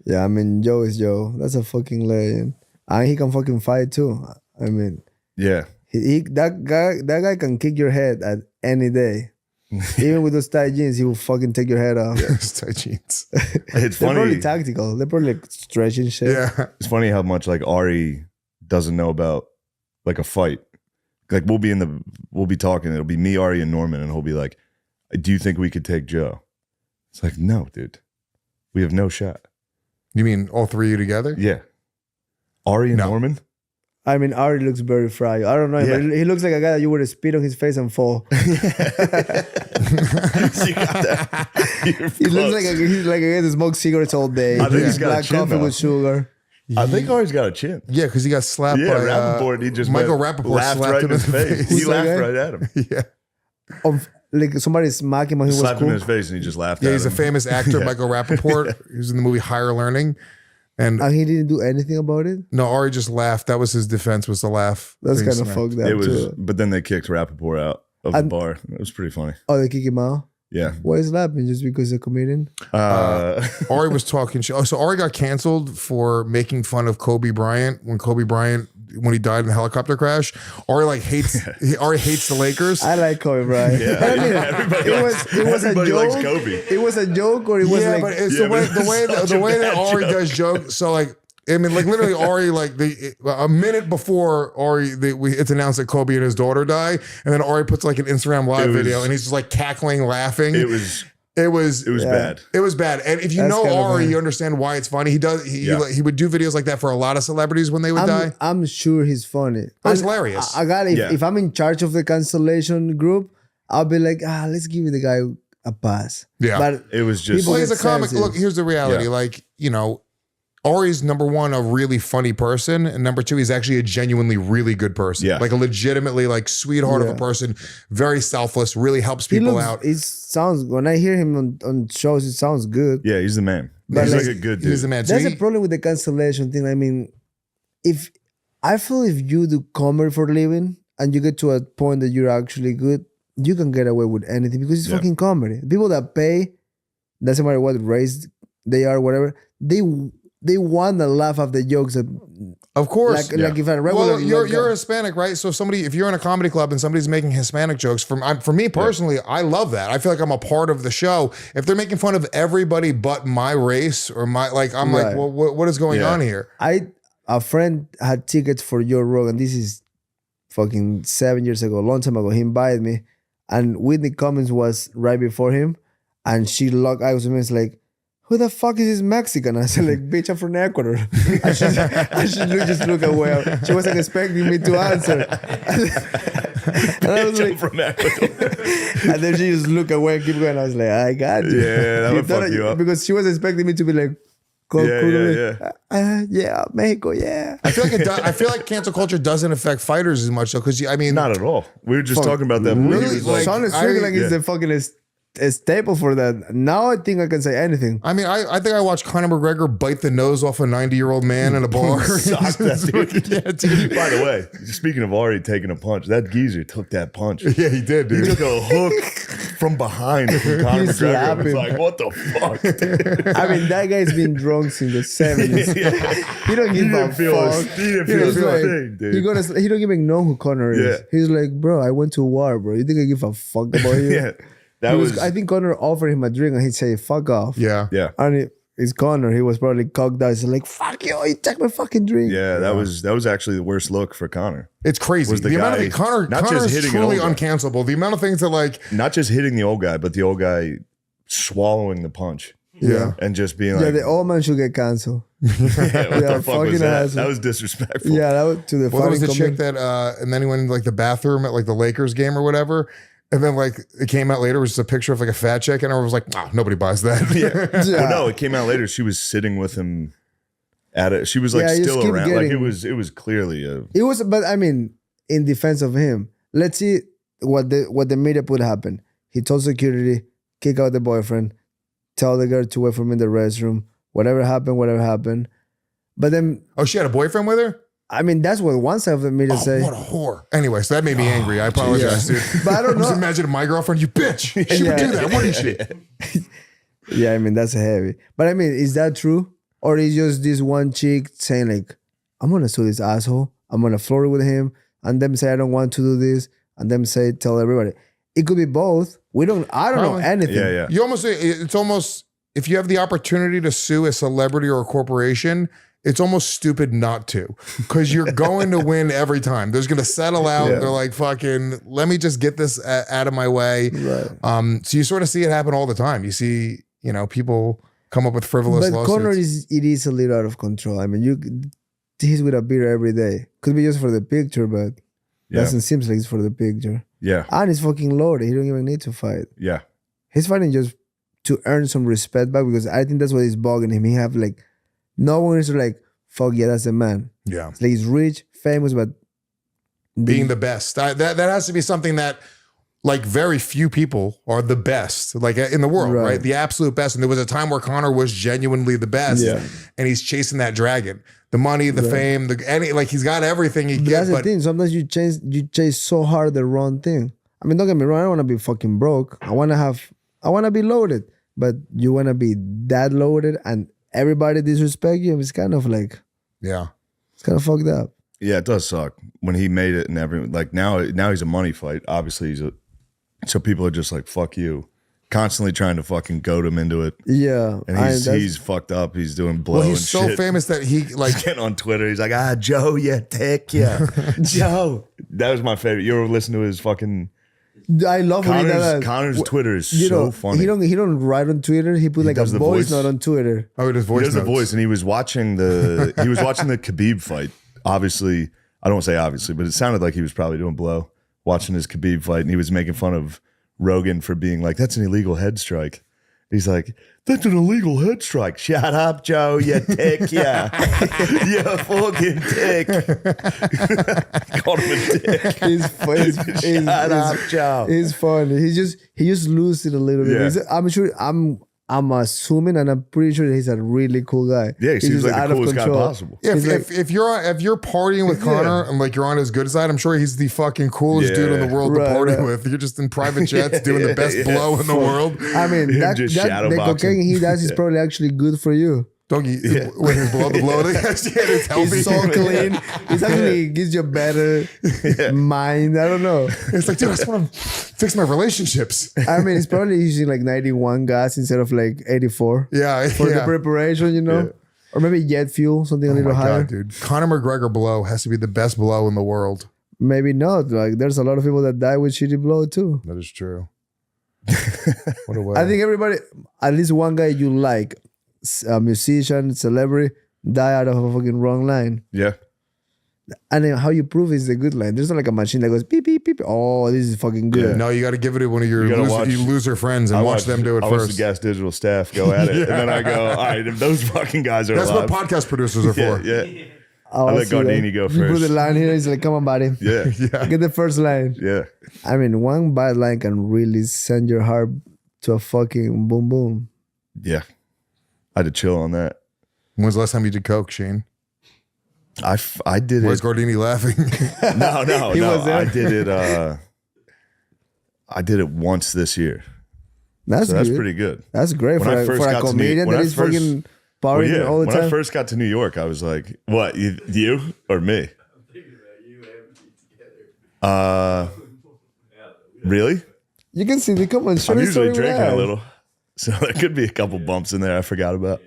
Speaker 1: Yeah, I mean, Joe is Joe. That's a fucking legend, and he can fucking fight too. I mean,
Speaker 4: Yeah.
Speaker 1: that guy can kick your head at any day. Even with those tight jeans, he will fucking take your head off.
Speaker 5: It's tight jeans.
Speaker 4: It's
Speaker 1: They're
Speaker 4: funny.
Speaker 1: probably tactical. They're probably like stretching shit.
Speaker 5: Yeah.
Speaker 4: It's funny how much like Ari doesn't know about like a fight. Like we'll be talking. It'll be me, Ari, and Norman, and he'll be like, "Do you think we could take Joe?" It's like, no, dude, we have no shot.
Speaker 5: You mean all three of you together?
Speaker 4: Yeah, Ari and
Speaker 5: No.
Speaker 4: Norman.
Speaker 1: I mean, Ari looks very fragile. I don't know,
Speaker 4: Yeah.
Speaker 1: but he looks like a guy that you would spit on his face and fall.
Speaker 4: You got that. You're
Speaker 1: He looks
Speaker 4: close.
Speaker 1: like he's like a guy that smokes cigarettes all day.
Speaker 4: I think
Speaker 1: Drinks
Speaker 4: he's got a
Speaker 1: black
Speaker 4: chin,
Speaker 1: coffee
Speaker 4: though.
Speaker 1: with sugar.
Speaker 4: I think Ari's got a chin.
Speaker 5: Yeah, because he got slapped
Speaker 4: Yeah,
Speaker 5: by
Speaker 4: Rappaport. He just
Speaker 5: Michael
Speaker 4: went-
Speaker 5: Rappaport
Speaker 4: laughed
Speaker 5: slapped
Speaker 4: right
Speaker 5: him
Speaker 4: in his face. He
Speaker 1: Who's that
Speaker 4: laughed
Speaker 1: guy?
Speaker 4: right at him.
Speaker 5: Yeah.
Speaker 1: Like somebody smacked him when he was
Speaker 4: Slapped him
Speaker 1: cool.
Speaker 4: in his face, and he just laughed.
Speaker 5: Yeah,
Speaker 4: at
Speaker 5: he's a
Speaker 4: him.
Speaker 5: famous actor,
Speaker 4: Yeah.
Speaker 5: Michael Rappaport. He was in the movie Higher Learning. And
Speaker 1: And he didn't do anything about it.
Speaker 5: no, Ari just laughed. That was his defense, was to laugh.
Speaker 1: That's
Speaker 5: Being
Speaker 1: kind of
Speaker 5: smacked.
Speaker 1: fucked up
Speaker 4: It was,
Speaker 1: too.
Speaker 4: but then they kicked Rappaport out of the
Speaker 1: And-
Speaker 4: bar. It was pretty funny.
Speaker 1: Oh, they kick him out.
Speaker 4: Yeah.
Speaker 1: Why is laughing? Just because he's a comedian?
Speaker 5: Ari was talking shit. Oh, so Ari got canceled for making fun of Kobe Bryant when he died in the helicopter crash. Ari like hates Ari hates the Lakers.
Speaker 1: I like Kobe Bryant.
Speaker 4: Yeah,
Speaker 1: But I mean,
Speaker 4: everybody
Speaker 1: it
Speaker 4: likes-
Speaker 1: was a
Speaker 4: everybody
Speaker 1: joke.
Speaker 4: likes Kobe.
Speaker 1: It was a joke, or it was
Speaker 5: Yeah,
Speaker 1: like
Speaker 5: but it's
Speaker 4: Yeah,
Speaker 5: the way
Speaker 4: but
Speaker 5: the way
Speaker 4: it's
Speaker 5: that,
Speaker 4: such
Speaker 5: the
Speaker 4: a
Speaker 5: way that
Speaker 4: bad
Speaker 5: Ari
Speaker 4: joke.
Speaker 5: does jokes. So like. I mean, like literally, Ari, like a minute before it's announced that Kobe and his daughter die, and then Ari puts like an Instagram live
Speaker 4: It was-
Speaker 5: video, and he's just like cackling, laughing.
Speaker 4: It was
Speaker 5: It was
Speaker 4: bad.
Speaker 5: It was bad. And if you
Speaker 1: That's
Speaker 5: know
Speaker 1: kind of
Speaker 5: Ari,
Speaker 1: funny.
Speaker 5: you understand why it's funny. He does.
Speaker 4: Yeah.
Speaker 5: He would do videos like that for a lot of celebrities when they would die.
Speaker 1: I'm sure he's funny.
Speaker 5: Oh, it's
Speaker 1: And
Speaker 5: hilarious.
Speaker 1: I got
Speaker 4: Yeah.
Speaker 1: if I'm in charge of the cancellation group, I'll be like, let's give the guy a pass.
Speaker 5: Yeah.
Speaker 1: But
Speaker 4: It was just
Speaker 1: People
Speaker 5: Well, he's a
Speaker 1: get
Speaker 5: comic.
Speaker 1: sensitive.
Speaker 5: Look, here's the reality.
Speaker 4: Yeah.
Speaker 5: Like, you know, Ari's number one, a really funny person. And number two, he's actually a genuinely really good person.
Speaker 4: Yeah.
Speaker 5: Like a legitimately like sweetheart of a
Speaker 1: Yeah.
Speaker 5: person, very selfless, really helps
Speaker 1: he
Speaker 5: people
Speaker 1: looks,
Speaker 5: out.
Speaker 1: it sounds when I hear him on shows, it sounds good.
Speaker 4: yeah. He's the man.
Speaker 1: But
Speaker 4: He's
Speaker 1: like-
Speaker 4: like a good dude.
Speaker 5: He's the man. So
Speaker 1: That's
Speaker 5: he-
Speaker 1: the problem with the cancellation thing. I mean, if you do comedy for a living and you get to a point that you're actually good, you can get away with anything because it's
Speaker 4: Yeah.
Speaker 1: fucking comedy. People that pay, doesn't matter what race they are, whatever, they they want to laugh at the jokes that,
Speaker 5: Of course.
Speaker 1: like if a regular.
Speaker 5: Well, you're Hispanic, right? So if you're in a comedy club and somebody's making Hispanic jokes, for me personally, I love that. I feel like I'm a part of the show. If they're making fun of everybody but my race or I'm like, well, what is going on here?
Speaker 1: A friend had tickets for Joe Rogan. This is fucking 7 years ago, a long time ago. He invited me, and Whitney Cummings was right before him, and she locked eyes with me. It's like, who the fuck is this Mexican? I said, like, bitch, I'm from Ecuador. And she just looked away. She wasn't expecting me to answer. And I was like,
Speaker 4: from Ecuador.
Speaker 1: and then she just looked away and keep going. I was like, I got you.
Speaker 4: Yeah, that would fuck you up.
Speaker 1: Because she was expecting me to be like, yeah, Mexico, yeah.
Speaker 5: I feel like cancel culture doesn't affect fighters as much though, because I mean,
Speaker 4: Not at all. We were just talking about that movie.
Speaker 5: really,
Speaker 4: It was like,
Speaker 1: Sean is like is the fucking a staple for that. Now I think I can say anything.
Speaker 5: I mean, I think I watched Conor McGregor bite the nose off a 90-year-old man in a bar.
Speaker 4: Sock that dude.
Speaker 5: Yeah, dude.
Speaker 4: By the way, speaking of already taking a punch, that geezer took that punch.
Speaker 5: Yeah, he did,
Speaker 4: He
Speaker 5: dude.
Speaker 4: took a hook from behind from Conor
Speaker 1: He's
Speaker 4: McGregor. I was
Speaker 1: slapping.
Speaker 4: like, what the fuck?
Speaker 1: I mean, that guy's been drunk since the 70s. He don't give a fuck.
Speaker 4: He didn't feel
Speaker 1: He's
Speaker 4: a
Speaker 1: like,
Speaker 4: thing, dude.
Speaker 1: he don't even know who Connor is.
Speaker 4: Yeah.
Speaker 1: He's like, bro, I went to war, bro. You think I give a fuck about you?
Speaker 4: Yeah. That was,
Speaker 1: I think Connor offered him a drink and he said, fuck off.
Speaker 5: Yeah.
Speaker 4: yeah.
Speaker 1: And it's Connor. He was probably cocked out. He's like, fuck you, you take my fucking drink.
Speaker 4: Yeah, that was actually the worst look for Connor.
Speaker 5: It's crazy.
Speaker 4: Was the
Speaker 5: The amount
Speaker 4: guy
Speaker 5: of Connor
Speaker 4: not just
Speaker 5: is
Speaker 4: hitting an
Speaker 5: truly
Speaker 4: old guy.
Speaker 5: uncancelable. The amount of things that like,
Speaker 4: Not just hitting the old guy, but the old guy swallowing the punch.
Speaker 5: yeah.
Speaker 4: And just being
Speaker 1: Yeah,
Speaker 4: like,
Speaker 1: the old man should get canceled.
Speaker 4: what
Speaker 1: yeah,
Speaker 4: the fuck
Speaker 1: fucking
Speaker 4: was that?
Speaker 1: asshole.
Speaker 4: That was disrespectful.
Speaker 1: Yeah, that was to the
Speaker 5: Well, there was the
Speaker 1: fighting
Speaker 5: chick
Speaker 1: community.
Speaker 5: that, and then he went in like the bathroom at like the Lakers game or whatever. And then like it came out later, it was just a picture of like a fat chick, and everyone was like, nobody buys that.
Speaker 4: Yeah.
Speaker 1: Yeah.
Speaker 4: Well, no, it came out later. She was sitting with him at it. She was like
Speaker 1: Yeah, you just
Speaker 4: still
Speaker 1: keep
Speaker 4: around. Like
Speaker 1: getting-
Speaker 4: it was clearly a
Speaker 1: It was, but I mean, in defense of him, let's see what the media put happen. He told security, kick out the boyfriend, tell the girl to wait for him in the restroom. Whatever happened. But then,
Speaker 5: Oh, she had a boyfriend with her?
Speaker 1: I mean, that's what one side of the media say.
Speaker 5: What a whore. Anyway, so that made me angry. I apologize, dude.
Speaker 1: But I don't
Speaker 5: Just
Speaker 1: know.
Speaker 5: imagine my girlfriend, you bitch. She would
Speaker 1: Yeah.
Speaker 5: do that, wouldn't she?
Speaker 1: Yeah, I mean, that's heavy. But I mean, is that true? Or is just this one chick saying like, I'm going to sue this asshole. I'm going to flirt with him. And them say, I don't want to do this. And them say, tell everybody. It could be both. I don't know
Speaker 5: Probably.
Speaker 1: anything.
Speaker 4: yeah.
Speaker 5: You almost, it's almost, if you have the opportunity to sue a celebrity or a corporation, it's almost stupid not to, because you're going to win every time. There's going to settle out.
Speaker 1: Yeah.
Speaker 5: They're like, fucking, let me just get this out of my way.
Speaker 1: Right.
Speaker 5: So you sort of see it happen all the time. You see, people come up with frivolous
Speaker 1: But
Speaker 5: lawsuits.
Speaker 1: Connor is a little out of control. I mean, he's with a beer every day. Could be just for the picture, but
Speaker 4: Yeah.
Speaker 1: doesn't seem like it's for the picture.
Speaker 4: Yeah.
Speaker 1: And he's fucking loaded. He don't even need to fight.
Speaker 4: Yeah.
Speaker 1: He's fighting just to earn some respect back, because I think that's what is bugging him. He have like, no one is like, fuck yeah, that's the man.
Speaker 5: Yeah.
Speaker 1: It's like he's rich, famous, but
Speaker 5: Being the best. That has to be something that like very few people are the best like in the world, right?
Speaker 1: Right.
Speaker 5: The absolute best. And there was a time where Connor was genuinely the best,
Speaker 1: Yeah.
Speaker 5: and he's chasing that dragon. The money, the fame, he's got everything he
Speaker 1: But
Speaker 5: gets.
Speaker 1: that's the
Speaker 5: But
Speaker 1: thing. Sometimes you chase so hard the wrong thing. I mean, don't get me wrong. I don't want to be fucking broke. I want to be loaded. But you want to be that loaded and everybody disrespect you. It's kind of like,
Speaker 5: yeah.
Speaker 1: it's kind of fucked up.
Speaker 4: Yeah, it does suck when he made it and everyone like now he's a money fight. Obviously so people are just like, fuck you. Constantly trying to fucking goad him into it.
Speaker 1: Yeah.
Speaker 4: And he's fucked up. He's doing blow
Speaker 5: Well,
Speaker 4: and
Speaker 5: he's so
Speaker 4: shit.
Speaker 5: famous that he like
Speaker 4: He's getting on Twitter. He's like, Joe, you dick, yeah. Joe. That was my favorite. You ever listen to his fucking
Speaker 1: I love when he does that.
Speaker 4: Connor's Twitter is
Speaker 1: You
Speaker 4: so
Speaker 1: know,
Speaker 4: funny.
Speaker 1: He don't write on Twitter. He put like a
Speaker 4: does the
Speaker 1: voice
Speaker 4: voice.
Speaker 1: note on Twitter.
Speaker 5: oh, it is
Speaker 4: He
Speaker 5: voice
Speaker 4: does the
Speaker 5: notes.
Speaker 4: voice, and he was watching the Khabib fight. Obviously, I don't say obviously, but it sounded like he was probably doing blow watching his Khabib fight, and he was making fun of Rogan for being like, "That's an illegal head strike." He's like, "That's an illegal head strike." Shut up, Joe. You dick, yeah. You fucking dick. Called him a dick. Shut up, Joe.
Speaker 1: He's funny. He just loses it a little bit.
Speaker 4: Yeah.
Speaker 1: I'm sure. I'm assuming, and I'm pretty sure he's a really cool guy.
Speaker 4: Yeah, he
Speaker 1: He's
Speaker 4: seems
Speaker 1: just
Speaker 4: like
Speaker 1: out
Speaker 4: the
Speaker 1: of
Speaker 4: coolest guy
Speaker 1: control.
Speaker 4: possible.
Speaker 5: Yeah,
Speaker 1: He's
Speaker 5: if you're partying with Connor and like you're on his good side, I'm sure he's the fucking coolest dude in the
Speaker 4: Yeah.
Speaker 5: world
Speaker 1: Right,
Speaker 5: to party
Speaker 1: right.
Speaker 5: with. You're just in private jets doing the best blow in the world.
Speaker 1: I mean,
Speaker 4: Him
Speaker 1: that
Speaker 4: just
Speaker 1: the
Speaker 4: shadow boxing.
Speaker 1: cocaine he does is probably actually good for you.
Speaker 5: Don't you, when he's below the blow, it's healthy.
Speaker 1: He's so clean. It actually gives you a better mind. I don't know.
Speaker 5: It's like, dude, I just want to fix my relationships.
Speaker 1: I mean, it's probably using like 91 gas instead of like 84
Speaker 5: Yeah.
Speaker 1: for the preparation, you know?
Speaker 5: Yeah.
Speaker 1: Or maybe jet fuel, something a
Speaker 5: Oh
Speaker 1: little
Speaker 5: my
Speaker 1: higher.
Speaker 5: God, dude. Conor McGregor blow has to be the best blow in the world.
Speaker 1: Maybe not. Like, there's a lot of people that die with shitty blow too.
Speaker 5: That is true. What a way.
Speaker 1: I think everybody, at least one guy you like, a musician, celebrity, die out of a fucking wrong line.
Speaker 4: Yeah.
Speaker 1: And then how you prove it's a good line. There's not like a machine that goes beep, beep, beep. Oh, this is fucking good.
Speaker 5: No, you got to give it to one of your
Speaker 4: You gotta
Speaker 5: loser friends and watch them do it
Speaker 4: I watch
Speaker 5: first.
Speaker 4: the Gas Digital staff go at it, and then I go, all right, if those fucking guys are
Speaker 5: That's
Speaker 4: alive.
Speaker 5: what podcast producers are for.
Speaker 4: Yeah.
Speaker 1: Oh,
Speaker 4: I let
Speaker 1: see that.
Speaker 4: Gardini go
Speaker 1: You put the
Speaker 4: first.
Speaker 1: line here, it's like, come on, buddy.
Speaker 4: Yeah.
Speaker 1: Get the first line.
Speaker 4: Yeah.
Speaker 1: I mean, one bad line can really send your heart to a fucking boom, boom.
Speaker 4: Yeah. I had to chill on that.
Speaker 5: When's the last time you did coke, Shane?
Speaker 4: I did
Speaker 5: Where's
Speaker 4: it.
Speaker 5: Gardini laughing?
Speaker 4: No.
Speaker 1: He was there.
Speaker 4: I did it. I did it once this year.
Speaker 1: That's
Speaker 4: So that's
Speaker 1: good.
Speaker 4: pretty good.
Speaker 1: That's great
Speaker 4: When I
Speaker 1: for
Speaker 4: first
Speaker 1: a
Speaker 4: got to New-
Speaker 1: comedian
Speaker 4: when
Speaker 1: that
Speaker 4: I
Speaker 1: is
Speaker 4: first-
Speaker 1: fucking partying all the
Speaker 4: when
Speaker 1: time.
Speaker 4: I first got to New York, I was like, "What? You or me?" Really?
Speaker 1: You can see the comments.
Speaker 4: I'm usually drinking a little, so there could be a couple bumps in there I forgot about.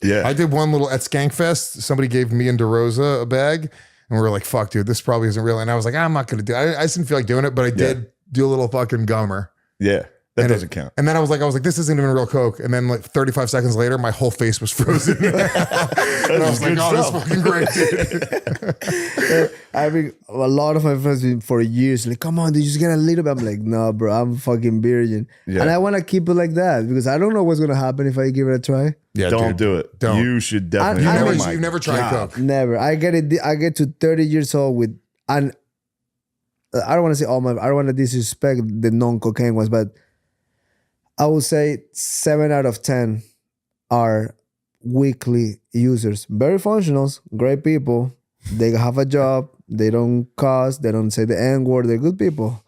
Speaker 4: Yeah,
Speaker 5: I did one little at Skankfest. Somebody gave me and DeRosa a bag, and we were like, "Fuck, dude, this probably isn't real." And I was like, "I'm not gonna do it." I just didn't feel like doing it, but I did do a little fucking gummer.
Speaker 4: yeah, that
Speaker 5: And
Speaker 4: doesn't count.
Speaker 5: And then I was like, "This isn't even real coke." And then like 35 seconds later, my whole face was frozen. And I was like, "Oh, this is fucking great, dude."
Speaker 1: I mean, a lot of my friends been for years like, come on, dude, just get a little bit. I'm like, no, bro, I'm fucking virgin.
Speaker 4: Yeah.
Speaker 1: And I want to keep it like that because I don't know what's going to happen if I give it a try.
Speaker 5: Yeah,
Speaker 4: Don't
Speaker 5: dude.
Speaker 4: do it.
Speaker 5: Don't.
Speaker 4: You should definitely.
Speaker 1: I
Speaker 5: Never,
Speaker 1: mean,
Speaker 4: my
Speaker 5: you've never tried
Speaker 4: God.
Speaker 5: coke.
Speaker 1: Never. I get to 30 years old with, and I don't want to say I don't want to disrespect the non-cocaine ones, but I would say 7 out of 10 are weekly users. Very functionals, great people. They have a job. They don't cuss. They don't say the N-word. They're good people.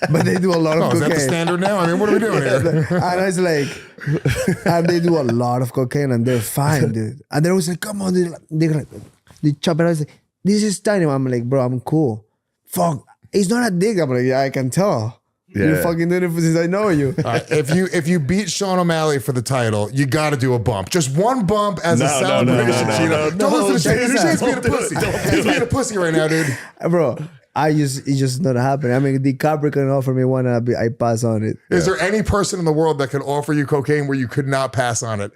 Speaker 1: But they do a lot of
Speaker 5: Oh, is that the
Speaker 1: cocaine.
Speaker 5: standard now? I mean, what are we doing here?
Speaker 1: And it's like, and they do a lot of cocaine and they're fine, dude. And they're always like, come on, dude. They chop it out. I was like, this is tiny. I'm like, bro, I'm cool. Fuck, it's not a dick. I'm like, yeah, I can tell. You're
Speaker 4: Yeah.
Speaker 1: fucking doing it since I know you.
Speaker 5: All right, if you beat Sean O'Malley for the title, you got to do a bump. Just one bump as a
Speaker 4: No, no,
Speaker 5: celebration,
Speaker 4: no, no,
Speaker 5: Cheeto.
Speaker 4: no,
Speaker 5: Don't
Speaker 4: no,
Speaker 5: listen to
Speaker 1: check
Speaker 5: Shane.
Speaker 1: this
Speaker 5: Shane's
Speaker 1: out.
Speaker 5: being a pussy. He's being a pussy right now, dude.
Speaker 1: Bro, it's just not happening. I mean, DiCaprio can offer me one and I pass on it.
Speaker 5: Is there any person in the world that can offer you cocaine where you could not pass on it?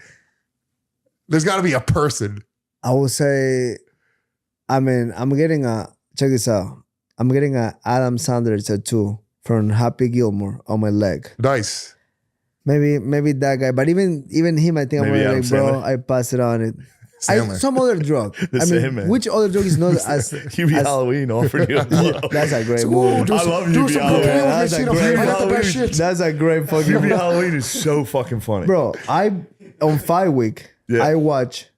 Speaker 5: There's got to be a person.
Speaker 1: I would say, I mean, check this out. I'm getting a Adam Sandler tattoo from Happy Gilmore on my leg.
Speaker 5: Nice.
Speaker 1: Maybe that guy, but even him, I think I'm
Speaker 4: Maybe
Speaker 1: gonna
Speaker 4: Adam
Speaker 1: like, bro,
Speaker 4: Sandler.
Speaker 1: I pass it on it.
Speaker 5: Sandler.
Speaker 1: Some other drug.
Speaker 4: The
Speaker 1: I mean,
Speaker 4: Sandman.
Speaker 1: which other drug is not as?
Speaker 4: UB
Speaker 1: as-
Speaker 4: Halloween offered you a blow.
Speaker 1: That's a great
Speaker 5: Ooh,
Speaker 1: movie.
Speaker 5: do
Speaker 4: I
Speaker 5: some-
Speaker 4: love
Speaker 5: do
Speaker 4: UB
Speaker 5: some
Speaker 4: Halloween.
Speaker 5: cocaine with me,
Speaker 1: That's a
Speaker 5: Cheeto.
Speaker 1: great-
Speaker 5: I got the best shit.
Speaker 1: That's a great fucking
Speaker 4: UB
Speaker 1: movie.
Speaker 4: Halloween is so fucking funny.
Speaker 1: Bro, on 5 week,
Speaker 4: Yeah.
Speaker 1: I watch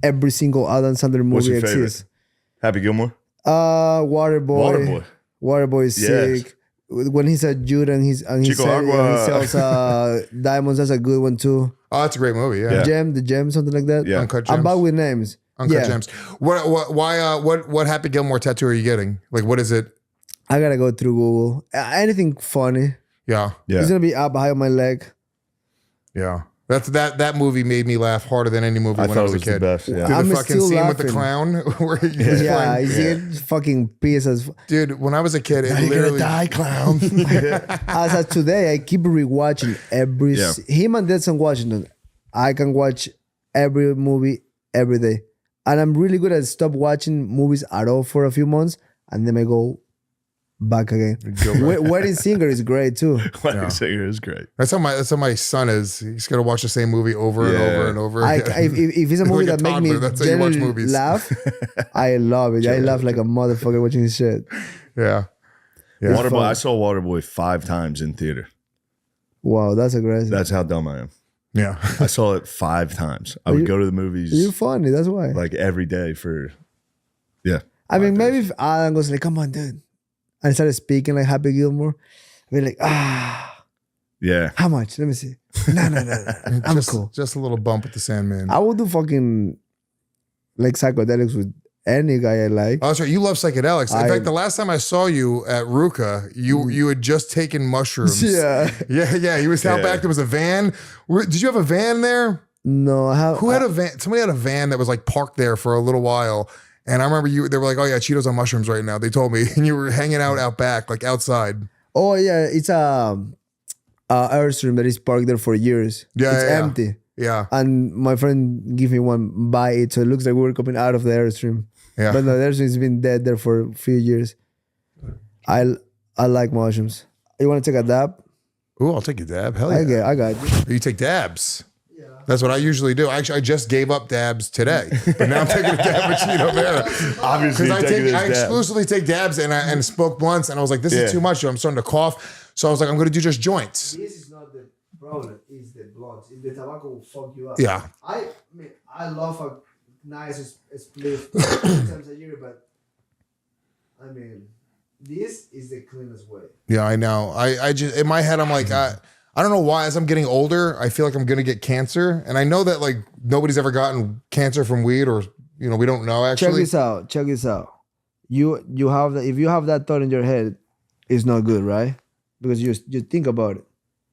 Speaker 1: every single Adam Sandler
Speaker 4: What's
Speaker 1: movie
Speaker 4: your favorite?
Speaker 1: exists.
Speaker 4: Happy Gilmore.
Speaker 1: Waterboy.
Speaker 4: Waterboy.
Speaker 1: Waterboy is
Speaker 4: Yes.
Speaker 1: sick. When he's a Jude and he
Speaker 4: Chico Agua.
Speaker 1: sells diamonds, that's a good one too.
Speaker 5: Oh, that's a great movie. Yeah.
Speaker 4: Yeah.
Speaker 1: The gem, something like that.
Speaker 4: Yeah.
Speaker 5: Uncut
Speaker 1: I'm
Speaker 5: Gems.
Speaker 1: bad with names.
Speaker 5: Uncut
Speaker 1: Yeah.
Speaker 5: Gems. What Happy Gilmore tattoo are you getting? Like, what is it?
Speaker 1: I gotta go through Google. Anything funny.
Speaker 5: Yeah.
Speaker 4: Yeah.
Speaker 1: It's gonna be up high on my leg.
Speaker 5: Yeah. That movie made me laugh harder than any movie
Speaker 4: I
Speaker 5: when I
Speaker 4: thought
Speaker 5: was
Speaker 4: it
Speaker 5: a
Speaker 4: was the
Speaker 5: kid.
Speaker 4: best. Yeah.
Speaker 5: Dude,
Speaker 1: I'm
Speaker 5: the fucking
Speaker 1: still
Speaker 5: scene with the
Speaker 1: laughing.
Speaker 5: clown where he was
Speaker 1: Yeah,
Speaker 5: playing.
Speaker 1: he's getting fucking pissed as.
Speaker 5: Dude, when I was a kid, it
Speaker 4: You're gonna
Speaker 5: literally
Speaker 4: die, clown.
Speaker 1: As of today, I keep rewatching every.
Speaker 4: Yeah.
Speaker 1: Him and Denzel Washington. I can watch every movie every day, and I'm really good at stop watching movies at all for a few months, and then I go back again. Wedding Singer is great too.
Speaker 4: Wedding Singer is great.
Speaker 5: That's how my son is. He's gonna watch the same movie over and
Speaker 4: Yeah.
Speaker 5: over and over.
Speaker 1: If it's a movie
Speaker 5: Like a
Speaker 1: that makes me
Speaker 5: toddler, that's how you watch
Speaker 1: genuinely
Speaker 5: movies.
Speaker 1: laugh, I love it. I laugh like a motherfucker watching this shit.
Speaker 5: yeah.
Speaker 4: Waterboy.
Speaker 1: fun.
Speaker 4: I saw Waterboy 5 times in theater.
Speaker 1: Wow, that's aggressive.
Speaker 4: That's how dumb I am.
Speaker 5: Yeah.
Speaker 4: I saw it 5 times. I would go to the movies
Speaker 1: You're funny. That's why.
Speaker 4: like every day for. Yeah.
Speaker 1: I mean, maybe if Alan goes like, "Come on, dude," and started speaking like Happy Gilmore, I'd be like,
Speaker 4: Yeah.
Speaker 1: How much? Let me see. No. I'm cool.
Speaker 5: Just a little bump with the Sandman.
Speaker 1: I will do fucking like psychedelics with any guy I like.
Speaker 5: Oh, that's right. You love psychedelics. In fact, the last time I saw you at Ruka, you had just taken mushrooms.
Speaker 1: Yeah.
Speaker 5: Yeah. He was out back. There was a van. Did you have a van there?
Speaker 1: No, I have.
Speaker 5: Who had a van? Somebody had a van that was like parked there for a little while. And I remember they were like, oh yeah, Cheeto's on mushrooms right now. They told me. And you were hanging out back, like outside.
Speaker 1: Oh yeah, it's a Airstream that is parked there for years.
Speaker 5: Yeah,
Speaker 1: it's
Speaker 5: yeah.
Speaker 1: empty.
Speaker 5: Yeah.
Speaker 1: And my friend gave me one by it, so it looks like we were coming out of the Airstream.
Speaker 5: Yeah.
Speaker 1: But no, the Airstream's been dead there for a few years. I like mushrooms. You want to take a dab?
Speaker 5: Ooh, I'll take a dab. Hell yeah.
Speaker 1: I got you.
Speaker 5: You take dabs. Yeah. That's what I usually do. Actually, I just gave up dabs today, but now I'm taking a dab with Cheeto Vera.
Speaker 4: Obviously,
Speaker 5: Because I exclusively take dabs, and spoke once, and I was like, this is too much. I'm starting to cough. So I was like, I'm going to do just joints.
Speaker 1: This is not the problem. It's the blunts. It's the tobacco will fuck you up.
Speaker 5: Yeah.
Speaker 1: I mean, I love a nice split 2 times a year, but I mean, this is the cleanest way.
Speaker 5: Yeah, I know. I just, in my head, I'm like, I don't know why. As I'm getting older, I feel like I'm gonna get cancer, and I know that like nobody's ever gotten cancer from weed, or we don't know actually.
Speaker 1: Check this out. You have if you have that thought in your head, it's not good, right? Because you think about it.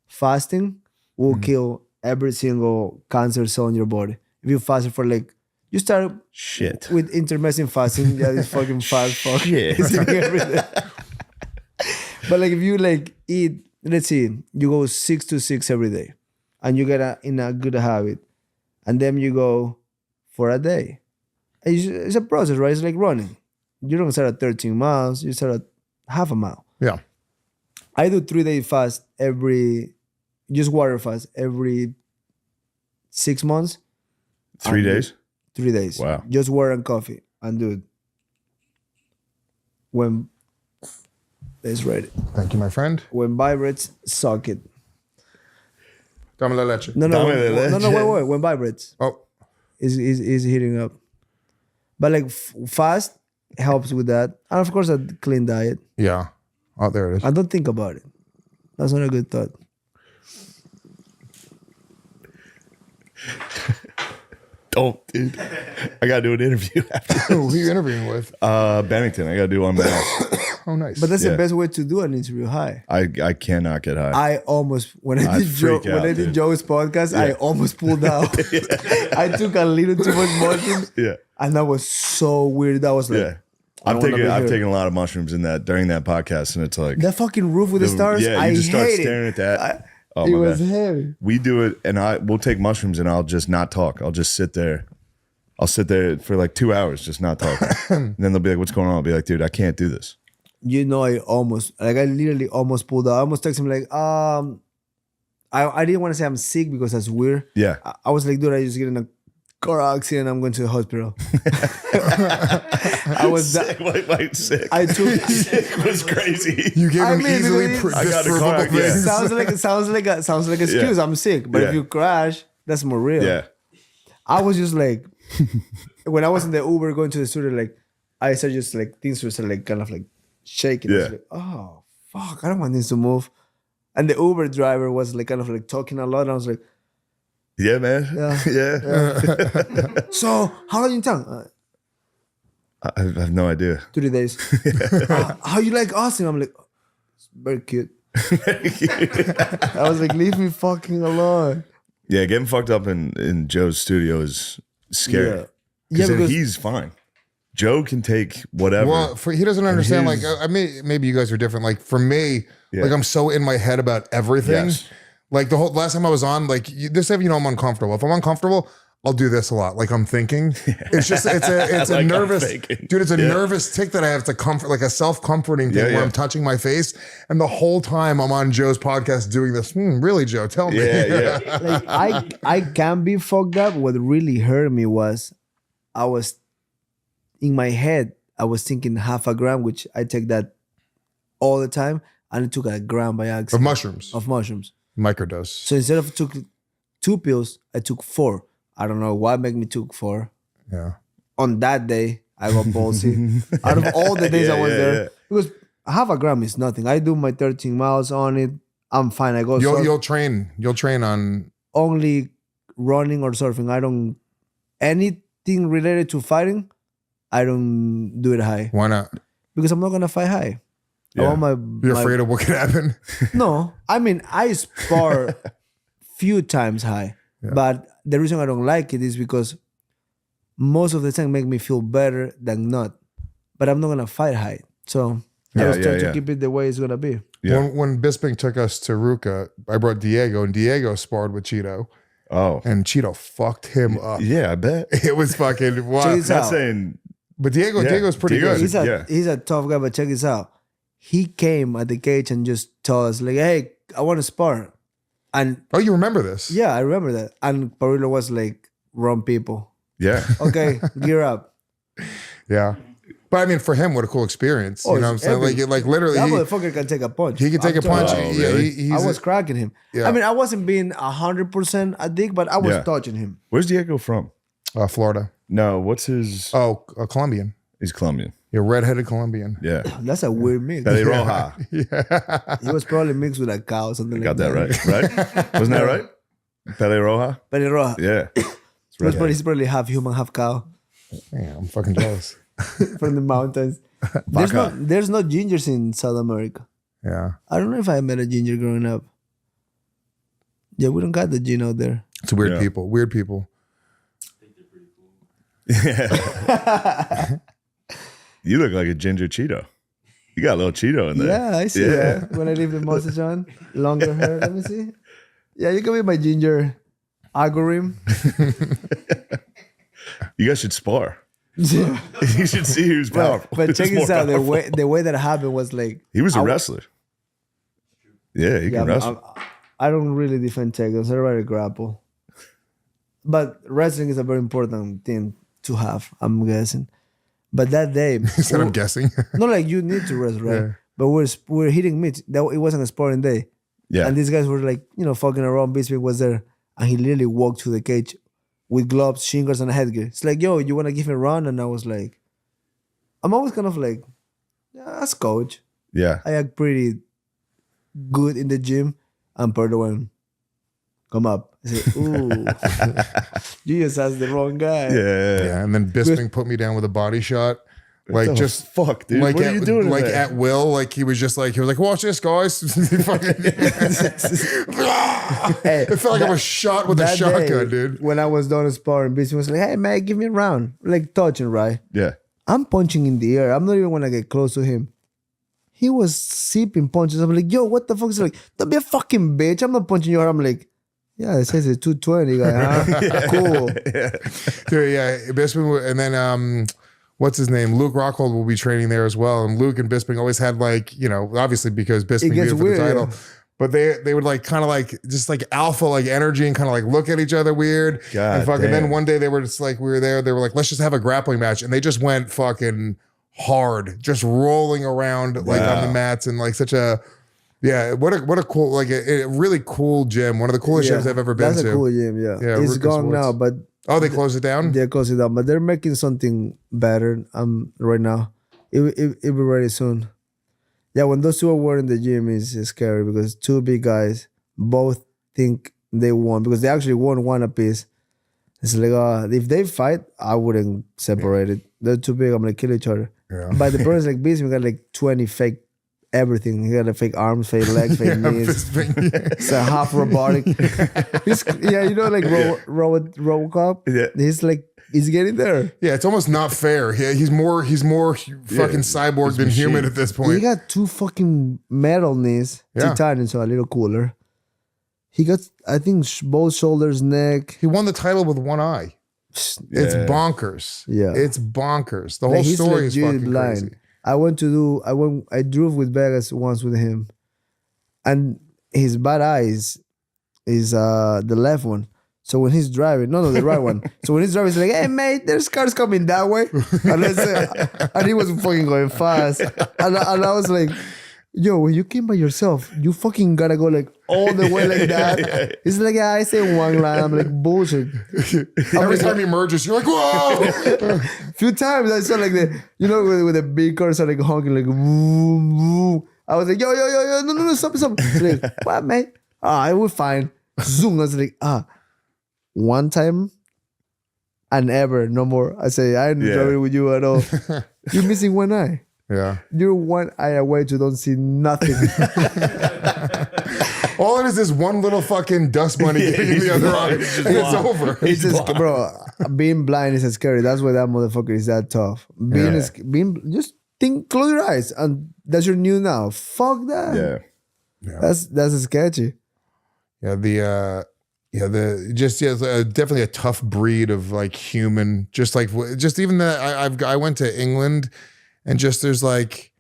Speaker 1: Fasting will kill every single cancer cell in your body. If you fast for like, you start with intermittent fasting. Yeah, this fucking fast fuck.
Speaker 4: Shit.
Speaker 1: It's like every day. But like if you like eat, let's see, you go 6 to 6 every day, and you get in a good habit, and then you go for a day. And it's a process, right? It's like running. You don't start at 13 miles. You start at half a mile.
Speaker 5: Yeah.
Speaker 1: I do 3-day fast just water fast every 6 months.
Speaker 4: 3 days?
Speaker 1: 3 days.
Speaker 4: Wow.
Speaker 1: Just water and coffee. And dude, when it's ready.
Speaker 5: Thank you, my friend.
Speaker 1: When vibrates, suck it.
Speaker 5: Dame la leche.
Speaker 1: No, wait. When vibrates,
Speaker 5: Oh,
Speaker 1: is heating up. But like fast helps with that. And of course, a clean diet.
Speaker 5: yeah. Oh, there it is.
Speaker 1: I don't think about it. That's not a good thought.
Speaker 4: Don't, dude. I got to do an interview after.
Speaker 5: Who are you interviewing with?
Speaker 4: Bennington. I got to do one mask.
Speaker 5: Oh, nice.
Speaker 1: But that's
Speaker 4: Yeah.
Speaker 1: the best way to do an interview high.
Speaker 4: I cannot get high.
Speaker 1: I almost when I
Speaker 4: I'd
Speaker 1: did
Speaker 4: freak out, dude.
Speaker 1: Joe's podcast, I almost pulled out. I took a little too much mushrooms,
Speaker 4: Yeah.
Speaker 1: and that was so weird. That was like,
Speaker 4: Yeah.
Speaker 1: I don't wanna be
Speaker 4: I've
Speaker 1: here.
Speaker 4: taken a lot of mushrooms during that podcast, and it's like
Speaker 1: That fucking roof with the stars.
Speaker 4: Yeah, you
Speaker 1: I
Speaker 4: just start
Speaker 1: hate
Speaker 4: staring
Speaker 1: it.
Speaker 4: at that. Oh
Speaker 1: It
Speaker 4: my
Speaker 1: was
Speaker 4: God.
Speaker 1: heavy.
Speaker 4: We do it, and we'll take mushrooms, and I'll just not talk. I'll just sit there. I'll sit there for like 2 hours, just not talking. And then they'll be like, "What's going on?" I'll be like, "Dude, I can't do this."
Speaker 1: I literally almost pulled out. I almost texted him like, I didn't want to say I'm sick because that's weird.
Speaker 4: Yeah.
Speaker 1: I was like, dude, I just get in a car accident. I'm going to the hospital. I was
Speaker 4: Sick, like sick.
Speaker 1: I took.
Speaker 4: Sick was crazy.
Speaker 5: You gave
Speaker 1: I
Speaker 5: him
Speaker 1: mean,
Speaker 5: easily
Speaker 1: because
Speaker 4: I got a car
Speaker 5: disprovable
Speaker 4: accident.
Speaker 5: things.
Speaker 1: sounds like excuse.
Speaker 4: Yeah.
Speaker 1: I'm sick, but
Speaker 4: Yeah.
Speaker 1: if you crash, that's more real.
Speaker 4: Yeah.
Speaker 1: I was just like, when I was in the Uber going to the studio, like I started just like things were like kind of like shaking. I was
Speaker 4: Yeah.
Speaker 1: like, oh fuck, I don't want this to move. And the Uber driver was like kind of like talking a lot. And I was like,
Speaker 4: Yeah, man.
Speaker 1: Yeah.
Speaker 4: Yeah.
Speaker 1: so how long you in town?
Speaker 4: I have no idea.
Speaker 1: 3 days. How you like Austin? I'm like, it's very cute. I was like, leave me fucking alone.
Speaker 4: Yeah, getting fucked up in Joe's studio is scary.
Speaker 1: Yeah.
Speaker 4: Because
Speaker 1: because
Speaker 4: he's fine. Joe can take whatever.
Speaker 5: Well, he doesn't understand. Like,
Speaker 4: his-
Speaker 5: I mean, maybe you guys are different. Like for me,
Speaker 4: Yeah.
Speaker 5: like I'm so in my head about everything.
Speaker 4: Yes.
Speaker 5: Like the whole last time I was on, like this, I'm uncomfortable. If I'm uncomfortable, I'll do this a lot. Like I'm thinking. It's just it's a
Speaker 4: Like I'm
Speaker 5: nervous
Speaker 4: thinking.
Speaker 5: dude. It's a
Speaker 4: Yeah.
Speaker 5: nervous tick that I have to comfort, like a self-comforting thing
Speaker 4: Yeah,
Speaker 5: where
Speaker 4: yeah.
Speaker 5: I'm touching my face, and the whole time I'm on Joe's podcast doing this. Really, Joe? Tell me.
Speaker 4: Yeah, yeah.
Speaker 1: like I can be fucked up. What really hurt me was I was in my head, I was thinking half a gram, which I take that all the time, and I took a gram by
Speaker 5: Of
Speaker 1: accident
Speaker 5: mushrooms,
Speaker 1: of mushrooms.
Speaker 5: microdose.
Speaker 1: So instead of took 2 pills, I took 4. I don't know what made me took 4.
Speaker 5: Yeah.
Speaker 1: On that day, I got ballsy. Out of all the days
Speaker 4: Yeah,
Speaker 1: I was
Speaker 4: yeah,
Speaker 1: there,
Speaker 4: yeah.
Speaker 1: because half a gram is nothing. I do my 13 miles on it. I'm fine. I go
Speaker 5: You'll train on.
Speaker 1: only running or surfing. I don't anything related to fighting. I don't do it high
Speaker 5: Why not?
Speaker 1: because I'm not gonna fight high. I
Speaker 4: Yeah.
Speaker 1: want
Speaker 5: You're afraid of what could happen.
Speaker 1: No, I mean I spar few times high, but the reason I don't like it is because most of the time make me feel better than not. But I'm not gonna fight high, so I
Speaker 4: Yeah,
Speaker 1: was trying
Speaker 4: yeah.
Speaker 1: to keep it the way it's gonna be.
Speaker 4: Yeah.
Speaker 5: When Bisping took us to Ruka, I brought Diego, and Diego sparred with Cheeto,
Speaker 4: Oh.
Speaker 5: and Cheeto fucked him up.
Speaker 4: Yeah, I bet.
Speaker 5: It was fucking wild.
Speaker 1: Cheese
Speaker 4: Not
Speaker 1: out.
Speaker 4: saying
Speaker 5: But Diego's pretty
Speaker 4: Diego's-
Speaker 5: good.
Speaker 1: He's a tough guy, but check this out. He came at the cage and just told us like, "Hey, I want to spar," and
Speaker 5: Oh, you remember this?
Speaker 1: yeah, I remember that. And Parillo was like, "Wrong people."
Speaker 4: yeah.
Speaker 1: Okay, gear up.
Speaker 5: Yeah. But I mean, for him, what a cool experience.
Speaker 1: Oh,
Speaker 5: You know what I'm
Speaker 1: it's
Speaker 5: saying?
Speaker 1: every-
Speaker 5: Like literally,
Speaker 1: That
Speaker 5: he,
Speaker 1: motherfucker can take a punch.
Speaker 5: he could take
Speaker 1: I'm
Speaker 5: a punch.
Speaker 1: telling you.
Speaker 4: Oh,
Speaker 5: Yeah,
Speaker 4: really?
Speaker 5: he's
Speaker 1: I was cracking him.
Speaker 5: Yeah.
Speaker 1: I mean, I wasn't being 100% a dick, but I was
Speaker 4: Yeah.
Speaker 1: touching him.
Speaker 4: Where's Diego from?
Speaker 5: Florida.
Speaker 4: No, what's his?
Speaker 5: Oh, a Colombian.
Speaker 4: He's Colombian.
Speaker 5: You're redheaded Colombian.
Speaker 4: Yeah.
Speaker 1: That's a weird mix.
Speaker 4: Pele Roja.
Speaker 1: He was probably mixed with a cow or something
Speaker 4: Got
Speaker 1: like
Speaker 4: that right? Right? Wasn't that right? Pele Roja?
Speaker 1: Pelirroja.
Speaker 4: Yeah.
Speaker 1: He was probably, he's probably half human, half cow
Speaker 5: Yeah, I'm fucking jealous.
Speaker 1: from the mountains. There's no gingers in South America.
Speaker 5: Yeah.
Speaker 1: I don't know if I met a ginger growing up. Yeah, we don't got the gin out there.
Speaker 5: It's weird
Speaker 4: Yeah.
Speaker 5: people. Weird people.
Speaker 4: You look like a ginger Cheeto. You got a little Cheeto in there.
Speaker 1: Yeah, I see that. When I leave the mustache on, longer hair. Let me see. Yeah, you can be my ginger algorithm.
Speaker 4: You guys should spar. You should see who's powerful.
Speaker 1: But check
Speaker 4: who's
Speaker 1: this
Speaker 4: more
Speaker 1: out.
Speaker 4: powerful.
Speaker 1: The way that happened was like
Speaker 4: He was a wrestler. Yeah, he
Speaker 1: yeah,
Speaker 4: can wrestle.
Speaker 1: I don't really defend takedowns. I rather grapple. But wrestling is a very important thing to have, I'm guessing. But that day,
Speaker 5: Instead of guessing.
Speaker 1: not like you need to wrestle, right?
Speaker 5: Yeah.
Speaker 1: But we're hitting meat. That it wasn't a sparring day.
Speaker 4: Yeah.
Speaker 1: And these guys were like, fucking around. Bisping was there, and he literally walked to the cage with gloves, shin guards, and a headgear. It's like, yo, you want to give me a run? And I was like, I'm always kind of like, yeah, as coach,
Speaker 4: Yeah.
Speaker 1: I act pretty good in the gym. And per the one, come up. I said, ooh, you just asked the wrong guy.
Speaker 4: Yeah.
Speaker 5: Yeah. And then Bisping put me down with a body shot. Like
Speaker 4: the
Speaker 5: just
Speaker 4: fuck, dude.
Speaker 5: Like
Speaker 4: What are you doing in
Speaker 5: Like
Speaker 4: there?
Speaker 5: at will. Like he was like, watch this, guys. It felt like I was shot with a
Speaker 1: That
Speaker 5: shotgun,
Speaker 1: day,
Speaker 5: dude.
Speaker 1: When I was done sparring, Bisping was like, hey, man, give me a round. Like touching, right?
Speaker 4: Yeah.
Speaker 1: I'm punching in the air. I'm not even gonna get close to him. He was sipping punches. I'm like, yo, what the fuck? He's like, don't be a fucking bitch. I'm not punching you hard. I'm like, yeah, it says it's 220, guy, huh? Cool.
Speaker 5: Dude, yeah, Bisping, and then what's his name? Luke Rockhold will be training there as well. And Luke and Bisping always had like, obviously because Bisping
Speaker 1: gets
Speaker 5: beat him for
Speaker 1: weird,
Speaker 5: the title.
Speaker 1: yeah.
Speaker 5: But they would like kind of like just like alpha like energy and kind of like look at each other weird.
Speaker 4: God
Speaker 5: and fucking then
Speaker 4: damn.
Speaker 5: one day they were just like, we were there, they were like, let's just have a grappling match. And they just went fucking hard, just rolling around like on the mats and like such a what a cool, like a really cool gym. One of the coolest gyms I've ever been
Speaker 1: That's
Speaker 5: to.
Speaker 1: a cool gym, yeah.
Speaker 5: Yeah,
Speaker 1: It's
Speaker 5: Ruka
Speaker 1: gone
Speaker 5: Sports.
Speaker 1: now, but
Speaker 5: Oh, they closed it down?
Speaker 1: they closed it down. But they're making something better right now. It'll be ready soon. Yeah, when those two are in the gym, is scary because two big guys both think they won because they actually won one apiece. It's like, if they fight, I wouldn't separate it. They're too big. I'm gonna kill each other.
Speaker 5: Yeah.
Speaker 1: But the person like Bisping got like 20 fake everything. He got like fake arms, fake legs, fake knees. It's a half robotic. Like RoboCop.
Speaker 4: Yeah.
Speaker 1: He's getting there.
Speaker 5: Yeah, it's almost not fair. He's more fucking cyborg than human at this
Speaker 1: He
Speaker 5: point.
Speaker 1: got two fucking metal knees,
Speaker 5: Yeah.
Speaker 1: titanium, so a little cooler. He got, I think, both shoulders, neck.
Speaker 5: He won the title with one eye. It's
Speaker 4: Yeah.
Speaker 5: bonkers.
Speaker 1: Yeah.
Speaker 5: It's bonkers. The
Speaker 1: Like,
Speaker 5: whole
Speaker 1: he's
Speaker 5: story is
Speaker 1: legit
Speaker 5: fucking
Speaker 1: blind.
Speaker 5: crazy.
Speaker 1: I drove with Vegas once with him, and his bad eyes is the left one. So when he's driving, no, the right one. So when he's driving, he's like, "Hey mate, there's cars coming that way," and he was fucking going fast, and I was like, "Yo, when you came by yourself, you fucking gotta go like all the way like that." He's like, "Yeah, I say one line." I'm like, "Bullshit."
Speaker 5: Every time he merges, you're like, whoa!
Speaker 1: Few times I saw like with the big cars are like honking like woo woo. I was like, yo, no, stop. She's like, what, mate? I was fine. Zoom. I was like, one time and ever, no more. I say, I ain't driving with you at all. You're missing one eye.
Speaker 5: Yeah.
Speaker 1: You're one eye away to don't see nothing.
Speaker 5: All it is this one little fucking dust bunny getting in the other eye. And it's over.
Speaker 1: It's just, bro, being blind is scary. That's why that motherfucker is that tough. Being just think, close your eyes, and that's your new now. Fuck that.
Speaker 4: Yeah.
Speaker 1: That's sketchy.
Speaker 5: Yeah, definitely a tough breed of like human. Just even that I went to England, and there's like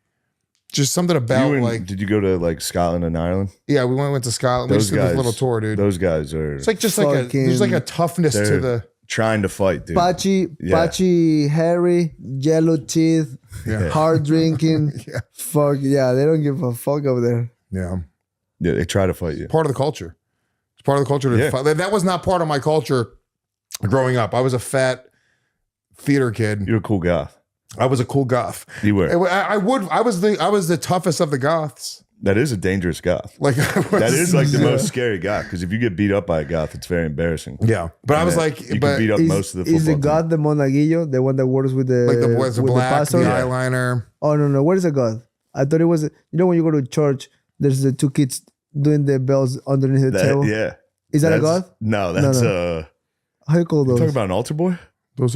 Speaker 5: just something about
Speaker 4: did you go to like Scotland and Ireland?
Speaker 5: Yeah, we went to Scotland. We just did this little tour, dude.
Speaker 4: Those guys are.
Speaker 5: It's like there's like a toughness to the
Speaker 4: trying to fight, dude.
Speaker 1: Patchy, hairy, yellow teeth, hard drinking. Fuck yeah, they don't give a fuck over there.
Speaker 5: Yeah,
Speaker 4: they try to fight you.
Speaker 5: Part of the culture. It's part of the culture to fight. That was not part of my culture growing up. I was a fat theater kid.
Speaker 4: You're a cool goth.
Speaker 5: I was a cool goth.
Speaker 4: You were.
Speaker 5: I was the toughest of the goths.
Speaker 4: That is a dangerous goth.
Speaker 5: Like
Speaker 4: that is like the most scary goth, because if you get beat up by a goth, it's very embarrassing.
Speaker 5: Yeah, but I was like,
Speaker 4: you can beat up most of the football
Speaker 1: Is the
Speaker 4: team.
Speaker 1: goth the monaguillo, the one that works with the
Speaker 5: like the boys
Speaker 1: with
Speaker 5: black, the
Speaker 1: pastor?
Speaker 5: eyeliner?
Speaker 1: Oh no, what is a goth? I thought it was. You know when you go to church, there's the two kids doing the bells underneath the table.
Speaker 4: Yeah,
Speaker 1: is that a goth?
Speaker 4: No, that's
Speaker 1: how you call those?
Speaker 4: Talking about an altar boy.
Speaker 5: Those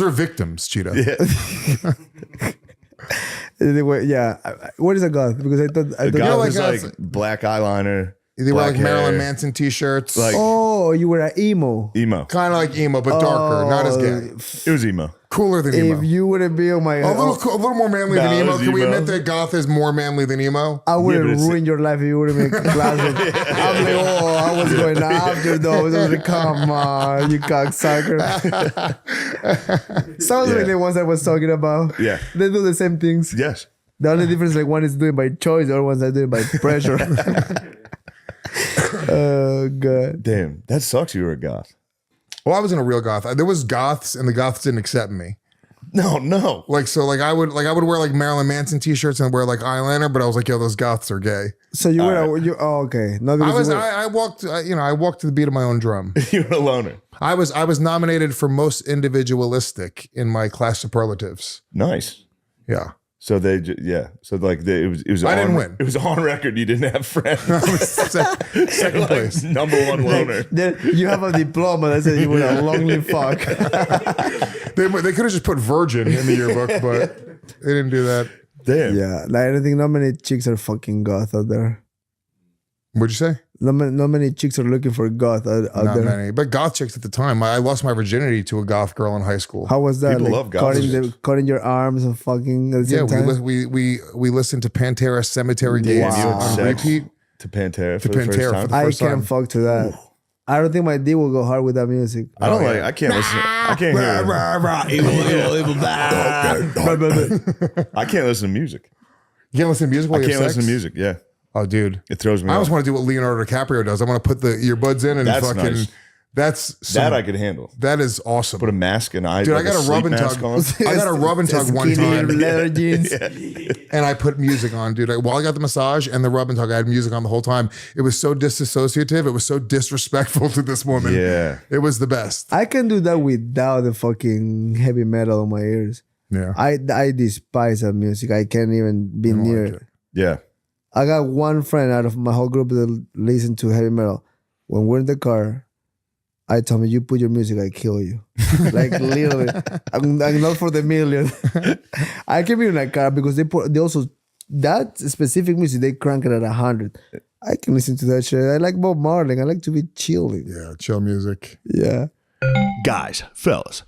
Speaker 5: are victims, Cheetah.
Speaker 4: Yeah.
Speaker 1: Anyway, what is a goth? Because I thought
Speaker 4: The goth is
Speaker 5: like
Speaker 4: like black eyeliner.
Speaker 5: They were like
Speaker 4: black
Speaker 5: Marilyn
Speaker 4: hair.
Speaker 5: Manson t-shirts.
Speaker 4: Like
Speaker 1: you were an emo.
Speaker 5: Kind of like emo, but darker, not as gay.
Speaker 4: It was emo.
Speaker 5: Cooler than emo.
Speaker 1: If you wouldn't be on my,
Speaker 5: A little more manly than
Speaker 4: it
Speaker 5: emo.
Speaker 4: was
Speaker 5: Can we
Speaker 4: emo.
Speaker 5: admit that goth is more manly than emo?
Speaker 1: I would have
Speaker 4: but it's-
Speaker 1: ruined your life if you would have been classic. I'm like, I was going after those. I was like, come on, you cocksucker. Sounds like the ones I was talking about.
Speaker 4: Yeah.
Speaker 1: They do the same things.
Speaker 4: Yes.
Speaker 1: The only difference is like one is doing by choice, the other ones are doing by pressure. Oh god.
Speaker 4: Damn, that sucks. You were a goth.
Speaker 5: Well, I wasn't a real goth. There was goths, and the goths didn't accept me.
Speaker 4: No.
Speaker 5: I would wear like Marilyn Manson t-shirts and wear like eyeliner, but I was like, yo, those goths are gay.
Speaker 1: So you were okay. Not because
Speaker 5: I walked to the beat of my own drum.
Speaker 4: You were a loner.
Speaker 5: I was nominated for most individualistic in my class superlatives.
Speaker 4: Nice.
Speaker 5: Yeah.
Speaker 4: So it was.
Speaker 5: I didn't win.
Speaker 4: It was on record. You didn't have friends.
Speaker 5: Second
Speaker 4: Like,
Speaker 5: place.
Speaker 4: number one loner.
Speaker 1: Then you have a diploma that says you were a lonely fuck.
Speaker 5: They could have just put virgin in the yearbook, but they didn't do that.
Speaker 4: Damn.
Speaker 1: Yeah, like I don't think not many chicks are fucking goth out there.
Speaker 5: What'd you say?
Speaker 1: Not many chicks are looking for goth out
Speaker 5: Not
Speaker 1: there.
Speaker 5: many, but goth chicks at the time. I lost my virginity to a goth girl in high school.
Speaker 1: How was that?
Speaker 4: People
Speaker 1: Like
Speaker 4: love goth chicks.
Speaker 1: cutting your arms and fucking at the
Speaker 5: Yeah,
Speaker 1: same time?
Speaker 5: we listened to Pantera Cemetery Gates
Speaker 4: You had
Speaker 5: on
Speaker 4: sex
Speaker 5: repeat.
Speaker 4: to Pantera
Speaker 5: To
Speaker 4: for the
Speaker 5: Pantera
Speaker 4: first
Speaker 5: for
Speaker 4: time.
Speaker 5: the
Speaker 1: I
Speaker 5: first
Speaker 1: can't
Speaker 5: time.
Speaker 1: fuck to that. I don't think my D will go hard with that music.
Speaker 4: I don't like. I can't listen. I can't hear. I can't listen to music.
Speaker 5: You can't listen to music while
Speaker 4: I
Speaker 5: you
Speaker 4: can't
Speaker 5: have
Speaker 4: listen
Speaker 5: sex?
Speaker 4: to music. Yeah,
Speaker 5: Oh, dude.
Speaker 4: it throws me
Speaker 5: I
Speaker 4: off.
Speaker 5: almost want to do what Leonardo DiCaprio does. I want to put the earbuds in and
Speaker 4: That's
Speaker 5: fucking.
Speaker 4: nice.
Speaker 5: That's
Speaker 4: That I could handle.
Speaker 5: that is awesome.
Speaker 4: Put a mask and I.
Speaker 5: Dude,
Speaker 4: like
Speaker 5: I got a
Speaker 4: sleep
Speaker 5: rub and
Speaker 4: mask
Speaker 5: tug.
Speaker 4: on.
Speaker 5: I got a rub and tug one
Speaker 1: Skinny
Speaker 5: time,
Speaker 1: leather jeans.
Speaker 5: and I put music on, dude. While I got the massage and the rub and tug, I had music on the whole time. It was so disassociative. It was so disrespectful to this woman.
Speaker 4: Yeah.
Speaker 5: It was the best.
Speaker 1: I can do that without the fucking heavy metal in my ears.
Speaker 5: Yeah.
Speaker 1: I despise that music. I can't even be near
Speaker 5: like
Speaker 1: it.
Speaker 4: Yeah.
Speaker 1: I got one friend out of my whole group that listen to heavy metal. When we're in the car, I tell me, you put your music, I kill you. Like literally, I'm not for the million. I can be in a car because they also that specific music they crank it at 100. I can listen to that shit. I like Bob Marley. I like to be chilling.
Speaker 5: Yeah. Chill music.
Speaker 1: Yeah.
Speaker 6: Guys, fellas,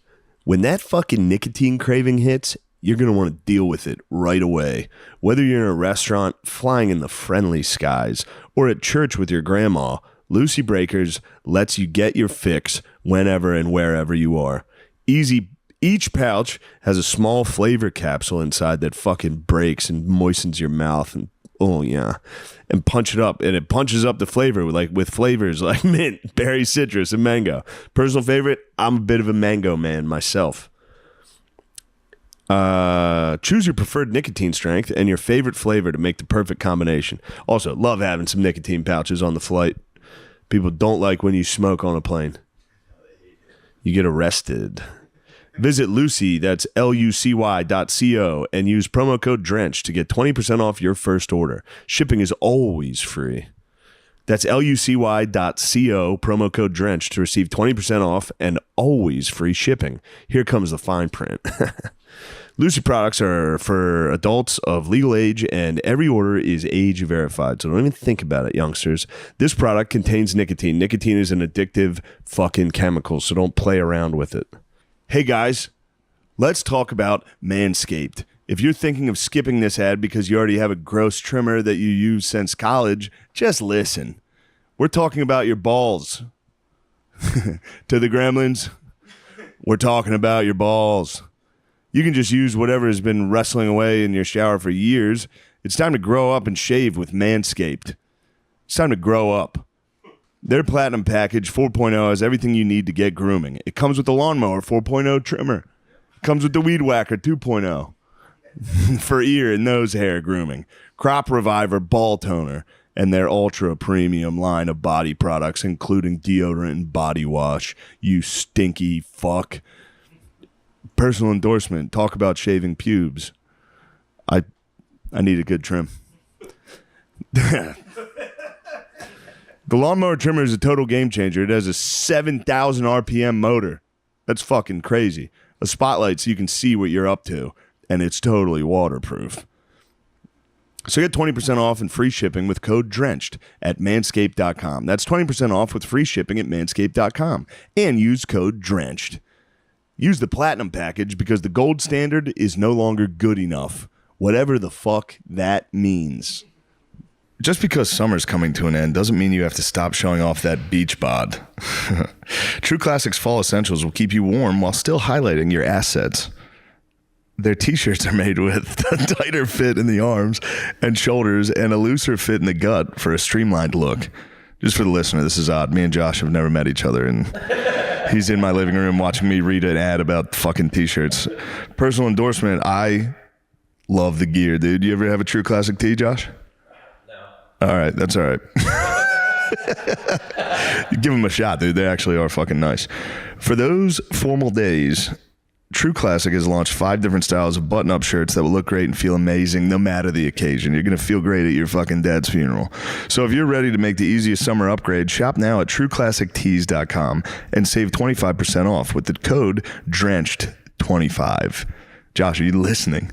Speaker 6: when that fucking nicotine craving hits, you're going to want to deal with it right away. Whether you're in a restaurant, flying in the friendly skies, or at church with your grandma, Lucy Breakers lets you get your fix whenever and wherever you are. Each pouch has a small flavor capsule inside that fucking breaks and moistens your mouth and and punch it up, and it punches up the flavor with flavors like mint, berry, citrus, and mango. Personal favorite, I'm a bit of a mango man myself. Choose your preferred nicotine strength and your favorite flavor to make the perfect combination. Also, love having some nicotine pouches on the flight. People don't like when you smoke on a plane. You get arrested. Visit Lucy, that's lucy.co, and use promo code DRENCH to get 20% off your first order. Shipping is always free. That's lucy.co, promo code DRENCH to receive 20% off and always free shipping. Here comes the fine print. Lucy products are for adults of legal age, and every order is age verified. So don't even think about it, youngsters. This product contains nicotine. Nicotine is an addictive fucking chemical, so don't play around with it. Hey guys, let's talk about Manscaped. If you're thinking of skipping this ad because you already have a gross trimmer that you use since college, just listen. We're talking about your balls. To the gremlins, we're talking about your balls. You can just use whatever has been wrestling away in your shower for years. It's time to grow up and shave with Manscaped. It's time to grow up. Their Platinum Package 4.0 has everything you need to get grooming. It comes with the Lawnmower 4.0 trimmer. It comes with the Weed Whacker 2.0 for ear and nose hair grooming. Crop Reviver Ball Toner, and their ultra premium line of body products, including deodorant and body wash. You stinky fuck. Personal endorsement. Talk about shaving pubes. I need a good trim. The Lawnmower Trimmer is a total game changer. It has a 7,000 RPM motor. That's fucking crazy. A spotlight so you can see what you're up to. And it's totally waterproof. So get 20% off and free shipping with code DRENCHED at manscaped.com. That's 20% off with free shipping at manscaped.com. And use code DRENCHED. Use the Platinum Package because the gold standard is no longer good enough. Whatever the fuck that means.
Speaker 4: Just because summer's coming to an end doesn't mean you have to stop showing off that beach bod. True Classics Fall Essentials will keep you warm while still highlighting your assets. Their t-shirts are made with a tighter fit in the arms and shoulders and a looser fit in the gut for a streamlined look. Just for the listener, this is odd. Me and Josh have never met each other, and he's in my living room watching me read an ad about fucking t-shirts. Personal endorsement, I love the gear, dude. You ever have a True Classic tee, Josh? All right, that's all right. You give them a shot, dude. They actually are fucking nice. For those formal days, True Classic has launched 5 different styles of button-up shirts that will look great and feel amazing no matter the occasion. You're going to feel great at your fucking dad's funeral. So if you're ready to make the easiest summer upgrade, shop now at trueclassictees.com and save 25% off with the code DRENCHED25. Josh, are you listening?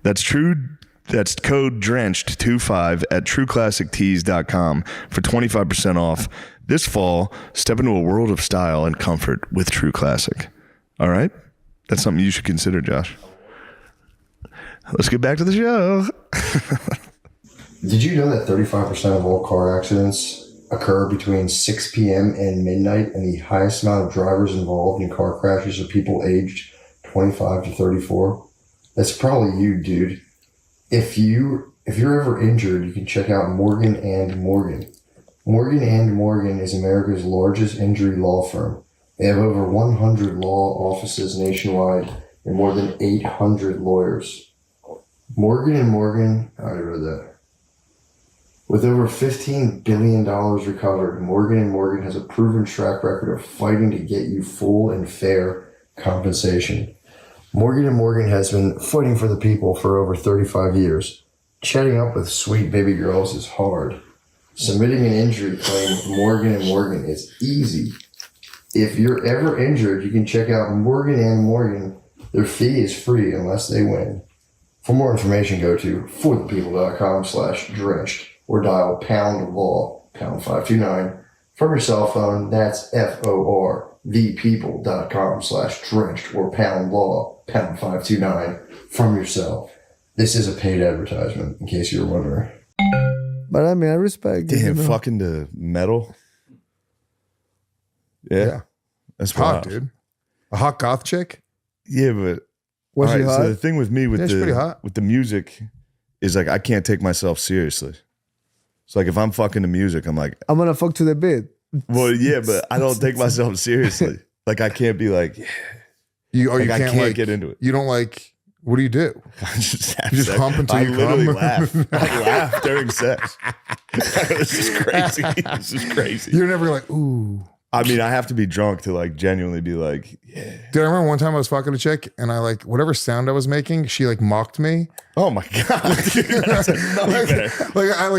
Speaker 4: That's code DRENCHED25 at trueclassictees.com for 25% off. This fall, step into a world of style and comfort with True Classic. All right? That's something you should consider, Josh. Let's get back to the show.
Speaker 7: Did you know that 35% of all car accidents occur between 6 p.m. and midnight, and the highest amount of drivers involved in car crashes are people aged 25 to 34? That's probably you, dude. If you're ever injured, you can check out Morgan & Morgan. Morgan & Morgan is America's largest injury law firm. They have over 100 law offices nationwide and more than 800 lawyers. Morgan & Morgan, I read that. With over $15 billion recovered, Morgan & Morgan has a proven track record of fighting to get you full and fair compensation. Morgan & Morgan has been fighting for the people for over 35 years. Chatting up with sweet baby girls is hard. Submitting an injury claim with Morgan & Morgan is easy. If you're ever injured, you can check out Morgan & Morgan. Their fee is free unless they win. For more information, go to forthepeople.com/drenched or dial #law, #529 from your cell phone. That's forthepeople.com/drenched or #law, #529 from yourself. This is a paid advertisement, in case you were wondering.
Speaker 1: But I mean, I respect it.
Speaker 4: Damn,
Speaker 1: You know?
Speaker 4: fucking to metal. Yeah. That's
Speaker 5: Hot,
Speaker 4: wild.
Speaker 5: dude. A hot goth chick?
Speaker 4: Yeah, but
Speaker 1: Was
Speaker 4: all
Speaker 1: she
Speaker 4: right,
Speaker 1: hot?
Speaker 4: so the thing with me with
Speaker 5: Yeah, she's pretty hot.
Speaker 4: the music is like I can't take myself seriously. So like if I'm fucking the music, I'm like,
Speaker 1: I'm gonna fuck to the beat.
Speaker 4: well, yeah, but I don't take myself seriously. Like I can't be like,
Speaker 5: You
Speaker 4: like I
Speaker 5: can't
Speaker 4: can't
Speaker 5: like
Speaker 4: get into it.
Speaker 5: You don't like What do you do?
Speaker 4: I just have
Speaker 5: You just
Speaker 4: sex.
Speaker 5: hump until
Speaker 4: I
Speaker 5: you
Speaker 4: literally
Speaker 5: come?
Speaker 4: laugh. I laugh during sex. This is crazy. This is crazy.
Speaker 5: You're never like, ooh.
Speaker 4: I mean, I have to be drunk to like genuinely be like, yeah.
Speaker 5: Dude, I remember one time I was fucking a chick and I like whatever sound I was making, she like mocked me.
Speaker 4: Oh my god, dude, that's a nightmare.
Speaker 5: Whatever.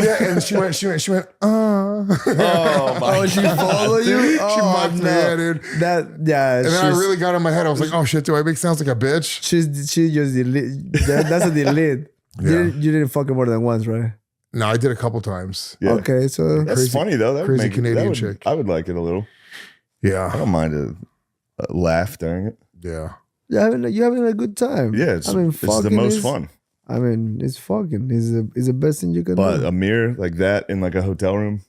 Speaker 5: Yeah, and she went.
Speaker 4: Oh my
Speaker 1: Oh, she follow you?
Speaker 5: She
Speaker 1: Oh,
Speaker 5: mocked me, yeah, dude.
Speaker 1: Yeah,
Speaker 5: And then I really got in my head. I was like, oh shit, do I make sounds like a bitch?
Speaker 1: she just delete. That's a delete. You didn't fuck her more than once, right?
Speaker 5: No, I did a couple times.
Speaker 4: Yeah.
Speaker 1: Okay, so
Speaker 4: That's
Speaker 5: Crazy-
Speaker 4: funny though. That would
Speaker 5: crazy
Speaker 4: make it-
Speaker 5: Canadian
Speaker 4: that would-
Speaker 5: chick.
Speaker 4: I would like it a little. I
Speaker 5: Yeah.
Speaker 4: don't mind a laugh during it.
Speaker 5: Yeah.
Speaker 1: you're having a good time.
Speaker 4: Yeah, it's the
Speaker 1: fucking
Speaker 4: most
Speaker 1: is-
Speaker 4: fun.
Speaker 1: I mean, it's fucking. It's the best thing you can
Speaker 4: But
Speaker 1: do.
Speaker 4: a mirror like that in like a hotel room,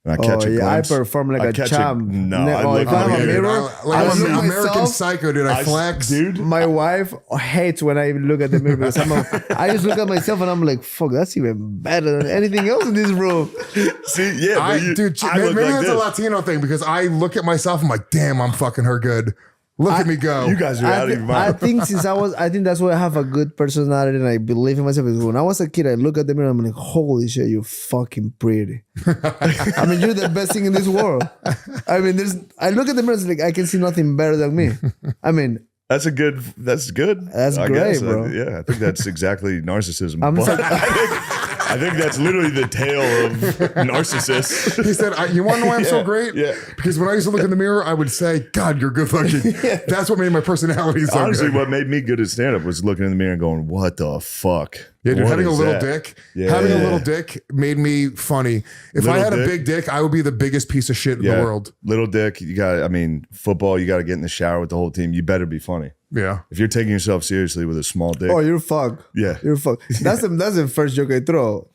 Speaker 4: and I catch a
Speaker 1: I
Speaker 4: glimpse.
Speaker 1: perform like
Speaker 4: I
Speaker 1: a
Speaker 4: catch
Speaker 1: champ.
Speaker 4: No, I
Speaker 1: if
Speaker 4: look
Speaker 1: I have
Speaker 4: like
Speaker 1: a
Speaker 4: a-
Speaker 1: mirror,
Speaker 5: Like
Speaker 1: I
Speaker 5: I'm
Speaker 1: look
Speaker 5: an American
Speaker 1: myself.
Speaker 5: psycho, dude. I flex.
Speaker 4: dude.
Speaker 1: My wife hates when I look at the mirror because I just look at myself and I'm like, fuck, that's even better than anything else in this room.
Speaker 4: See, yeah, but I
Speaker 5: Maybe
Speaker 4: look like
Speaker 5: that's a
Speaker 4: this.
Speaker 5: Latino thing because I look at myself. I'm like, damn, I'm fucking her good. Look at me go.
Speaker 4: You guys are out of your
Speaker 1: I
Speaker 4: mind.
Speaker 1: think I think that's why I have a good personality and I believe in myself. Is when I was a kid, I look at the mirror and I'm like, holy shit, you're fucking pretty. I mean, you're the best thing in this world. I mean, I look at the mirror and it's like, I can see nothing better than me. I mean,
Speaker 4: That's good. That's
Speaker 1: That's great,
Speaker 4: guess.
Speaker 1: bro.
Speaker 4: Yeah, I think that's exactly narcissism.
Speaker 1: I'm
Speaker 4: But
Speaker 1: so-
Speaker 4: I think that's literally the tale of narcissists.
Speaker 5: He said, you want to know why I'm so great?
Speaker 4: yeah.
Speaker 5: Because when I used to look in the mirror, I would say, God, you're good looking. That's what made my personality so
Speaker 4: Honestly,
Speaker 5: good.
Speaker 4: what made me good at stand up was looking in the mirror and going, "What the fuck?"
Speaker 5: Yeah, dude,
Speaker 4: What
Speaker 5: having a
Speaker 4: is
Speaker 5: little
Speaker 4: that?"
Speaker 5: dick.
Speaker 4: Yeah.
Speaker 5: Having a little dick made me funny. If I
Speaker 4: Little
Speaker 5: had a
Speaker 4: dick?
Speaker 5: big dick, I would be the biggest piece of shit in the world.
Speaker 4: Little dick. You got. I mean, football. You got to get in the shower with the whole team. You better be funny.
Speaker 5: Yeah.
Speaker 4: If you're taking yourself seriously with a small dick,
Speaker 1: oh, you're fucked.
Speaker 4: yeah,
Speaker 1: You're fucked. That's the first joke I throw.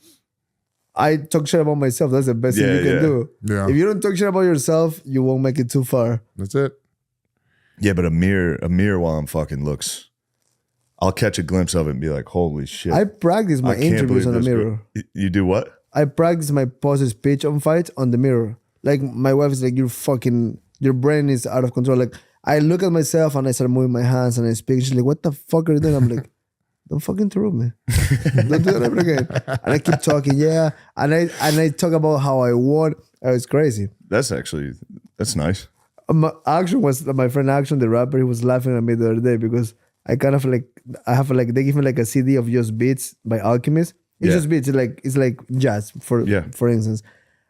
Speaker 1: I talk shit about myself. That's the best thing
Speaker 4: Yeah,
Speaker 1: you can
Speaker 4: yeah.
Speaker 1: do.
Speaker 5: Yeah.
Speaker 1: If you don't talk shit about yourself, you won't make it too far.
Speaker 5: That's it.
Speaker 4: yeah. But a mirror while I'm fucking looks. I'll catch a glimpse of it and be like, "Holy shit!"
Speaker 1: I practice my
Speaker 4: I can't
Speaker 1: interviews
Speaker 4: believe
Speaker 1: on the
Speaker 4: this
Speaker 1: mirror.
Speaker 4: girl- You do what?
Speaker 1: I practice my post speech on fights on the mirror. Like my wife is like, your brain is out of control. Like I look at myself and I start moving my hands and I speak. She's like, what the fuck are you doing? I'm like, don't fucking interrupt me. Don't do that ever again. And I keep talking, yeah. And I talk about how I won. Oh, it's crazy.
Speaker 4: That's nice.
Speaker 1: My friend Action, the rapper, he was laughing at me the other day because I kind of like, they give me like a CD of just beats by Alchemist. It's
Speaker 4: Yeah.
Speaker 1: just beats. It's like jazz, for instance.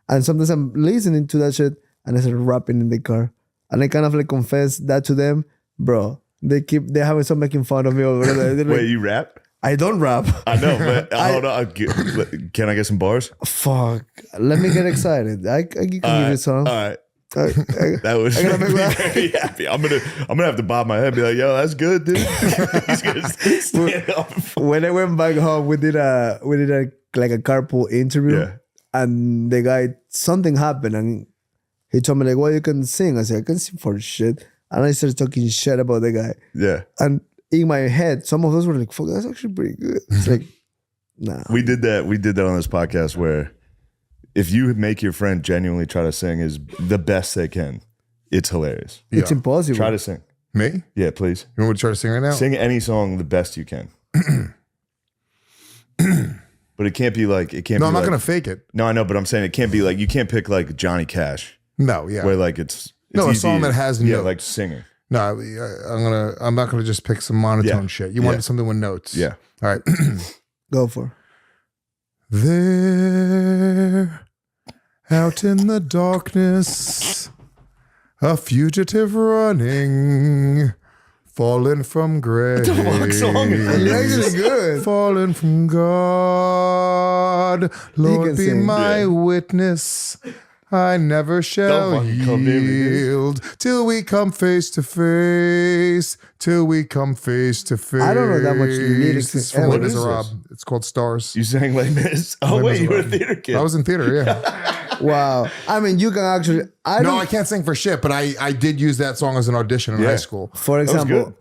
Speaker 1: And sometimes I'm listening to that shit and I start rapping in the car. And I kind of like confess that to them, bro. They have some making fun of me over there. They're like,
Speaker 4: Wait, you rap?
Speaker 1: I don't rap.
Speaker 4: I know, but hold on. Can I get some bars?
Speaker 1: Fuck. Let me get excited. I can give you some.
Speaker 4: All right.
Speaker 1: I
Speaker 4: That would
Speaker 1: I gotta
Speaker 4: make
Speaker 1: make
Speaker 4: me
Speaker 1: that-
Speaker 4: very happy. I'm gonna have to bob my head and be like, yo, that's good, dude. He's gonna stand up.
Speaker 1: when I went back home, we did a like a carpool interview,
Speaker 4: Yeah.
Speaker 1: and the guy, something happened, and he told me like, "Well, you can sing." I said, "I can sing for shit," and I started talking shit about the guy,
Speaker 4: Yeah.
Speaker 1: and in my head, some of those were like, "Fuck, that's actually pretty good." It's like, nah,
Speaker 4: We did that on this podcast where if you make your friend genuinely try to sing is the best they can, it's hilarious.
Speaker 1: it's impossible.
Speaker 4: Try to sing.
Speaker 5: Me?
Speaker 4: Yeah, please.
Speaker 5: You want me to try to sing right now?
Speaker 4: Sing any song the best you can. But it can't be like
Speaker 5: No,
Speaker 4: be
Speaker 5: I'm not
Speaker 4: like-
Speaker 5: going to fake it.
Speaker 4: No, I know, but I'm saying it can't be like you can't pick like Johnny Cash
Speaker 5: No, yeah.
Speaker 4: where like it's
Speaker 5: No, a
Speaker 4: easy.
Speaker 5: song that has
Speaker 4: yeah,
Speaker 5: notes.
Speaker 4: like singing.
Speaker 5: No, I'm not gonna just pick some monotone
Speaker 4: Yeah.
Speaker 5: shit. You
Speaker 4: Yeah.
Speaker 5: want something with notes.
Speaker 4: Yeah.
Speaker 5: All right.
Speaker 1: Go for.
Speaker 5: There, out in the darkness, a fugitive running, fallen from grace.
Speaker 1: You're actually good.
Speaker 5: Fallen from God, Lord,
Speaker 1: can
Speaker 5: be
Speaker 1: sing.
Speaker 5: my
Speaker 4: Yeah.
Speaker 5: witness. I never shall
Speaker 4: Don't fucking come near me, dude.
Speaker 5: yield till we come face to face. Till we come face to face.
Speaker 1: I don't know that much lyrics.
Speaker 5: This is from
Speaker 1: Hey,
Speaker 5: Les
Speaker 1: what
Speaker 4: is
Speaker 5: Miserables. It's called Stars.
Speaker 4: You sang like this? Oh
Speaker 5: Les
Speaker 4: wait, you were a
Speaker 5: Miserables.
Speaker 4: theater kid.
Speaker 5: I was in theater, yeah.
Speaker 1: Wow. I mean, you can actually.
Speaker 5: No, I can't sing for shit, but I did use that song as an audition in
Speaker 4: Yeah.
Speaker 5: high school.
Speaker 1: For
Speaker 4: was
Speaker 1: example,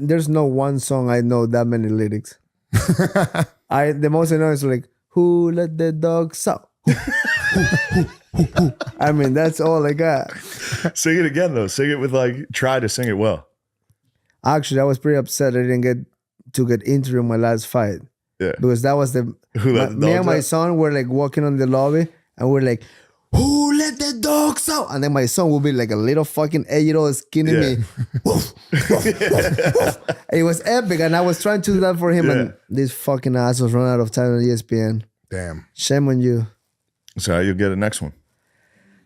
Speaker 1: there's no one song I know that many lyrics. The most I know is like, "Who let the dogs out?" I mean, that's all I got.
Speaker 4: Sing it again though. Sing it with like try to sing it well.
Speaker 1: Actually, I was pretty upset I didn't get to get injured in my last fight.
Speaker 4: Yeah.
Speaker 1: Because that was
Speaker 4: Who let the
Speaker 1: me and
Speaker 4: dogs
Speaker 1: my
Speaker 4: out?
Speaker 1: son were like walking on the lobby and we're like, who let the dogs out? And then my son will be like a little fucking 8-year-old skinny
Speaker 4: Yeah.
Speaker 1: me. Woof, woof, woof, woof. It was epic, and I was trying to do that for him,
Speaker 4: Yeah.
Speaker 1: and these fucking assholes run out of time on ESPN.
Speaker 5: Damn.
Speaker 1: Shame on you.
Speaker 4: So you'll get a next one.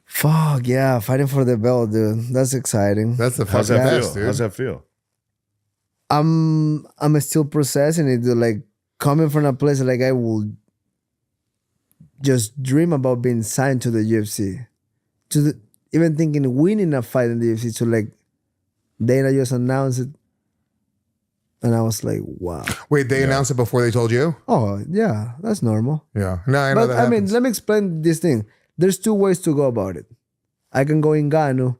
Speaker 1: Fuck yeah, fighting for the belt, dude. That's exciting.
Speaker 5: That's the
Speaker 4: How's
Speaker 5: fucking
Speaker 4: that
Speaker 5: best,
Speaker 4: feel?
Speaker 5: dude.
Speaker 4: How's that feel?
Speaker 1: I'm still processing it, dude. Like coming from a place like I will just dream about being signed to the UFC. Even thinking winning a fight in the UFC, to like Dana just announced it. And I was like, wow.
Speaker 5: Wait, they announced it before they told you?
Speaker 1: Oh, yeah, that's normal.
Speaker 5: Yeah. No, I know
Speaker 1: But
Speaker 5: that
Speaker 1: I mean,
Speaker 5: happens.
Speaker 1: let me explain this thing. There's two ways to go about it. I can go in Gano,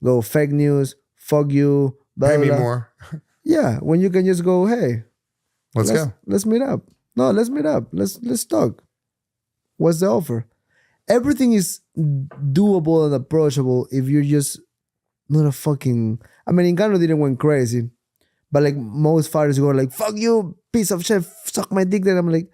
Speaker 1: go fake news, fuck you, blah,
Speaker 5: Pay me
Speaker 1: blah.
Speaker 5: more.
Speaker 1: Yeah, when you can just go, hey,
Speaker 5: Let's go.
Speaker 1: let's meet up. No, let's meet up. Let's talk. What's the offer? Everything is doable and approachable if you're just not a fucking. I mean, Ngannou didn't went crazy, but like most fighters go like, "Fuck you, piece of shit, suck my dick." Then I'm like,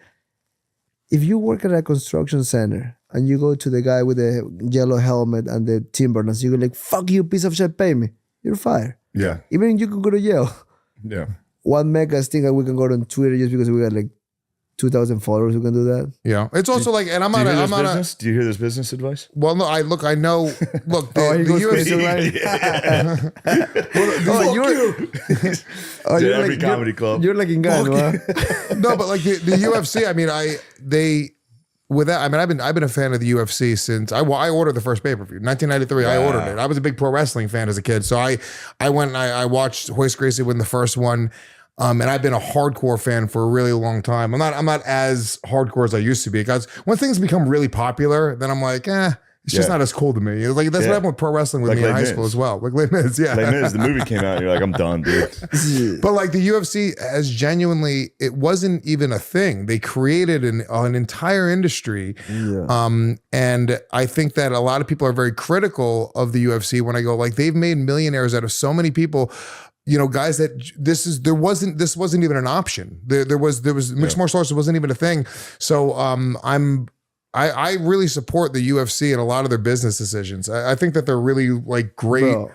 Speaker 1: if you work at a construction center and you go to the guy with the yellow helmet and the Timberlands, you go like, "Fuck you, piece of shit, pay me." You're fired.
Speaker 4: Yeah.
Speaker 1: Even you can go to jail.
Speaker 4: Yeah.
Speaker 1: One megas thing that we can go on Twitter just because we got like 2,000 followers who can do that.
Speaker 5: Yeah. It's also like, and I'm
Speaker 4: Do you
Speaker 5: not,
Speaker 4: hear
Speaker 5: I'm
Speaker 4: this
Speaker 5: not
Speaker 4: business? Do you hear this business advice?
Speaker 5: well, no, I know, look, the,
Speaker 1: he
Speaker 5: the
Speaker 1: goes
Speaker 5: UFC,
Speaker 1: crazy, right?
Speaker 4: Dude, every comedy club.
Speaker 1: You're like in Ghana, huh?
Speaker 5: no, but like the UFC, I mean, I've been a fan of the UFC since I ordered the first pay-per-view, 1993. I ordered it. I was a big pro wrestling fan as a kid, so I went and I watched Royce Gracie win the first one, and I've been a hardcore fan for a really long time. I'm not as hardcore as I used to be, because when things become really popular, then I'm like, it's just
Speaker 4: Yeah.
Speaker 5: not as cool to me. It's like that's what
Speaker 4: Yeah.
Speaker 5: happened with pro wrestling with
Speaker 4: Like
Speaker 5: me in
Speaker 4: Les
Speaker 5: high
Speaker 4: Mis.
Speaker 5: school as well. Like Les Mis, yeah.
Speaker 4: Les Mis, the movie came out, and you're like, I'm done, dude.
Speaker 5: But like the UFC has genuinely, it wasn't even a thing. They created an entire industry. And I think that a lot of people are very critical of the UFC when I go like, they've made millionaires out of so many people. You know, guys that this wasn't even an option. There was mixed martial arts wasn't even a thing. So I really support the UFC and a lot of their business decisions. I think that they're really like great
Speaker 1: Bro,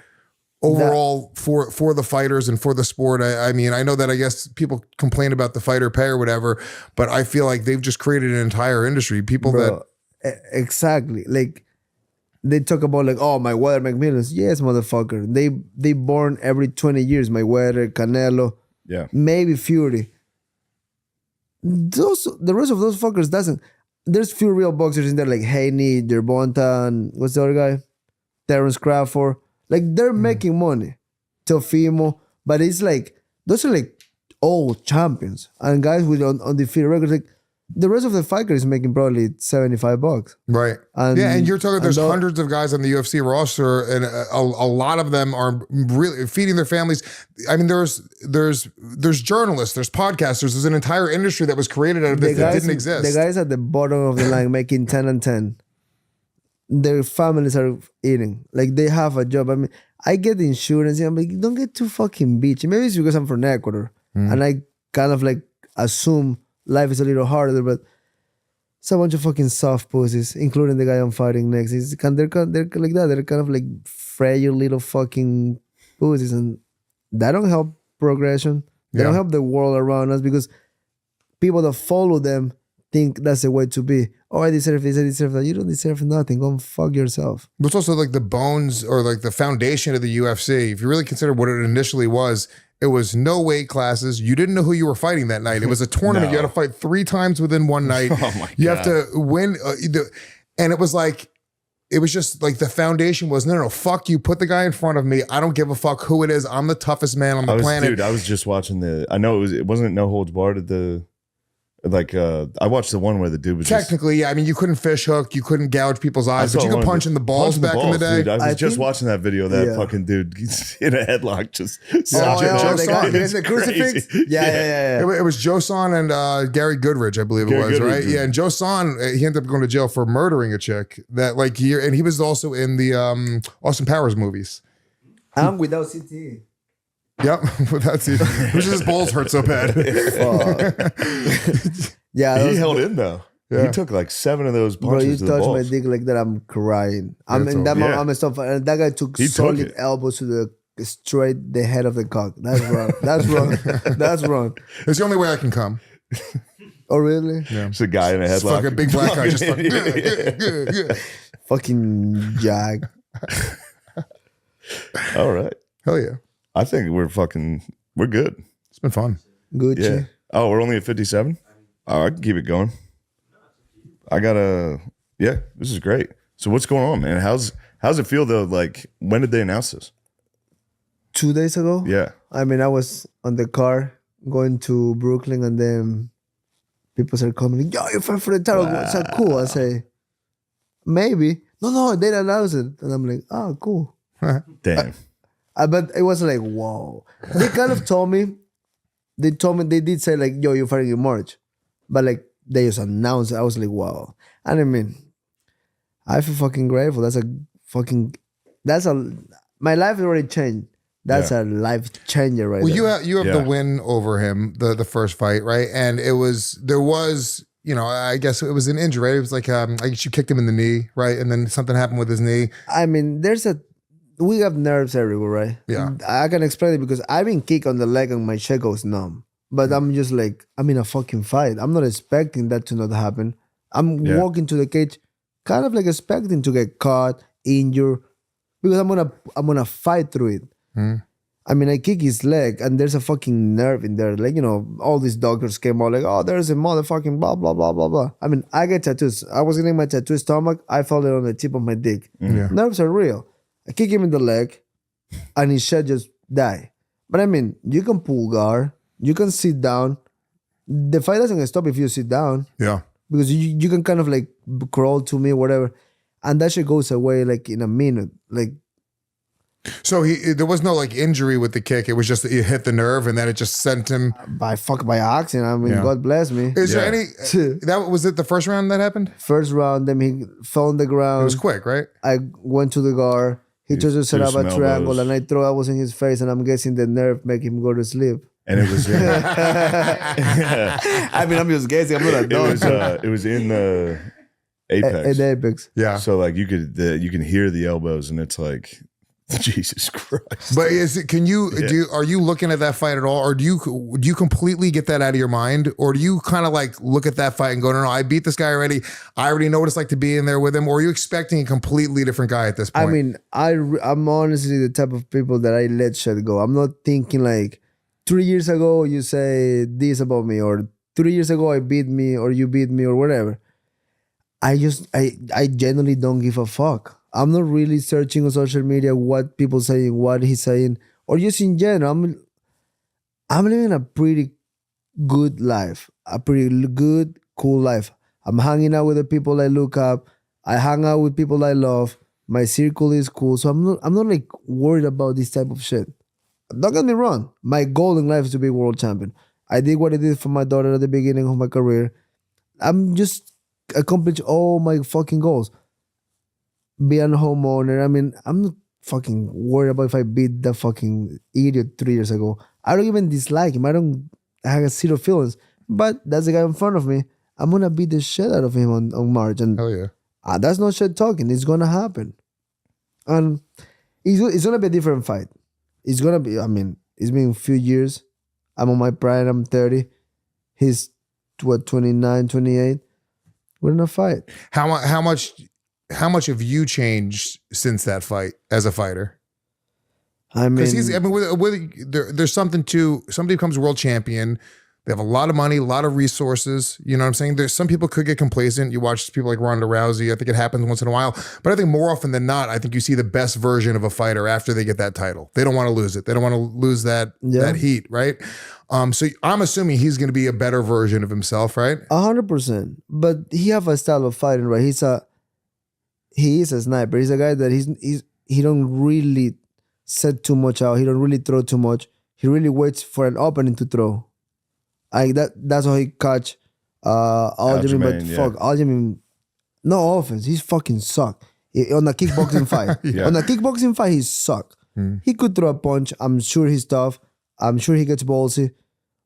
Speaker 5: overall for the fighters and for the sport. I mean, I know that I guess people complain about the fighter pay or whatever, but I feel like they've just created an entire industry. People
Speaker 1: bro, exactly. Like they talk about like, oh, Mayweather make millions. Yes, motherfucker. They born every 20 years. Mayweather, Canelo,
Speaker 4: Yeah.
Speaker 1: maybe Fury. The rest of those fuckers doesn't. There's few real boxers in there like Haney, Gervonta, and what's the other guy? Terrence Crawford. Like they're making money. Teofimo. But it's like, those are like old champions. And guys with undefeated records. Like the rest of the fighters is making probably $75.
Speaker 5: right.
Speaker 1: And-
Speaker 5: And you're talking, there's
Speaker 1: and the-
Speaker 5: hundreds of guys on the UFC roster, and a lot of them are really feeding their families. I mean, there's journalists, there's podcasters, there's an entire industry that was created out of this that didn't exist.
Speaker 1: The guys at the bottom of the line making 10 and 10. Their families are eating. Like they have a job. I mean, I get the insurance. And I'm like, don't get too fucking bitchy. Maybe it's because I'm from Ecuador. And I kind of like assume life is a little harder, but it's a bunch of fucking soft pussies, including the guy I'm fighting next. They're like that. They're kind of like frail little fucking pussies. And that don't help progression. They don't help the world around us because people that follow them think that's the way to be. Oh, I deserve this, I deserve that. You don't deserve nothing. Go and fuck yourself.
Speaker 5: But it's also like the bones or like the foundation of the UFC. If you really consider what it initially was, it was no weight classes. You didn't know who you were fighting that night. It was a tournament. You had to fight 3 times within one night. You have to win. And it was like, it was just like the foundation was, no, fuck you. Put the guy in front of me. I don't give a fuck who it is. I'm the toughest man on the planet.
Speaker 4: Dude, I was just watching I know it wasn't No Holds Barred at the, like, I watched the one where the dude was
Speaker 5: Technically, yeah. I mean, you couldn't fish hook. You couldn't gouge people's eyes, but you could punch in the balls back in the day.
Speaker 4: Dude, I was
Speaker 1: I
Speaker 4: just
Speaker 1: think-
Speaker 4: watching that video of that
Speaker 1: Yeah.
Speaker 4: fucking dude in a headlock just
Speaker 1: Oh,
Speaker 5: Joe
Speaker 1: the guy
Speaker 5: Son.
Speaker 1: with the crucifix?
Speaker 4: Crazy.
Speaker 1: Yeah.
Speaker 5: It was Joe Son and Gary Goodridge, I believe it
Speaker 4: Gary
Speaker 5: was,
Speaker 4: Goodridge,
Speaker 5: right?
Speaker 4: dude.
Speaker 5: Yeah, and Joe Son, he ended up going to jail for murdering a chick that like and he was also in the Austin Powers movies.
Speaker 1: I'm without CTE.
Speaker 5: Yep, that's it. Who's his balls hurt so bad?
Speaker 1: Yeah,
Speaker 4: He
Speaker 1: those-
Speaker 4: held in though.
Speaker 5: Yeah.
Speaker 4: He took like 7 of those
Speaker 1: bro, you
Speaker 4: punches to the
Speaker 1: touch my
Speaker 4: balls.
Speaker 1: dick like that, I'm crying. I'm in
Speaker 5: all-
Speaker 1: that moment.
Speaker 4: yeah.
Speaker 1: I'm a stuff, and that guy took
Speaker 4: He took
Speaker 1: solid
Speaker 4: it.
Speaker 1: elbows to the straight the head of the cock. That's wrong. That's wrong. That's wrong.
Speaker 5: It's the only way I can come.
Speaker 1: Oh really?
Speaker 4: It's a guy in a
Speaker 5: It's
Speaker 4: headlock.
Speaker 5: fucking big black guy just fucking yeah.
Speaker 1: Fucking jag.
Speaker 4: All right.
Speaker 5: Hell yeah.
Speaker 4: I think we're good.
Speaker 5: It's been fun.
Speaker 1: Gucci.
Speaker 4: Yeah. Oh, we're only at 57? Oh, I can keep it going. This is great. So what's going on, man? How's it feel though? Like, when did they announce this?
Speaker 1: 2 days ago.
Speaker 4: Yeah.
Speaker 1: I mean, I was on the car going to Brooklyn, and then people started coming. Yo, you fight for the title. Wow. So cool. I say, maybe. No, they announced it, and I'm like, oh, cool.
Speaker 4: Damn.
Speaker 1: But it was like, whoa. They kind of told me. They did say like, yo, you're fighting in March, but like they just announced it. I was like, wow. And I mean, I feel fucking grateful. My life has already changed. That's a life changer right
Speaker 5: Well,
Speaker 1: there.
Speaker 5: you have
Speaker 4: Yeah.
Speaker 5: the win over him, the first fight, right? And there was, I guess it was an injury, right? It was like I guess you kicked him in the knee, right? And then something happened with his knee.
Speaker 1: I mean, we have nerves everywhere, right?
Speaker 5: Yeah.
Speaker 1: I can explain it because I've been kicked on the leg and my shit goes numb. But I'm just like, I'm in a fucking fight. I'm not expecting that to not happen. I'm walking to the cage, kind of like expecting to get caught, injured, because I'm gonna fight through it. I mean, I kick his leg and there's a fucking nerve in there. Like, all these doctors came out like, oh, there's a motherfucking blah, blah, blah, blah, blah. I mean, I get tattoos. I was getting my tattoo stomach. I felt it on the tip of my dick.
Speaker 5: Yeah.
Speaker 1: Nerves are real. I kick him in the leg and his shit just die. But I mean, you can pull guard. You can sit down. The fight doesn't stop if you sit down
Speaker 5: Yeah.
Speaker 1: because you can kind of like crawl to me, whatever. And that shit goes away like in a minute. Like,
Speaker 5: So there was no like injury with the kick. It was just that you hit the nerve and then it just sent him.
Speaker 1: by accident. I mean,
Speaker 5: Yeah.
Speaker 1: God bless me.
Speaker 5: Is there any, that was it the first round that happened?
Speaker 1: First round, then he fell on the
Speaker 5: It
Speaker 1: ground.
Speaker 5: was quick, right?
Speaker 1: I went to the guard. He tried to set
Speaker 4: threw
Speaker 1: up a
Speaker 4: some
Speaker 1: triangle,
Speaker 4: elbows.
Speaker 1: and I throw elbows in his face, and I'm guessing the nerve make him go to sleep.
Speaker 4: And it was in,
Speaker 1: I mean, I'm just guessing. I'm not a
Speaker 4: it was in the apex.
Speaker 1: At Apex.
Speaker 5: Yeah.
Speaker 4: So like you can hear the elbows, and it's like, Jesus Christ.
Speaker 5: But are you looking at that fight at all, or do you completely get that out of your mind, or do you kind of like look at that fight and go, no, I beat this guy already. I already know what it's like to be in there with him. Or are you expecting a completely different guy at this point?
Speaker 1: I mean, I'm honestly the type of people that I let shit go. I'm not thinking like 3 years ago you say this about me, or 3 years ago I beat me, or you beat me, or whatever. I genuinely don't give a fuck. I'm not really searching on social media what people saying, what he's saying, or just in general. I'm living a pretty good life, a pretty good, cool life. I'm hanging out with the people I look up. I hang out with people I love. My circle is cool, so I'm not like worried about this type of shit. Don't get me wrong. My goal in life is to be world champion. I did what I did for my daughter at the beginning of my career. I'm just accomplished all my fucking goals. Be a homeowner. I mean, I'm not fucking worried about if I beat that fucking idiot 3 years ago. I don't even dislike him. I have zero feelings. But that's the guy in front of me. I'm gonna beat the shit out of him on March. And
Speaker 5: hell yeah.
Speaker 1: that's not shit talking. It's gonna happen. And it's gonna be a different fight. It's gonna be, I mean, it's been a few years. I'm on my prime, I'm 30. He's 29, 28. We're in a fight.
Speaker 5: How much have you changed since that fight as a fighter?
Speaker 1: I mean,
Speaker 5: Because there's something to somebody becomes world champion. They have a lot of money, a lot of resources. You know what I'm saying? There's some people could get complacent. You watch people like Ronda Rousey. I think it happens once in a while. But I think more often than not, I think you see the best version of a fighter after they get that title. They don't want to lose it. They don't want to lose that heat, right? So I'm assuming he's going to be a better version of himself, right?
Speaker 1: 100%. But he have a style of fighting, right? He is a sniper. He's a guy that he don't really set too much out. He don't really throw too much. He really waits for an opening to throw. That's how he catch Aljamain, but fuck Aljamain, no offense, he's fucking suck. On a kickboxing fight. On a kickboxing fight, he suck. He could throw a punch. I'm sure he's tough. I'm sure he gets ballsy,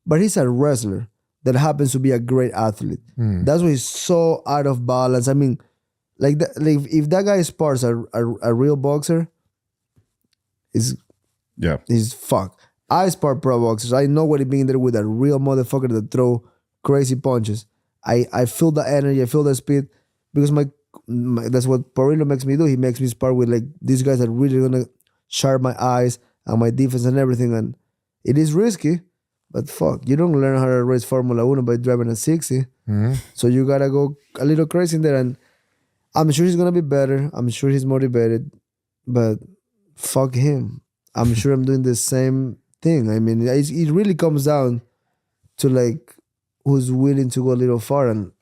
Speaker 1: but he's a wrestler that happens to be a great athlete. That's why he's so out of balance. I mean, like if that guy spars a real boxer, he's fucked. I spar pro boxers. I know what it means there with a real motherfucker that throw crazy punches. I feel the energy. I feel the speed because my that's what Parillo makes me do. He makes me spar with like these guys that are really gonna sharp my eyes and my defense and everything. And it is risky, but fuck, you don't learn how to race Formula 1 by driving a 60. So you gotta go a little crazy in there. And I'm sure he's gonna be better. I'm sure he's motivated, but fuck him. I'm sure I'm doing the same thing. I mean, it really comes down to like who's willing to go a little far, and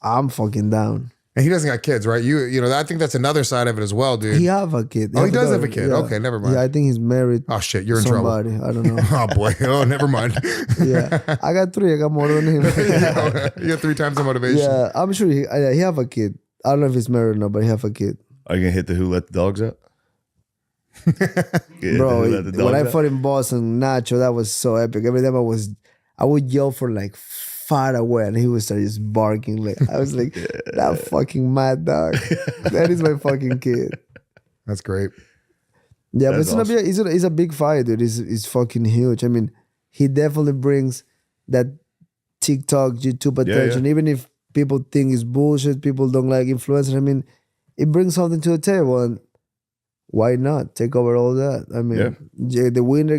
Speaker 1: I'm fucking down.
Speaker 5: And he doesn't got kids, right? You know, I think that's another side of it as well, dude.
Speaker 1: He have a kid.
Speaker 5: He does have a kid.
Speaker 1: Yeah.
Speaker 5: Okay, never mind.
Speaker 1: Yeah, I think he's married.
Speaker 5: Oh shit, you're in
Speaker 1: somebody.
Speaker 5: trouble.
Speaker 1: I don't know.
Speaker 5: Oh boy. Oh, never mind.
Speaker 1: Yeah, I got 3. I got more than him.
Speaker 5: You got 3 times the motivation.
Speaker 1: Yeah, I'm sure he have a kid. I don't know if he's married or not, but he have a kid.
Speaker 4: Are you gonna hit the who let the dogs out?
Speaker 1: Bro, when I fought in Boston, Nacho, that was so epic. Every time I would yell for like far away, and he would start just barking. Like I was like, that fucking mad dog. That is my fucking kid.
Speaker 5: That's great.
Speaker 1: Yeah,
Speaker 4: That's
Speaker 1: but it's a big fight, dude. It's fucking huge. I mean, he definitely brings that TikTok, YouTube attention. Even if people think it's bullshit, people don't like influencers. I mean, it brings something to the table, and why not take over all that? I mean, the winner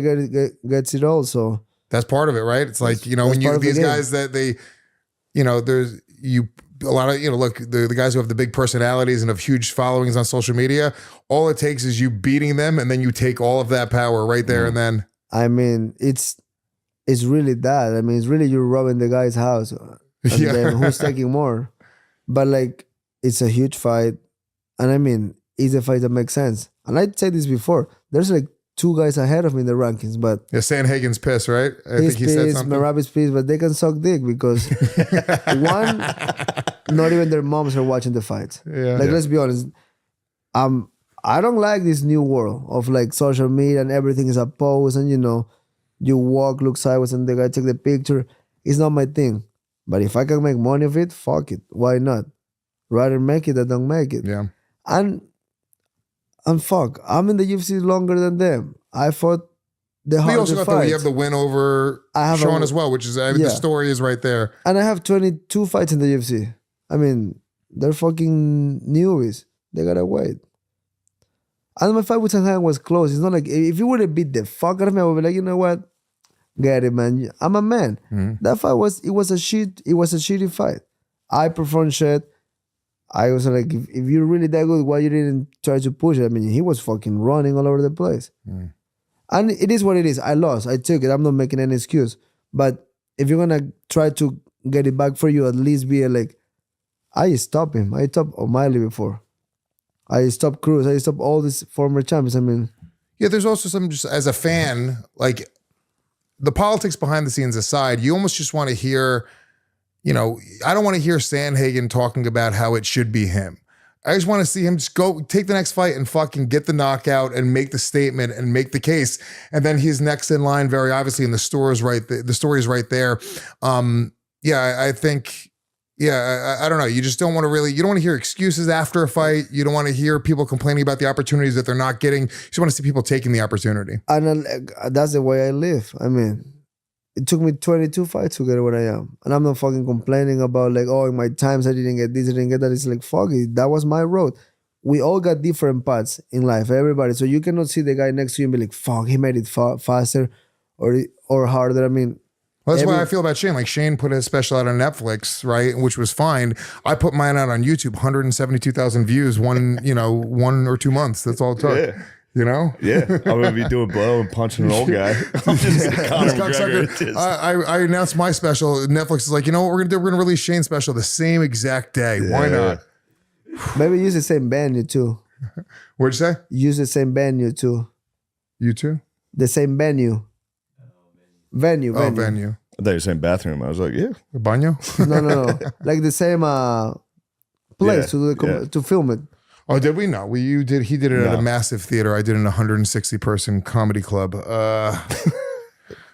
Speaker 1: gets it all. So
Speaker 5: that's part of it, right? It's like, you know, when you these guys that they, you know, there's a lot of, you know, look, the guys who have the big personalities and have huge followings on social media, all it takes is you beating them, and then you take all of that power right there and then.
Speaker 1: I mean, it's really that. I mean, it's really you robbing the guy's house, and then who's taking more? But like, it's a huge fight, and I mean, it's a fight that makes sense. And I said this before. There's like 2 guys ahead of me in the rankings, but
Speaker 5: Sandhagen's pissed, right? I think he said something.
Speaker 1: Merabi's pissed, but they can suck dick because one, not even their moms are watching the fights. Let's be honest. I don't like this new world of like social media and everything is a pose, and you know, you walk, look sideways, and the guy take the picture. It's not my thing. But if I can make money of it, fuck it. Why not? Rather make it than don't make it.
Speaker 5: Yeah.
Speaker 1: And fuck, I'm in the UFC longer than them. I fought the hardest fights.
Speaker 5: You have the win over Sean as well, which is, I mean, the story is right there.
Speaker 1: And I have 22 fights in the UFC. I mean, they're fucking newbies. They gotta wait. And my fight with Shanghai was close. It's not like, if you would have beat the fuck out of me, I would be like, you know what? Get it, man. I'm a man. That fight was a shitty fight. I performed shit. I was like, if you're really that good, why you didn't try to push it? I mean, he was fucking running all over the place. And it is what it is. I lost. I took it. I'm not making any excuse. But if you're going to try to get it back for you, at least be like, I stopped him. I stopped O'Malley before. I stopped Cruz. I stopped all these former champions. I mean.
Speaker 5: Yeah, there's also some, just as a fan, like the politics behind the scenes aside, you almost just want to hear, you know, I don't want to hear Sandhagen talking about how it should be him. I just want to see him just go take the next fight and fucking get the knockout and make the statement and make the case. And then he's next in line, very obviously, and the story is right there. I think, I don't know. You just don't want to you don't want to hear excuses after a fight. You don't want to hear people complaining about the opportunities that they're not getting. You just want to see people taking the opportunity.
Speaker 1: And that's the way I live. I mean, it took me 22 fights to get where I am. And I'm not fucking complaining about like, oh, in my times I didn't get this, I didn't get that. It's like, fuck it. That was my road. We all got different paths in life, everybody. So you cannot see the guy next to you and be like, fuck, he made it faster or harder. I mean,
Speaker 5: well, that's why I feel about Shane. Like Shane put his special out on Netflix, right, which was fine. I put mine out on YouTube, 172,000 views, one or 2 months. That's all it took.
Speaker 4: Yeah.
Speaker 5: You know?
Speaker 4: Yeah. I'm going to be doing blow and punching an old guy. I'm just Conor McGregor.
Speaker 5: I announced my special. Netflix is like, you know what we're going to do? We're going to release Shane's special the same exact day. Why not?
Speaker 1: Maybe use the same venue too.
Speaker 5: What'd you say?
Speaker 1: Use the same venue too.
Speaker 5: You too?
Speaker 1: The same venue. Venue.
Speaker 5: Oh, venue.
Speaker 4: I thought you were saying bathroom. I was like, yeah.
Speaker 5: The baño?
Speaker 1: No. Like the same place to film it.
Speaker 5: Oh, did we? No. He did it at a massive theater. I did in a 160-person comedy club.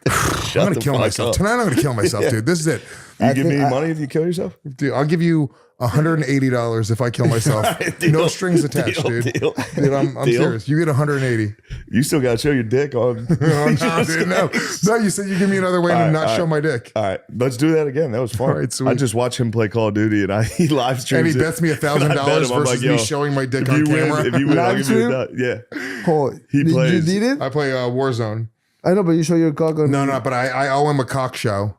Speaker 5: I'm gonna kill myself tonight. I'm gonna kill myself, dude. This is it.
Speaker 4: You give me money if you kill yourself?
Speaker 5: Dude, I'll give you $180 if I kill myself.
Speaker 4: Deal.
Speaker 5: No strings attached,
Speaker 4: Deal,
Speaker 5: dude.
Speaker 4: deal.
Speaker 5: Dude, I'm
Speaker 4: Deal.
Speaker 5: serious. You get 180.
Speaker 4: You still got to show your dick on.
Speaker 5: Oh, no, dude, no. No, you said you give me another way to not show my dick.
Speaker 4: All right, let's do that again. That was fun.
Speaker 5: All right, sweet.
Speaker 4: I just watched him play Call of Duty, and he live streams.
Speaker 5: And he bets me $1,000 versus me showing my dick on camera.
Speaker 4: If you win, I'll
Speaker 1: Live
Speaker 4: give you
Speaker 1: stream?
Speaker 4: yeah.
Speaker 1: Oh,
Speaker 4: He
Speaker 1: you
Speaker 4: plays.
Speaker 1: did it?
Speaker 5: I play Warzone.
Speaker 1: I know, but you show your cock on.
Speaker 5: No, but I owe him a cock show.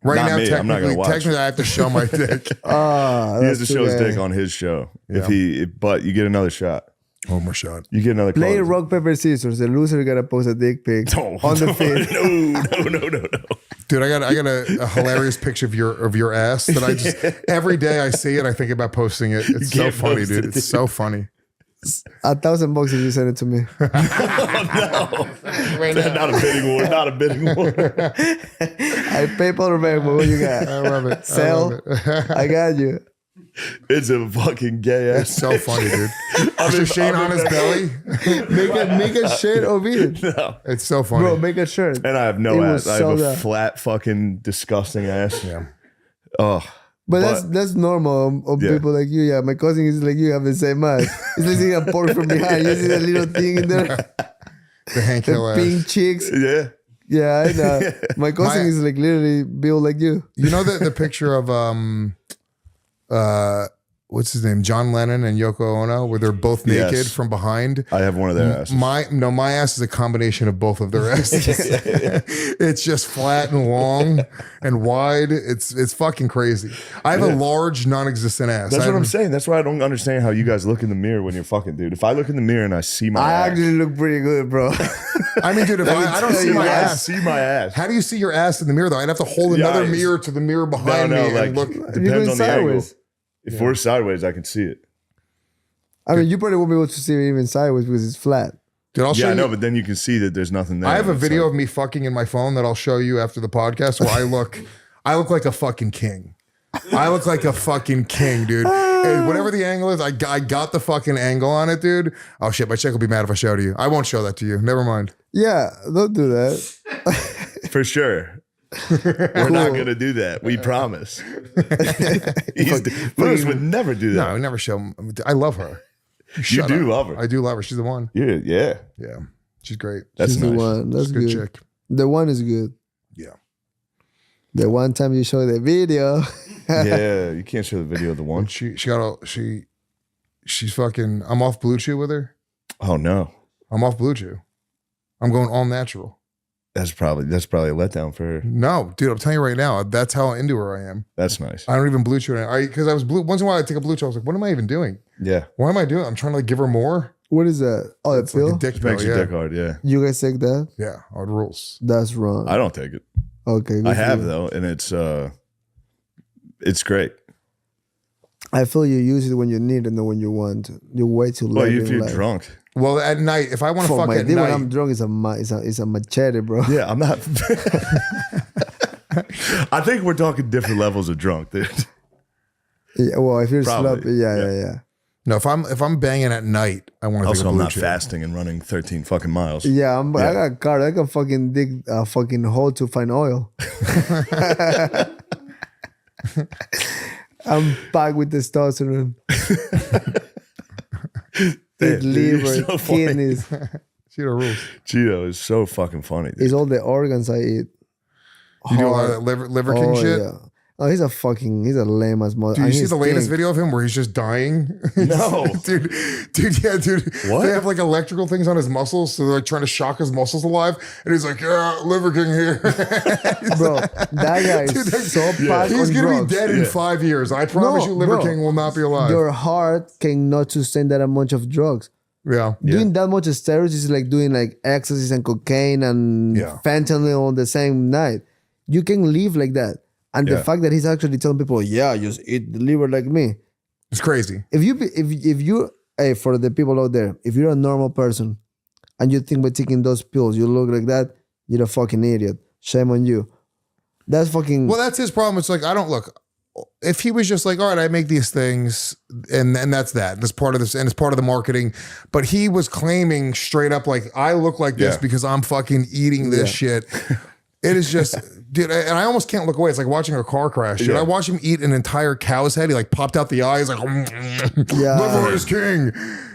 Speaker 5: Right
Speaker 4: Not
Speaker 5: now,
Speaker 4: me. I'm not gonna watch.
Speaker 5: technically, I have to show my dick.
Speaker 4: He has to show his
Speaker 1: too
Speaker 4: dick
Speaker 1: bad.
Speaker 4: on his show.
Speaker 5: Yeah.
Speaker 4: But you get another shot.
Speaker 5: One more shot.
Speaker 4: You get another.
Speaker 1: Play
Speaker 4: Call.
Speaker 1: rock, paper, scissors. The loser gotta post a dick pic on the feed.
Speaker 4: No.
Speaker 5: Dude, I got a hilarious picture of your ass that I just every day I see it, I think about posting it. It's so
Speaker 4: can't
Speaker 5: funny,
Speaker 4: post
Speaker 5: dude.
Speaker 4: it,
Speaker 5: It's so funny.
Speaker 1: $1,000 if you send it to me.
Speaker 4: Not a bidding war. Not a bidding war.
Speaker 1: I PayPal remember what you got.
Speaker 5: I love it.
Speaker 1: Sell. I got you.
Speaker 4: It's a fucking gay
Speaker 5: It's
Speaker 4: ass.
Speaker 5: so funny, dude. Is there Shane on his belly?
Speaker 1: Make a shirt of it,
Speaker 4: No.
Speaker 5: It's so funny.
Speaker 1: bro. Make a shirt.
Speaker 4: And I have no
Speaker 1: It will
Speaker 4: ass. I have
Speaker 1: sell
Speaker 4: a
Speaker 1: that.
Speaker 4: flat, fucking disgusting ass.
Speaker 5: Yeah.
Speaker 4: Oh.
Speaker 1: But that's normal of
Speaker 4: Yeah.
Speaker 1: people like you. Yeah, my cousin is like you have the same ass. It's like seeing a pork from behind. You see that little thing in there,
Speaker 5: The Hank Hill
Speaker 1: the
Speaker 5: ass.
Speaker 1: pink cheeks.
Speaker 4: Yeah.
Speaker 1: Yeah, I know. My cousin is like literally built like you.
Speaker 5: You know the picture of what's his name? John Lennon and Yoko Ono, where they're both naked
Speaker 4: Yes.
Speaker 5: from behind.
Speaker 4: I have one of their asses.
Speaker 5: My ass is a combination of both of their asses. It's just flat and long and wide. It's fucking crazy. I have a large, non-existent ass.
Speaker 4: That's
Speaker 5: I
Speaker 4: what I'm
Speaker 5: haven't-
Speaker 4: saying. That's why I don't understand how you guys look in the mirror when you're fucking, dude. If I look in the mirror and I see my
Speaker 1: I
Speaker 4: ass,
Speaker 1: actually look pretty good, bro.
Speaker 5: I mean, dude, if I don't
Speaker 1: tell
Speaker 5: see
Speaker 1: you,
Speaker 5: my
Speaker 4: I
Speaker 5: ass,
Speaker 4: see my ass.
Speaker 5: how do you see your ass in the mirror though? I'd have to hold
Speaker 4: Yeah,
Speaker 5: another
Speaker 4: I-
Speaker 5: mirror to the mirror behind
Speaker 4: No,
Speaker 5: me
Speaker 4: like,
Speaker 5: and look.
Speaker 1: You're
Speaker 4: depends
Speaker 1: going
Speaker 4: on the
Speaker 1: sideways.
Speaker 4: angle. If we're sideways, I can see it.
Speaker 1: I mean, you probably won't be able to see it even sideways because it's flat.
Speaker 5: Dude, I'll show
Speaker 4: Yeah, I
Speaker 5: you.
Speaker 4: know, but then you can see that there's nothing there.
Speaker 5: I have a
Speaker 4: It's
Speaker 5: video
Speaker 4: like-
Speaker 5: of me fucking in my phone that I'll show you after the podcast where I look like a fucking king. I look like a fucking king, dude. And whatever the angle is, I got the fucking angle on it, dude. Oh shit, my chick will be mad if I show it to you. I won't show that to you. Never mind.
Speaker 1: Yeah, don't do that.
Speaker 4: For sure. We're not going to do that. We promise. Bruce would never do
Speaker 5: No,
Speaker 4: that.
Speaker 5: I would never show. I love her.
Speaker 4: You do love her.
Speaker 5: I do love her. She's the one.
Speaker 4: Yeah.
Speaker 5: Yeah, she's great.
Speaker 4: That's
Speaker 1: She's
Speaker 4: nice.
Speaker 1: the one. That's
Speaker 5: She's a good
Speaker 1: good.
Speaker 5: chick.
Speaker 1: The one is good.
Speaker 5: Yeah.
Speaker 1: The one time you show the video.
Speaker 4: Yeah, you can't show the video of the one.
Speaker 5: She's fucking. I'm off Blue Chew with her.
Speaker 4: Oh no,
Speaker 5: I'm off Blue Chew. I'm going all natural.
Speaker 4: that's probably a letdown for her.
Speaker 5: No, dude, I'm telling you right now, that's how into her I am.
Speaker 4: That's nice.
Speaker 5: I don't even Blue Chew. Because I was blue. Once in a while, I take a Blue Chew. I was like, what am I even doing?
Speaker 4: Yeah,
Speaker 5: Why am I doing? I'm trying to like give her more.
Speaker 1: What is that? Oh, the
Speaker 5: It's like
Speaker 1: pill?
Speaker 5: a dick
Speaker 4: it
Speaker 5: pill.
Speaker 4: makes your
Speaker 5: Yeah.
Speaker 4: dick hard. Yeah,
Speaker 1: You guys take that?
Speaker 5: Yeah, all the rules.
Speaker 1: That's wrong.
Speaker 4: I don't take it.
Speaker 1: Okay. good
Speaker 4: I
Speaker 1: for
Speaker 4: have
Speaker 1: you.
Speaker 4: though, and it's great.
Speaker 1: I feel you use it when you need and not when you want. You're way too
Speaker 4: Well,
Speaker 1: late
Speaker 4: if
Speaker 1: in
Speaker 4: you're
Speaker 1: life.
Speaker 4: drunk,
Speaker 5: Well, at night, if I want to
Speaker 1: Fuck
Speaker 5: fuck
Speaker 1: my
Speaker 5: at
Speaker 1: dick when
Speaker 5: night,
Speaker 1: I'm drunk, it's a machete, bro.
Speaker 4: yeah, I'm not. I think we're talking different levels of drunk, dude.
Speaker 1: Yeah, well, if you're
Speaker 4: Probably,
Speaker 1: sloppy, yeah.
Speaker 5: no, if I'm banging at night, I want to take
Speaker 4: Also,
Speaker 5: a
Speaker 4: I'm
Speaker 5: Blue
Speaker 4: not
Speaker 5: Chew.
Speaker 4: fasting and running 13 fucking miles.
Speaker 1: Yeah, I got a card. I can fucking dig a fucking hole to find oil. I'm packed with testosterone.
Speaker 4: Damn,
Speaker 1: Eat
Speaker 4: dude, you're
Speaker 1: liver,
Speaker 4: so funny.
Speaker 1: kidneys.
Speaker 5: See the rules.
Speaker 4: Cheeto is so fucking funny. Dude.
Speaker 1: It's all the organs I eat.
Speaker 5: You do a lot
Speaker 1: Hard.
Speaker 5: of that liver king shit.
Speaker 1: Yeah. Oh, he's a lame ass mother.
Speaker 5: Dude, you
Speaker 1: and
Speaker 5: see
Speaker 1: he
Speaker 5: the latest
Speaker 1: stink.
Speaker 5: video of him where he's just dying?
Speaker 4: No.
Speaker 5: dude.
Speaker 4: What?
Speaker 5: They have like electrical things on his muscles, so they're like trying to shock his muscles alive. And he's like, yeah, liver king here.
Speaker 1: Bro, that guy is
Speaker 5: Dude,
Speaker 1: so packed
Speaker 5: He's
Speaker 1: on
Speaker 5: gonna
Speaker 1: drugs.
Speaker 5: be dead in 5 years. I promise you, liver
Speaker 1: bro.
Speaker 5: king will not be alive.
Speaker 1: Your heart cannot sustain that much of drugs.
Speaker 5: Yeah.
Speaker 1: Doing that much of steroids is like doing like ecstasy and cocaine and
Speaker 5: Yeah.
Speaker 1: fentanyl on the same night. You can live like that. And the
Speaker 4: Yeah.
Speaker 1: fact that he's actually telling people, yeah, just eat the liver like me.
Speaker 5: It's crazy.
Speaker 1: If you hey, for the people out there, if you're a normal person and you think by taking those pills you look like that, you're a fucking idiot. Shame on you. That's fucking
Speaker 5: Well, that's his problem. It's like, I don't look. If he was just like, all right, I make these things and that's that. That's part of this and it's part of the marketing. But he was claiming straight up like, I look like this
Speaker 4: Yeah.
Speaker 5: because I'm fucking eating this shit. It is just, dude, and I almost can't look away. It's like watching a car crash. Dude,
Speaker 4: Yeah.
Speaker 5: I watched him eat an entire cow's head. He like popped out the eyes, like, liver is king.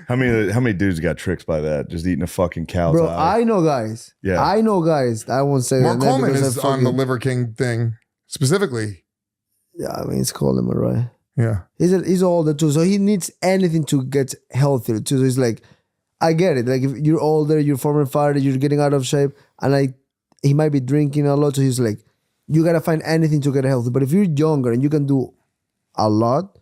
Speaker 4: How many dudes got tricked by that? Just eating a fucking cow's
Speaker 1: Bro,
Speaker 4: eye.
Speaker 1: I know guys.
Speaker 4: Yeah.
Speaker 1: I know guys. I won't say
Speaker 5: Mark
Speaker 1: their name
Speaker 5: Coleman
Speaker 1: because
Speaker 5: is
Speaker 1: I
Speaker 5: on the
Speaker 1: fucking-
Speaker 5: Liver King thing specifically.
Speaker 1: Yeah, I mean, it's Coleman, right?
Speaker 5: Yeah.
Speaker 1: He's older too, so he needs anything to get healthier too. So he's like, I get it. Like if you're older, you're former fighter, you're getting out of shape, and like he might be drinking a lot. So he's like, you gotta find anything to get healthy. But if you're younger and you can do a lot,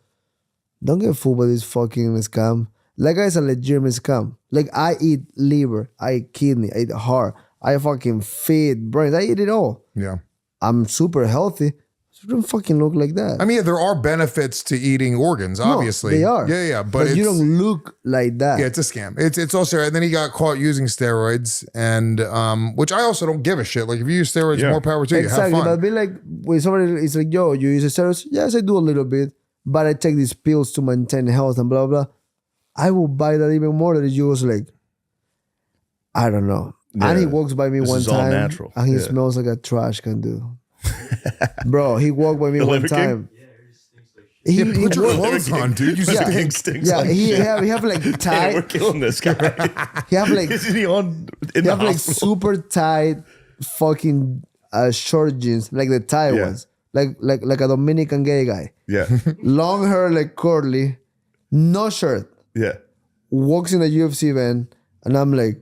Speaker 1: don't get fooled by this fucking scam. Like it's a legitimate scam. Like I eat liver, I eat kidney, I eat heart, I fucking feed brains, I eat it all.
Speaker 5: Yeah.
Speaker 1: I'm super healthy. So don't fucking look like that.
Speaker 5: I mean, there are benefits to eating organs, obviously.
Speaker 1: they are.
Speaker 5: Yeah. But
Speaker 1: you
Speaker 5: it's,
Speaker 1: don't look like that.
Speaker 5: yeah, it's a scam. It's also, and then he got caught using steroids, and which I also don't give a shit. Like if you use steroids,
Speaker 4: Yeah.
Speaker 5: more power to you.
Speaker 1: Exactly.
Speaker 5: Have
Speaker 1: But
Speaker 5: fun.
Speaker 1: be like, when somebody is like, yo, you use a steroids? Yes, I do a little bit, but I take these pills to maintain health and blah, blah. I will buy that even more than you was like, I don't know. And he
Speaker 4: Yeah.
Speaker 1: walks by me
Speaker 4: This
Speaker 1: one
Speaker 4: is all
Speaker 1: time
Speaker 4: natural.
Speaker 1: and he
Speaker 4: Yeah.
Speaker 1: smells like a trash can do. Bro, he walked by me
Speaker 4: The
Speaker 1: one
Speaker 4: Liver King?
Speaker 1: time. He,
Speaker 5: Yeah, put your
Speaker 1: walked-
Speaker 5: clothes on, dude. You
Speaker 1: Yeah.
Speaker 5: stink.
Speaker 4: Stinks
Speaker 1: yeah,
Speaker 4: like
Speaker 1: he
Speaker 4: shit.
Speaker 1: have like
Speaker 4: Hey, we're
Speaker 1: tight,
Speaker 4: killing this guy.
Speaker 1: he have like
Speaker 4: Isn't he on in
Speaker 1: They
Speaker 4: the
Speaker 1: have like
Speaker 4: hospital?
Speaker 1: super tight fucking short jeans, like the Thai
Speaker 4: Yeah.
Speaker 1: ones, like a Dominican gay guy.
Speaker 4: Yeah,
Speaker 1: Long hair, like curly, no shirt.
Speaker 4: yeah.
Speaker 1: Walks in a UFC van, and I'm like,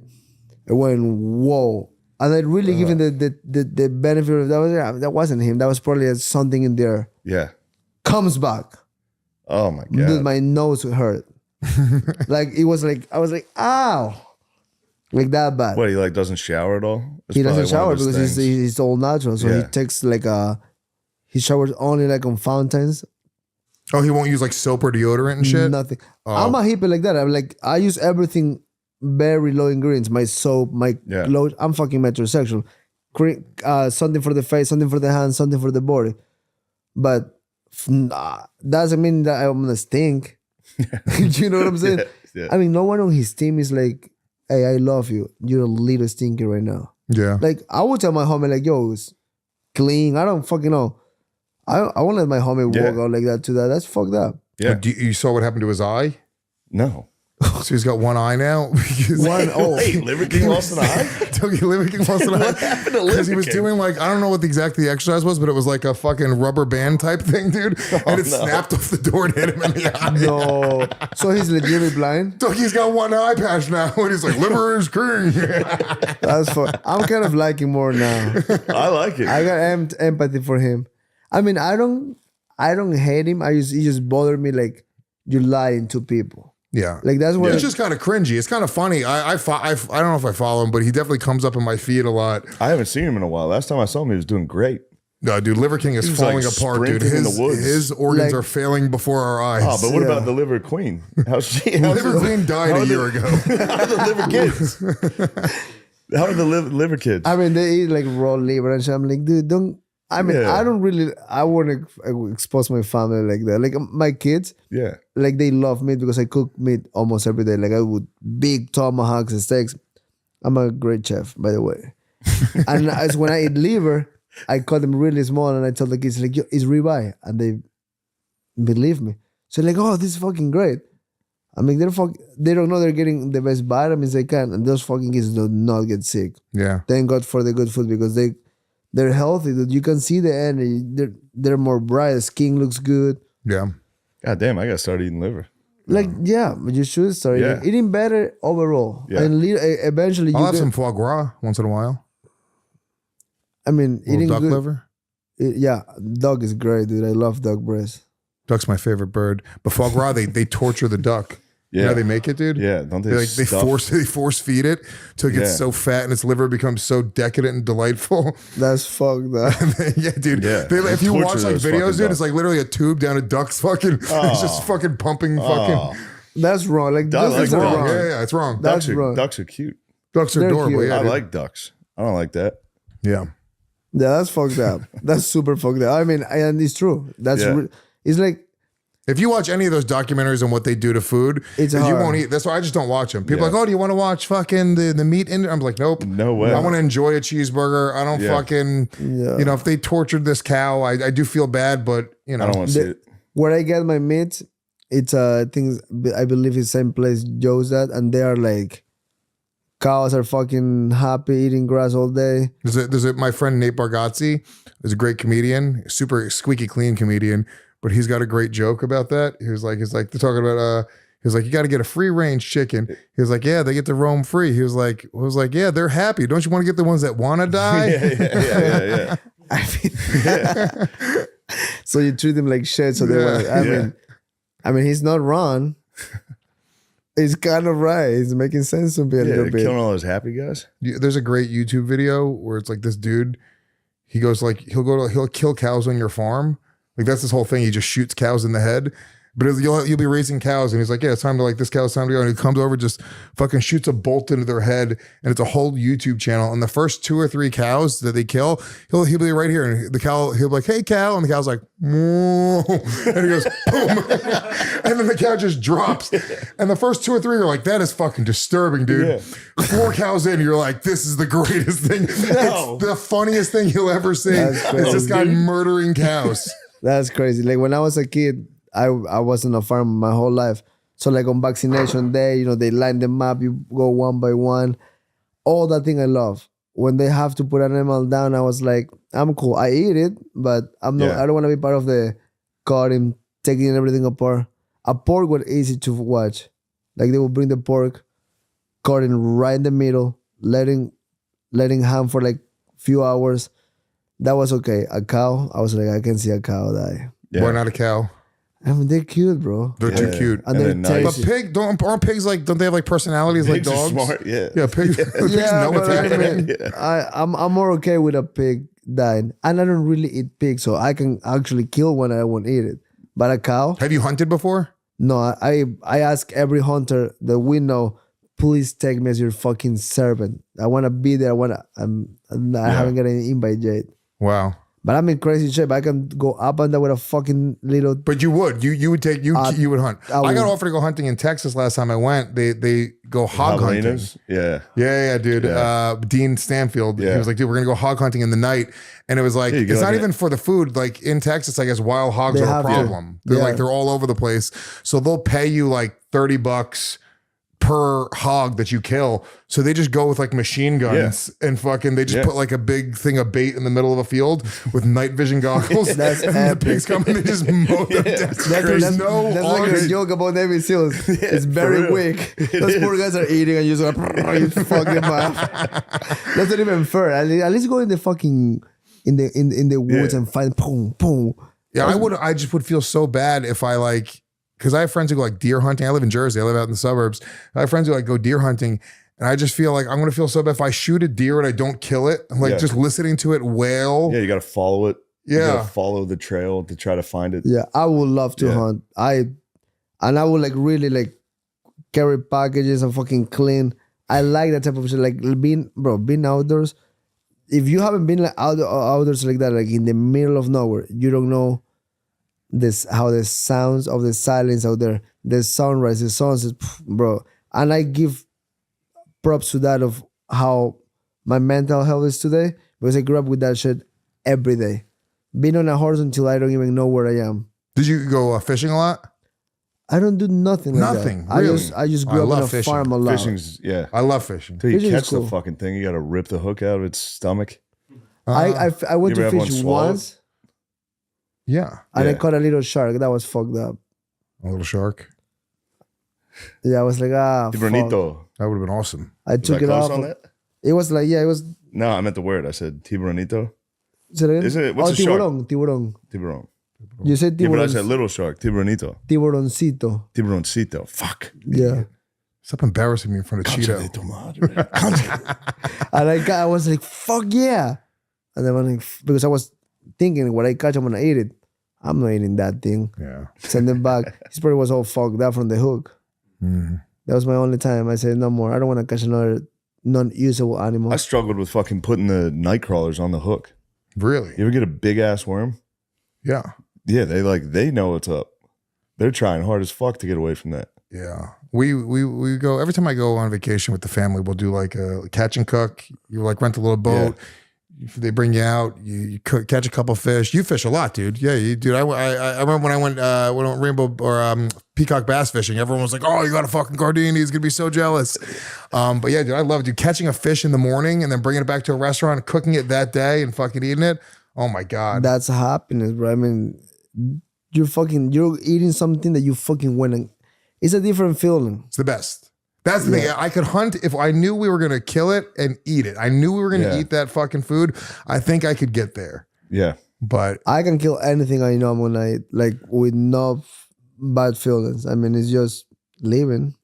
Speaker 1: I went whoa, and I really give him the benefit of that. That wasn't him. That was probably something in there.
Speaker 4: Yeah.
Speaker 1: Comes back,
Speaker 4: Oh my
Speaker 1: dude,
Speaker 4: god.
Speaker 1: my nose hurt. Like it was like I was like, ow, like that bad.
Speaker 4: What, he like doesn't shower at all? It's
Speaker 1: He doesn't
Speaker 4: probably one
Speaker 1: shower
Speaker 4: of his
Speaker 1: because
Speaker 4: things.
Speaker 1: he's all natural. So he
Speaker 4: Yeah.
Speaker 1: takes like he showers only like on fountains.
Speaker 5: Oh, he won't use like soap or deodorant and shit.
Speaker 1: Nothing. I'm a hippie like that. I'm like, I use everything very low ingredients. My soap, my
Speaker 4: Yeah.
Speaker 1: clothes. I'm fucking metrosexual. Something for the face, something for the hands, something for the body. But doesn't mean that I'm gonna stink. You know what I'm saying?
Speaker 4: Yeah.
Speaker 1: I mean, no one on his team is like, hey, I love you. You're a little stinky right now.
Speaker 5: Yeah.
Speaker 1: Like I would tell my homie, like, yo, it's clean. I don't fucking know. I won't let my homie
Speaker 4: Yeah.
Speaker 1: walk out like that to that. That's fucked up.
Speaker 4: Yeah.
Speaker 5: You saw what happened to his eye?
Speaker 4: No.
Speaker 5: So he's got one eye now. Because
Speaker 4: Wait, Liver King lost an eye?
Speaker 5: Togi Liver King lost an eye.
Speaker 4: What happened to
Speaker 5: Because he
Speaker 4: Liver
Speaker 5: was
Speaker 4: King?
Speaker 5: doing like, I don't know what the exercise was, but it was like a fucking rubber band type thing, dude. And it snapped off the door and hit him in the eye.
Speaker 1: No. So he's legitimately blind?
Speaker 5: Togi's got one eye patch now. And he's like, liver is king.
Speaker 1: That's fun. I'm kind of liking more now.
Speaker 4: I like it.
Speaker 1: I got empathy for him. I mean, I don't hate him. It just bothered me like you're lying to people.
Speaker 5: Yeah.
Speaker 1: Like that's what
Speaker 5: It's just kind of cringy. It's kind of funny. I don't know if I follow him, but he definitely comes up in my feed a lot.
Speaker 4: I haven't seen him in a while. Last time I saw him, he was doing great.
Speaker 5: No, dude, Liver King is
Speaker 4: He's,
Speaker 5: falling
Speaker 4: like,
Speaker 5: apart, dude.
Speaker 4: sprinting in the woods.
Speaker 5: His organs
Speaker 1: Like-
Speaker 5: are failing before our eyes.
Speaker 4: Oh, but what
Speaker 1: Yeah.
Speaker 4: about the Liver Queen? How's she? how's
Speaker 5: Liver
Speaker 4: the-
Speaker 5: Queen died
Speaker 4: how
Speaker 5: a
Speaker 4: are
Speaker 5: year
Speaker 4: the-
Speaker 5: ago.
Speaker 4: How are the liver kids? How are the liver kids?
Speaker 1: I mean, they eat like raw liver and shit. I'm like, dude, don't. I mean,
Speaker 4: Yeah.
Speaker 1: I wouldn't expose my family like that. Like my kids,
Speaker 4: Yeah.
Speaker 1: like they love meat because I cook meat almost every day. Like I would big tomahawks and steaks. I'm a great chef, by the way. And as when I eat liver, I cut them really small and I tell the kids like, yo, it's ribeye, and they believe me. So like, oh, this is fucking great. I mean, they don't know they're getting the best vitamins they can, and those fucking kids do not get sick.
Speaker 5: Yeah.
Speaker 1: Thank God for the good food because they're healthy. Dude. You can see the energy. They're more bright. Skin looks good.
Speaker 5: Yeah.
Speaker 4: God damn, I gotta start eating liver.
Speaker 1: Like yeah, but you should start
Speaker 4: Yeah.
Speaker 1: eating better overall.
Speaker 4: Yeah.
Speaker 1: And eventually you
Speaker 5: I'll have
Speaker 1: get,
Speaker 5: some foie gras once in a while.
Speaker 1: I mean,
Speaker 5: Little
Speaker 1: eating
Speaker 5: duck
Speaker 1: good.
Speaker 5: liver.
Speaker 1: Yeah, duck is great, dude. I love duck breast.
Speaker 5: Duck's my favorite bird. But foie gras, they torture the duck. You know
Speaker 4: Yeah.
Speaker 5: how they make it, dude?
Speaker 4: Yeah, don't they?
Speaker 5: They
Speaker 4: stuff-
Speaker 5: force feed it till it gets
Speaker 4: Yeah.
Speaker 5: so fat and its liver becomes so decadent and delightful.
Speaker 1: That's fucked up.
Speaker 5: Yeah, dude.
Speaker 4: Yeah.
Speaker 5: If you
Speaker 4: Torture
Speaker 5: watch like
Speaker 4: those
Speaker 5: videos,
Speaker 4: fucking
Speaker 5: dude, it's
Speaker 4: ducks.
Speaker 5: like literally a tube down a duck's fucking. It's just fucking pumping. Fucking.
Speaker 1: That's wrong. Like
Speaker 4: I
Speaker 1: this
Speaker 4: like
Speaker 1: is
Speaker 4: ducks.
Speaker 1: wrong.
Speaker 5: Yeah, it's wrong.
Speaker 1: That's
Speaker 4: Ducks
Speaker 1: wrong.
Speaker 4: ducks are cute.
Speaker 5: Ducks are
Speaker 1: They're
Speaker 5: adorable.
Speaker 1: cute.
Speaker 5: Yeah,
Speaker 4: I
Speaker 5: dude.
Speaker 4: like ducks. I don't like that.
Speaker 5: Yeah.
Speaker 1: Yeah, that's fucked up. That's super fucked up. I mean, and it's true. That's
Speaker 4: Yeah.
Speaker 1: it's like
Speaker 5: If you watch any of those documentaries on what they do to food,
Speaker 1: It's
Speaker 5: you
Speaker 1: hard.
Speaker 5: won't eat. That's why I just don't watch them. People are like, oh, do you want to watch fucking the meat? I'm like, nope.
Speaker 4: No way.
Speaker 5: I want to enjoy a cheeseburger. I don't
Speaker 4: Yeah.
Speaker 5: fucking, you know, if they tortured this cow, I do feel bad, but you know.
Speaker 4: I don't want to see it.
Speaker 1: Where I get my meat, it's things I believe it's the same place Joe's at, and they are like cows are fucking happy eating grass all day.
Speaker 5: My friend Nate Bargatze is a great comedian, super squeaky clean comedian, but he's got a great joke about that. He's like, they're talking about, he's like, you got to get a free range chicken. He was like, yeah, they get to roam free. He was like, yeah, they're happy. Don't you want to get the ones that want to die?
Speaker 4: Yeah.
Speaker 1: So you treat them like shit. So they want. I mean, he's not wrong. He's kind of right. He's making sense to me a little bit.
Speaker 4: Killing all those happy guys.
Speaker 5: There's a great YouTube video where it's like this dude, he goes like, he'll kill cows on your farm. Like that's his whole thing. He just shoots cows in the head. But you'll be raising cows, and he's like, yeah, it's time to this cow's time to go. And he comes over, just fucking shoots a bolt into their head, and it's a whole YouTube channel. And the first 2 or 3 cows that they kill, he'll be right here, and the cow, he'll be like, hey cow, and the cow's like, moo. And he goes, boom, and then the cow just drops. And the first 2 or 3 are like, that is fucking disturbing, dude. 4 cows in, you're like, this is the greatest thing. It's the funniest thing you'll ever see. It's this guy murdering cows.
Speaker 1: That's crazy. Like when I was a kid, I was on a farm my whole life. So like on vaccination day, you know, they line them up, you go one by one. All that thing I love. When they have to put an animal down, I was like, I'm cool. I eat it, but I'm not. I don't want to be part of the cutting, taking everything apart. A pork was easy to watch. Like they would bring the pork, cutting right in the middle, letting ham for like few hours. That was okay. A cow, I was like, I can see a cow die.
Speaker 5: Why not a cow?
Speaker 1: I mean, they're cute, bro.
Speaker 5: They're too cute.
Speaker 1: And they're
Speaker 4: nice.
Speaker 1: tasty.
Speaker 5: But aren't pigs like, don't they have like personalities
Speaker 4: Pigs
Speaker 5: like
Speaker 4: are
Speaker 5: dogs?
Speaker 4: smart, yeah.
Speaker 5: Yeah, pigs, pigs know what's
Speaker 1: but I
Speaker 5: happening.
Speaker 1: mean, I'm more okay with a pig dying. And I don't really eat pig, so I can actually kill one and I won't eat it. But a cow?
Speaker 5: Have you hunted before?
Speaker 1: No, I ask every hunter that we know, please take me as your fucking servant. I want to be there. I haven't got any invite yet.
Speaker 5: Wow.
Speaker 1: But I'm in crazy shape. I can go up and down with a fucking little.
Speaker 5: But you would. You would take you would hunt. I got offered to go hunting in Texas last time I went. They go hog hunting.
Speaker 4: Javelinas? Yeah.
Speaker 5: Yeah, dude.
Speaker 4: Yeah.
Speaker 5: Dean Stanfield. He was like, dude, we're gonna go hog hunting in the night. And it was like, it's not even for the food. Like in Texas, I guess wild hogs are a problem. They're all over the place. So they'll pay you like $30 per hog that you kill. So they just go with like machine guns and fucking they just put like a big thing of bait in the middle of a field with night vision goggles.
Speaker 1: That's
Speaker 5: and
Speaker 1: epic.
Speaker 5: the pigs come and they just mow them down. There's no
Speaker 1: That's like a
Speaker 5: arms.
Speaker 1: joke about Navy SEALs. It's very weak. Those poor guys are eating and you just like, you fuck them up. That's not even fair. At least go in the fucking in the woods and find boom, boom.
Speaker 5: Yeah, I just would feel so bad if I like, because I have friends who go like deer hunting. I live in Jersey. I live out in the suburbs. I have friends who like go deer hunting. And I just feel like I'm going to feel so bad if I shoot a deer and I don't kill it. I'm like just listening to it wail.
Speaker 4: Yeah, you got to follow it.
Speaker 5: Yeah.
Speaker 4: You got to follow the trail to try to find it.
Speaker 1: Yeah, I would love to hunt. I would like really like carry packages and fucking clean. I like that type of shit. Like being outdoors. If you haven't been like outdoors like that, like in the middle of nowhere, you don't know how the sounds of the silence out there, the sunrise, the sunset, bro. And I give props to that of how my mental health is today because I grew up with that shit every day. Being on a horse until I don't even know where I am.
Speaker 5: Did you go fishing a lot?
Speaker 1: I don't do nothing like
Speaker 5: Nothing,
Speaker 1: that.
Speaker 5: really?
Speaker 1: I just grew up on a
Speaker 5: fishing.
Speaker 1: farm a lot.
Speaker 4: Fishing's,
Speaker 5: I love fishing.
Speaker 4: Until you
Speaker 1: Fishing is
Speaker 4: catch
Speaker 1: cool.
Speaker 4: the fucking thing, you got to rip the hook out of its stomach.
Speaker 1: I went
Speaker 4: You
Speaker 1: to
Speaker 4: ever have
Speaker 1: fish
Speaker 4: one swallowed?
Speaker 1: once
Speaker 5: Yeah.
Speaker 1: and I
Speaker 4: Yeah.
Speaker 1: caught a little shark. That was fucked up.
Speaker 5: A little shark.
Speaker 1: Yeah, I was like, fuck.
Speaker 4: Tiburonito.
Speaker 5: That would have been awesome.
Speaker 1: I
Speaker 4: Was
Speaker 1: took
Speaker 4: I
Speaker 1: it
Speaker 4: close
Speaker 1: off.
Speaker 4: on that?
Speaker 1: It was like, it was.
Speaker 4: No, I meant the word. I said tiburonito.
Speaker 1: Say it again?
Speaker 4: Isn't it- what's a shark?
Speaker 1: tiburon.
Speaker 4: Tiburon.
Speaker 1: You said
Speaker 4: Yeah, but I
Speaker 1: tiburon.
Speaker 4: said little shark. Tiburonito.
Speaker 1: Tiburoncito.
Speaker 4: Tiburoncito. Fuck.
Speaker 1: Yeah.
Speaker 5: Stop embarrassing me in front of Cheeto.
Speaker 1: And I was like, fuck yeah. And then I'm like, because I was thinking, when I catch, I'm going to eat it. I'm not eating that thing.
Speaker 5: Yeah.
Speaker 1: Send it back. His probably was all fucked up from the hook. That was my only time. I said, no more. I don't want to catch another non-usable animal.
Speaker 4: I struggled with fucking putting the night crawlers on the hook.
Speaker 5: Really?
Speaker 4: You ever get a big ass worm?
Speaker 5: Yeah.
Speaker 4: Yeah, they know what's up. They're trying hard as fuck to get away from that.
Speaker 5: Yeah. We go every time I go on vacation with the family, we'll do like a catch and cook. You like rent a little boat. They bring you out. You cook, catch a couple fish. You fish a lot, dude. Yeah, you dude. I remember when I went rainbow or peacock bass fishing. Everyone was like, "Oh, you got a fucking Gardini. He's gonna be so jealous." But yeah, dude, I love it. Catching a fish in the morning and then bringing it back to a restaurant, and cooking it that day, and fucking eating it. Oh my god,
Speaker 1: That's happiness, bro. I mean, you're eating something that you fucking went and it's a different feeling.
Speaker 5: it's the best. That's the thing. I could hunt if I knew we were gonna kill it and eat it. I knew we were gonna eat that fucking food. I think I could get there.
Speaker 4: Yeah.
Speaker 5: But
Speaker 1: I can kill anything I know I'm gonna eat, like with no bad feelings. I mean, it's just living.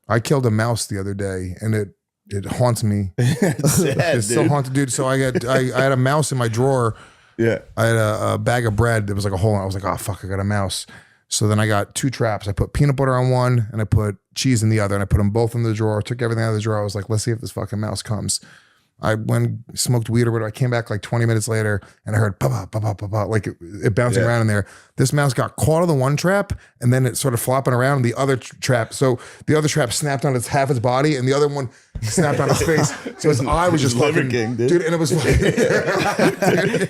Speaker 5: I killed a mouse the other day, and it haunts me. It's so haunted, dude. So I had a mouse in my drawer.
Speaker 4: Yeah.
Speaker 5: I had a bag of bread. There was like a hole. I was like, oh fuck, I got a mouse. So then I got 2 traps. I put peanut butter on one, and I put cheese in the other, and I put them both in the drawer. Took everything out of the drawer. I was like, let's see if this fucking mouse comes. I went smoked weed or whatever. I came back like 20 minutes later, and I heard pa pa pa pa pa, like it bouncing around in there. This mouse got caught on the one trap, and then it started flopping around in the other trap. So the other trap snapped on half its body, and the other one snapped on his face. So his eye was just
Speaker 4: Liver
Speaker 5: fucking,
Speaker 4: King, dude.
Speaker 5: dude, and it was fucking,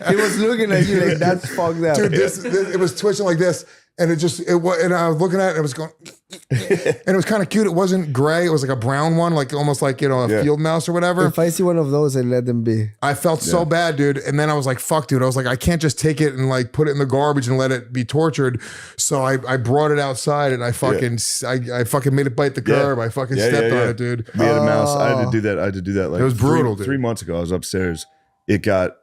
Speaker 1: He was looking at you like that's fucked up.
Speaker 5: dude, this it was twitching like this, and and I was looking at it, and it was going, and it was kind of cute. It wasn't gray; it was like a brown one, like almost like a field mouse or whatever.
Speaker 1: If I see one of those, I let them be.
Speaker 5: I felt so bad, dude. And then I was like, fuck, dude. I was like, I can't just take it and like put it in the garbage and let it be tortured. So I brought it outside and I fucking I fucking made it bite the curb. I fucking stepped on it, dude.
Speaker 4: We had a mouse. I had to do that. Like
Speaker 5: It was brutal, dude.
Speaker 4: 3 months ago. I was upstairs. It got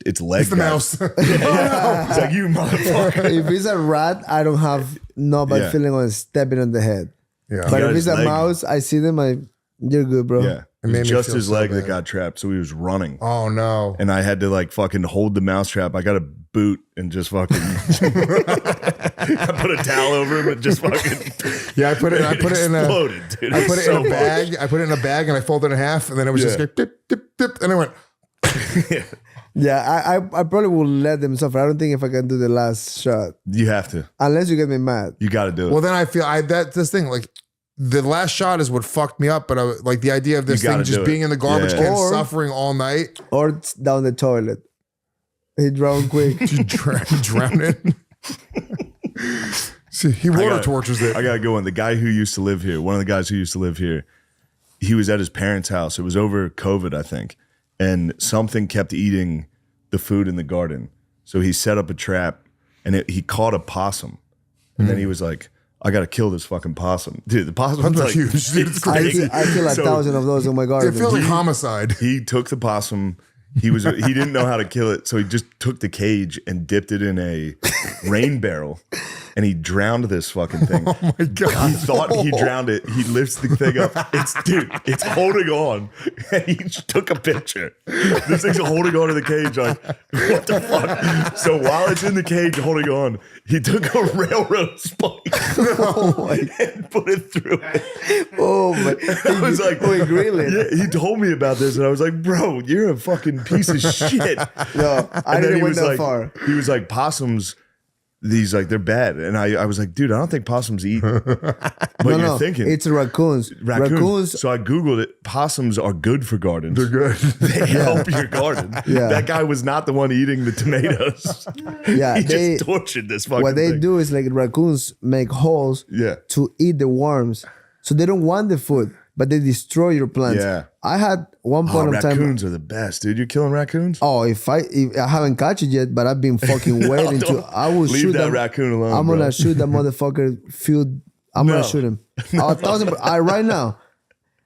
Speaker 4: its leg.
Speaker 5: It's the
Speaker 4: got-
Speaker 5: mouse.
Speaker 4: It's like, you motherfucker.
Speaker 1: If it's a rat, I don't have no bad feeling on stepping on the head.
Speaker 5: Yeah.
Speaker 1: But
Speaker 4: got
Speaker 1: if it's
Speaker 4: his
Speaker 1: a
Speaker 4: leg.
Speaker 1: mouse, I see them. You're good, bro.
Speaker 4: Yeah. It
Speaker 5: made
Speaker 4: was
Speaker 5: me
Speaker 4: just
Speaker 5: feel
Speaker 4: his
Speaker 5: so
Speaker 4: leg
Speaker 5: bad.
Speaker 4: that got trapped. So he was running.
Speaker 5: Oh no.
Speaker 4: And I had to like fucking hold the mouse trap. I got a boot and just fucking I put a towel over him and just fucking
Speaker 5: Yeah, I put it in
Speaker 4: exploded,
Speaker 5: a
Speaker 4: dude.
Speaker 5: I put it
Speaker 4: So
Speaker 5: in a bag. I put it in a bag and I folded it in half, and then it was just like dip, dip, dip, and it went.
Speaker 1: Yeah, I probably will let them suffer. I don't think if I can do the last shot.
Speaker 4: You have to.
Speaker 1: Unless you get me mad.
Speaker 4: You got to do it.
Speaker 5: Well, then I feel this thing like the last shot is what fucked me up. But like the idea of this
Speaker 4: You gotta
Speaker 5: thing just
Speaker 4: do it.
Speaker 5: being in the garbage
Speaker 4: Yeah.
Speaker 5: can,
Speaker 1: Or-
Speaker 5: suffering all night,
Speaker 1: Or it's down the toilet. He drowned quick.
Speaker 5: you drown it. See, he water
Speaker 4: gotta-
Speaker 5: tortures it.
Speaker 4: I got to go in. The guy who used to live here, one of the guys who used to live here, he was at his parents' house. It was over COVID, I think. And something kept eating the food in the garden. So he set up a trap and he caught a possum. And then he was like, I got to kill this fucking possum. Dude, the possum's
Speaker 5: Possums are
Speaker 4: like,
Speaker 5: huge, dude. It's crazy.
Speaker 1: I kill a
Speaker 4: So-
Speaker 1: 1,000 of those in my garden.
Speaker 5: It feels like homicide.
Speaker 4: He took the possum. He didn't know how to kill it, so he just took the cage and dipped it in a rain barrel, and he drowned this fucking thing.
Speaker 5: Oh my
Speaker 4: He
Speaker 5: god.
Speaker 4: thought he drowned it. He lifts the thing up. It's holding on. And he just took a picture. This thing's holding on to the cage. Like, what the fuck? So while it's in the cage holding on, he took a railroad spike and put it through it.
Speaker 1: Oh my!
Speaker 4: I was like,
Speaker 1: Wait, really?
Speaker 4: yeah, he told me about this, and I was like, bro, you're a fucking piece of shit.
Speaker 1: No, I
Speaker 4: And then
Speaker 1: didn't
Speaker 4: he
Speaker 1: went
Speaker 4: was
Speaker 1: that
Speaker 4: like,
Speaker 1: far.
Speaker 4: he was like, possums, these like they're bad, and I was like, dude, I don't think possums eat what you're thinking.
Speaker 1: It's raccoons. Raccoons.
Speaker 4: So I googled it. Possums are good for gardens.
Speaker 5: They're good.
Speaker 4: They help your garden.
Speaker 1: Yeah.
Speaker 4: That guy was not the one eating the tomatoes.
Speaker 1: Yeah,
Speaker 4: he
Speaker 1: they-
Speaker 4: just tortured this fucking
Speaker 1: What they
Speaker 4: thing.
Speaker 1: do is like raccoons make holes
Speaker 4: Yeah.
Speaker 1: to eat the worms. So they don't want the food, but they destroy your plants.
Speaker 4: Yeah.
Speaker 1: I had one
Speaker 4: Oh,
Speaker 1: point of time.
Speaker 4: raccoons are the best, dude. You're killing raccoons.
Speaker 1: Oh, if I haven't caught it yet, but I've been fucking waiting to.
Speaker 4: Don't
Speaker 1: I will
Speaker 4: leave
Speaker 1: shoot
Speaker 4: that raccoon alone,
Speaker 1: I'm
Speaker 4: bro.
Speaker 1: gonna shoot that motherfucker. I'm
Speaker 4: No.
Speaker 1: gonna shoot him. 1,000. Right now,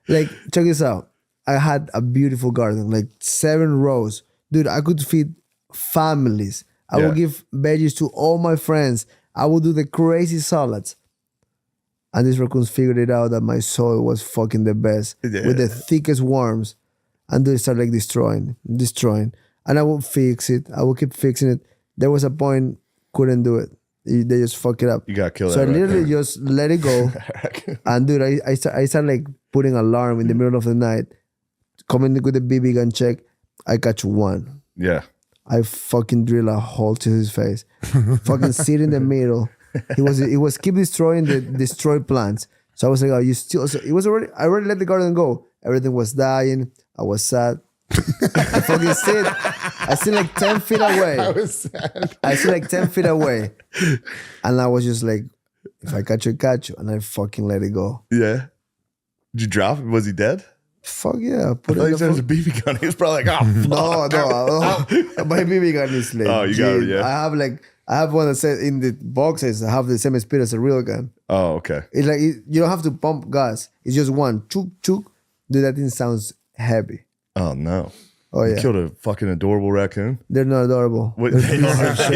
Speaker 1: like check this out. I had a beautiful garden, like 7 rows, dude. I could feed families. I
Speaker 4: Yeah.
Speaker 1: would give veggies to all my friends. I would do the crazy salads. And these raccoons figured it out that my soil was fucking the best with the thickest worms. And they start like destroying. And I would fix it. I would keep fixing it. There was a point, couldn't do it. They just fuck it up.
Speaker 4: You gotta kill
Speaker 1: So I
Speaker 4: that
Speaker 1: literally
Speaker 4: raccoon.
Speaker 1: just let it go. And dude, I start like putting alarm in the middle of the night. Coming with the BB gun check. I catch one.
Speaker 4: Yeah.
Speaker 1: I fucking drill a hole to his face. Fucking sit in the middle. He was keep destroying the destroyed plants. So I was like, "Oh, you still?" So it was already. I already let the garden go. Everything was dying. I was sad. I fucking sit. I sit like 10 feet away.
Speaker 5: I was sad.
Speaker 1: I sit like 10 feet away, and I was just like, "If I catch you, catch you," and I fucking let it go.
Speaker 4: Yeah. Did you drop him? Was he dead?
Speaker 1: Fuck yeah!
Speaker 4: I
Speaker 1: Put
Speaker 4: thought
Speaker 1: it
Speaker 4: he
Speaker 1: in
Speaker 4: said it was a
Speaker 1: the
Speaker 4: BB gun. He was probably like, oh, fuck.
Speaker 1: no. My BB gun is like.
Speaker 4: Oh, you got it, yeah.
Speaker 1: I have one that says in the boxes. I have the same speed as a real gun.
Speaker 4: Oh, okay.
Speaker 1: It's like you don't have to pump gas. It's just one chuk chuk. Dude, that thing sounds heavy.
Speaker 4: Oh, no.
Speaker 1: Oh
Speaker 4: You
Speaker 1: yeah,
Speaker 4: killed a fucking adorable raccoon.
Speaker 1: they're not adorable.
Speaker 4: What, they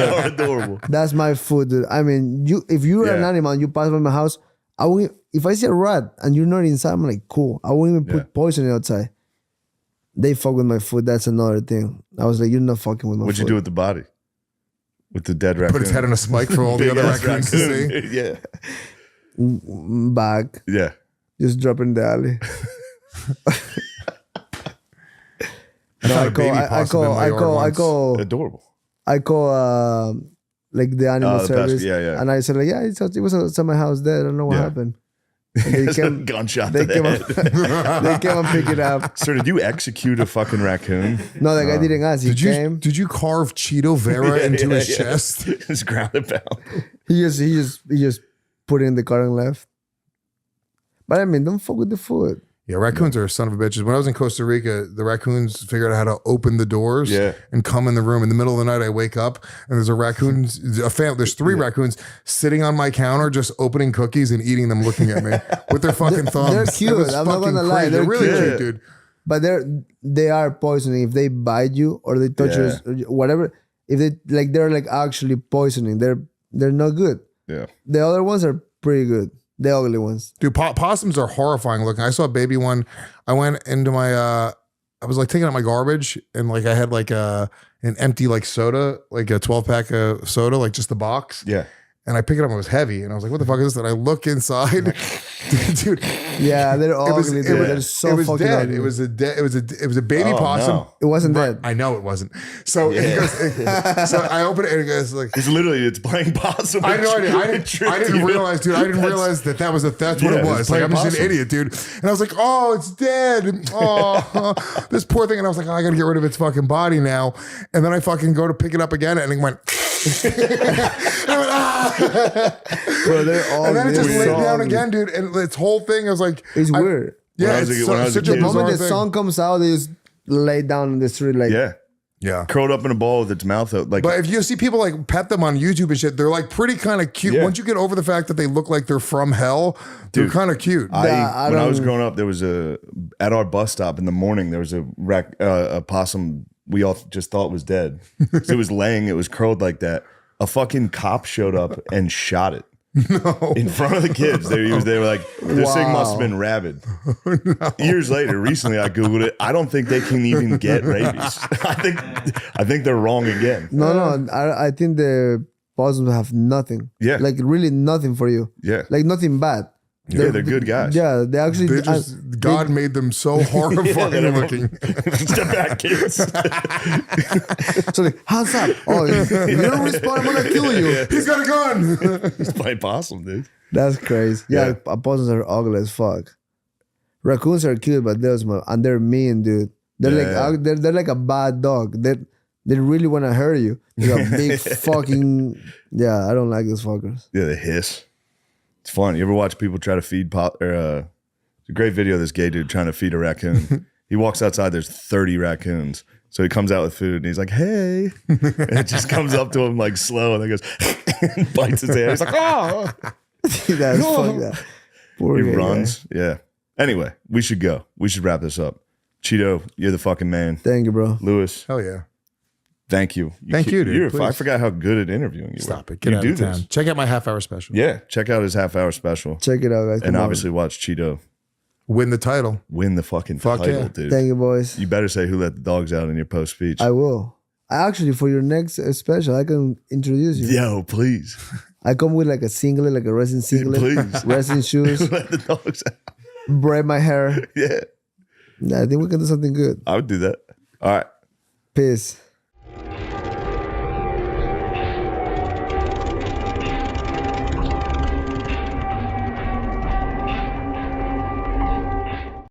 Speaker 4: are adorable.
Speaker 1: That's my food, dude. I mean, if you're an
Speaker 4: Yeah.
Speaker 1: animal and you pass by my house, I won't. If I see a rat and you're not inside, I'm like, cool. I won't even put poison outside. They fuck with my food. That's another thing. I was like, you're not fucking with my
Speaker 4: What'd
Speaker 1: food.
Speaker 4: you do with the body? With the dead raccoon?
Speaker 5: Put his head on a spike for all the other
Speaker 4: Big-ass
Speaker 5: raccoons to see.
Speaker 4: raccoon. Yeah.
Speaker 1: Back.
Speaker 4: Yeah.
Speaker 1: Just drop in the alley.
Speaker 5: I found a baby possum in my yard once.
Speaker 4: Adorable.
Speaker 1: I call like the animal
Speaker 4: the
Speaker 1: service.
Speaker 4: pest- yeah.
Speaker 1: And I said like, yeah, it was outside my house dead. I don't know what
Speaker 4: Yeah.
Speaker 1: happened. And they
Speaker 4: It's a
Speaker 1: came,
Speaker 4: gunshot
Speaker 1: they
Speaker 4: to
Speaker 1: came
Speaker 4: the
Speaker 1: up,
Speaker 4: head.
Speaker 1: they came and pick it up.
Speaker 4: Sir, did you execute a fucking raccoon?
Speaker 1: No, that guy didn't ask. He came.
Speaker 5: Did you carve Cheeto Vera into his
Speaker 4: Yeah.
Speaker 5: chest?
Speaker 4: Just ground and pound.
Speaker 1: He just put it in the car and left. But I mean, don't fuck with the food.
Speaker 5: Yeah, raccoons are a son of a bitches. When I was in Costa Rica, the raccoons figured out how to open the doors
Speaker 4: Yeah.
Speaker 5: and come in the room. In the middle of the night, I wake up and there's a raccoon, there's 3 raccoons sitting on my counter just opening cookies and eating them, looking at me with their fucking thumbs.
Speaker 1: they're
Speaker 5: It
Speaker 1: cute.
Speaker 5: was
Speaker 1: I'm not
Speaker 5: fucking
Speaker 1: gonna lie.
Speaker 5: crazy. They're
Speaker 1: They're
Speaker 5: really
Speaker 1: cute.
Speaker 5: cute, dude.
Speaker 1: But they are poisoning. If they bite you or they touch you, or whatever. If they're like actually poisoning. They're not good.
Speaker 4: Yeah.
Speaker 1: The other ones are pretty good. The ugly ones.
Speaker 5: Dude, possums are horrifying looking. I saw a baby one. I went into my, I was like taking out my garbage and like I had like an empty like soda, like a 12-pack of soda, like just the box.
Speaker 4: Yeah.
Speaker 5: And I pick it up and it was heavy. And I was like, what the fuck is this? And I look inside. Dude,
Speaker 1: Yeah, they're
Speaker 5: it was,
Speaker 1: ugly.
Speaker 5: it
Speaker 1: Dude.
Speaker 5: was,
Speaker 1: They're so
Speaker 5: it was
Speaker 1: fucking
Speaker 5: dead.
Speaker 1: ugly.
Speaker 5: It was a baby
Speaker 4: Oh,
Speaker 5: possum.
Speaker 4: no.
Speaker 1: It wasn't dead.
Speaker 5: I know it wasn't. So it goes, so I open it and it goes like,
Speaker 4: It's playing possum.
Speaker 5: I had no idea. I didn't realize, dude. I didn't
Speaker 4: That's-
Speaker 5: realize that's what
Speaker 4: Yeah,
Speaker 5: it was.
Speaker 4: it's
Speaker 5: Like I'm
Speaker 4: playing
Speaker 5: just an
Speaker 4: possum.
Speaker 5: idiot, dude. And I was like, oh, it's dead. Oh, this poor thing. And I was like, oh, I got to get rid of its fucking body now. And then I fucking go to pick it up again, and it went. And I went, ah.
Speaker 1: Bro, they're all
Speaker 5: And then it just
Speaker 1: they're
Speaker 5: laid
Speaker 1: so
Speaker 5: down
Speaker 1: ugly.
Speaker 5: again, dude. And its whole thing, I was like,
Speaker 1: It's weird.
Speaker 5: Yeah,
Speaker 4: When I was
Speaker 5: it's
Speaker 4: a- when I was a
Speaker 5: such
Speaker 4: kid-
Speaker 5: a
Speaker 1: The moment
Speaker 5: bizarre
Speaker 1: the
Speaker 5: thing.
Speaker 1: sun comes out, they just lay down in the street like
Speaker 4: Yeah.
Speaker 5: Yeah.
Speaker 4: Curled up in a ball with its mouth out. Like,
Speaker 5: But if you see people like pet them on YouTube and shit, they're like pretty kind of cute.
Speaker 4: Yeah.
Speaker 5: Once you get over the fact that they look like they're from hell, they're
Speaker 4: Dude,
Speaker 5: kind of cute.
Speaker 4: when I was
Speaker 1: don't-
Speaker 4: growing up, there was at our bus stop in the morning, there was a possum we all just thought was dead. So it was laying, it was curled like that. A fucking cop showed up and shot it. No. In front of the kids. They were like, this thing must have been rabid. Years later, recently I Googled it. I don't think they can even get rabies. I think they're wrong again.
Speaker 1: No, I think the possums have nothing.
Speaker 4: Yeah.
Speaker 1: Like really nothing for you.
Speaker 4: Yeah.
Speaker 1: Like nothing bad.
Speaker 4: Yeah, they're good guys.
Speaker 1: Yeah, they actually.
Speaker 5: They just God made them so horrifying looking.
Speaker 4: Step back, kids.
Speaker 1: So like, hands up! Oh, if you don't respond, I'm gonna kill you.
Speaker 5: He's got a gun.
Speaker 4: It's my possum, dude.
Speaker 1: That's crazy. Yeah,
Speaker 4: Yeah.
Speaker 1: possums are ugly as fuck. Raccoons are cute, but they're mean, dude. They're
Speaker 4: Yeah.
Speaker 1: like they're like a bad dog. They really want to hurt you. They're a big fucking. Yeah, I don't like those fuckers.
Speaker 4: Yeah, they hiss. It's fun. You ever watch people try to feed it's a great video of this gay dude trying to feed a raccoon. He walks outside, there's 30 raccoons. So he comes out with food and he's like, hey. And it just comes up to him like slow and then goes and bites his hand. He's like, oh.
Speaker 1: That's fuck that. Poor
Speaker 4: He
Speaker 1: gay guy.
Speaker 4: runs. Yeah. Anyway, we should go. We should wrap this up. Cheeto, you're the fucking man.
Speaker 1: Thank you, bro.
Speaker 4: Lewis,
Speaker 5: Hell yeah.
Speaker 4: thank you.
Speaker 5: Thank you, dude.
Speaker 4: I
Speaker 5: Please.
Speaker 4: forgot how good at interviewing you
Speaker 5: Stop
Speaker 4: were.
Speaker 5: it. Get
Speaker 4: you
Speaker 5: out
Speaker 4: do
Speaker 5: of town.
Speaker 4: this.
Speaker 5: Check out my half-hour special.
Speaker 4: Yeah. Check out his half-hour special.
Speaker 1: Check it out, guys.
Speaker 4: And
Speaker 1: Come on.
Speaker 4: obviously watch Cheeto
Speaker 5: Win the title.
Speaker 4: win the fucking
Speaker 5: Fuck
Speaker 4: title,
Speaker 5: yeah.
Speaker 4: dude.
Speaker 1: Thank you, boys.
Speaker 4: You better say who let the dogs out in your post speech.
Speaker 1: I will. Actually, for your next special, I can introduce you.
Speaker 4: Yo, please.
Speaker 1: I come with like a singlet, like a resin singlet,
Speaker 4: Please.
Speaker 1: resin shoes,
Speaker 4: Let the dogs out.
Speaker 1: braid my hair.
Speaker 4: Yeah.
Speaker 1: Yeah, I think we can do something good.
Speaker 4: I would do that. All right.
Speaker 1: Peace.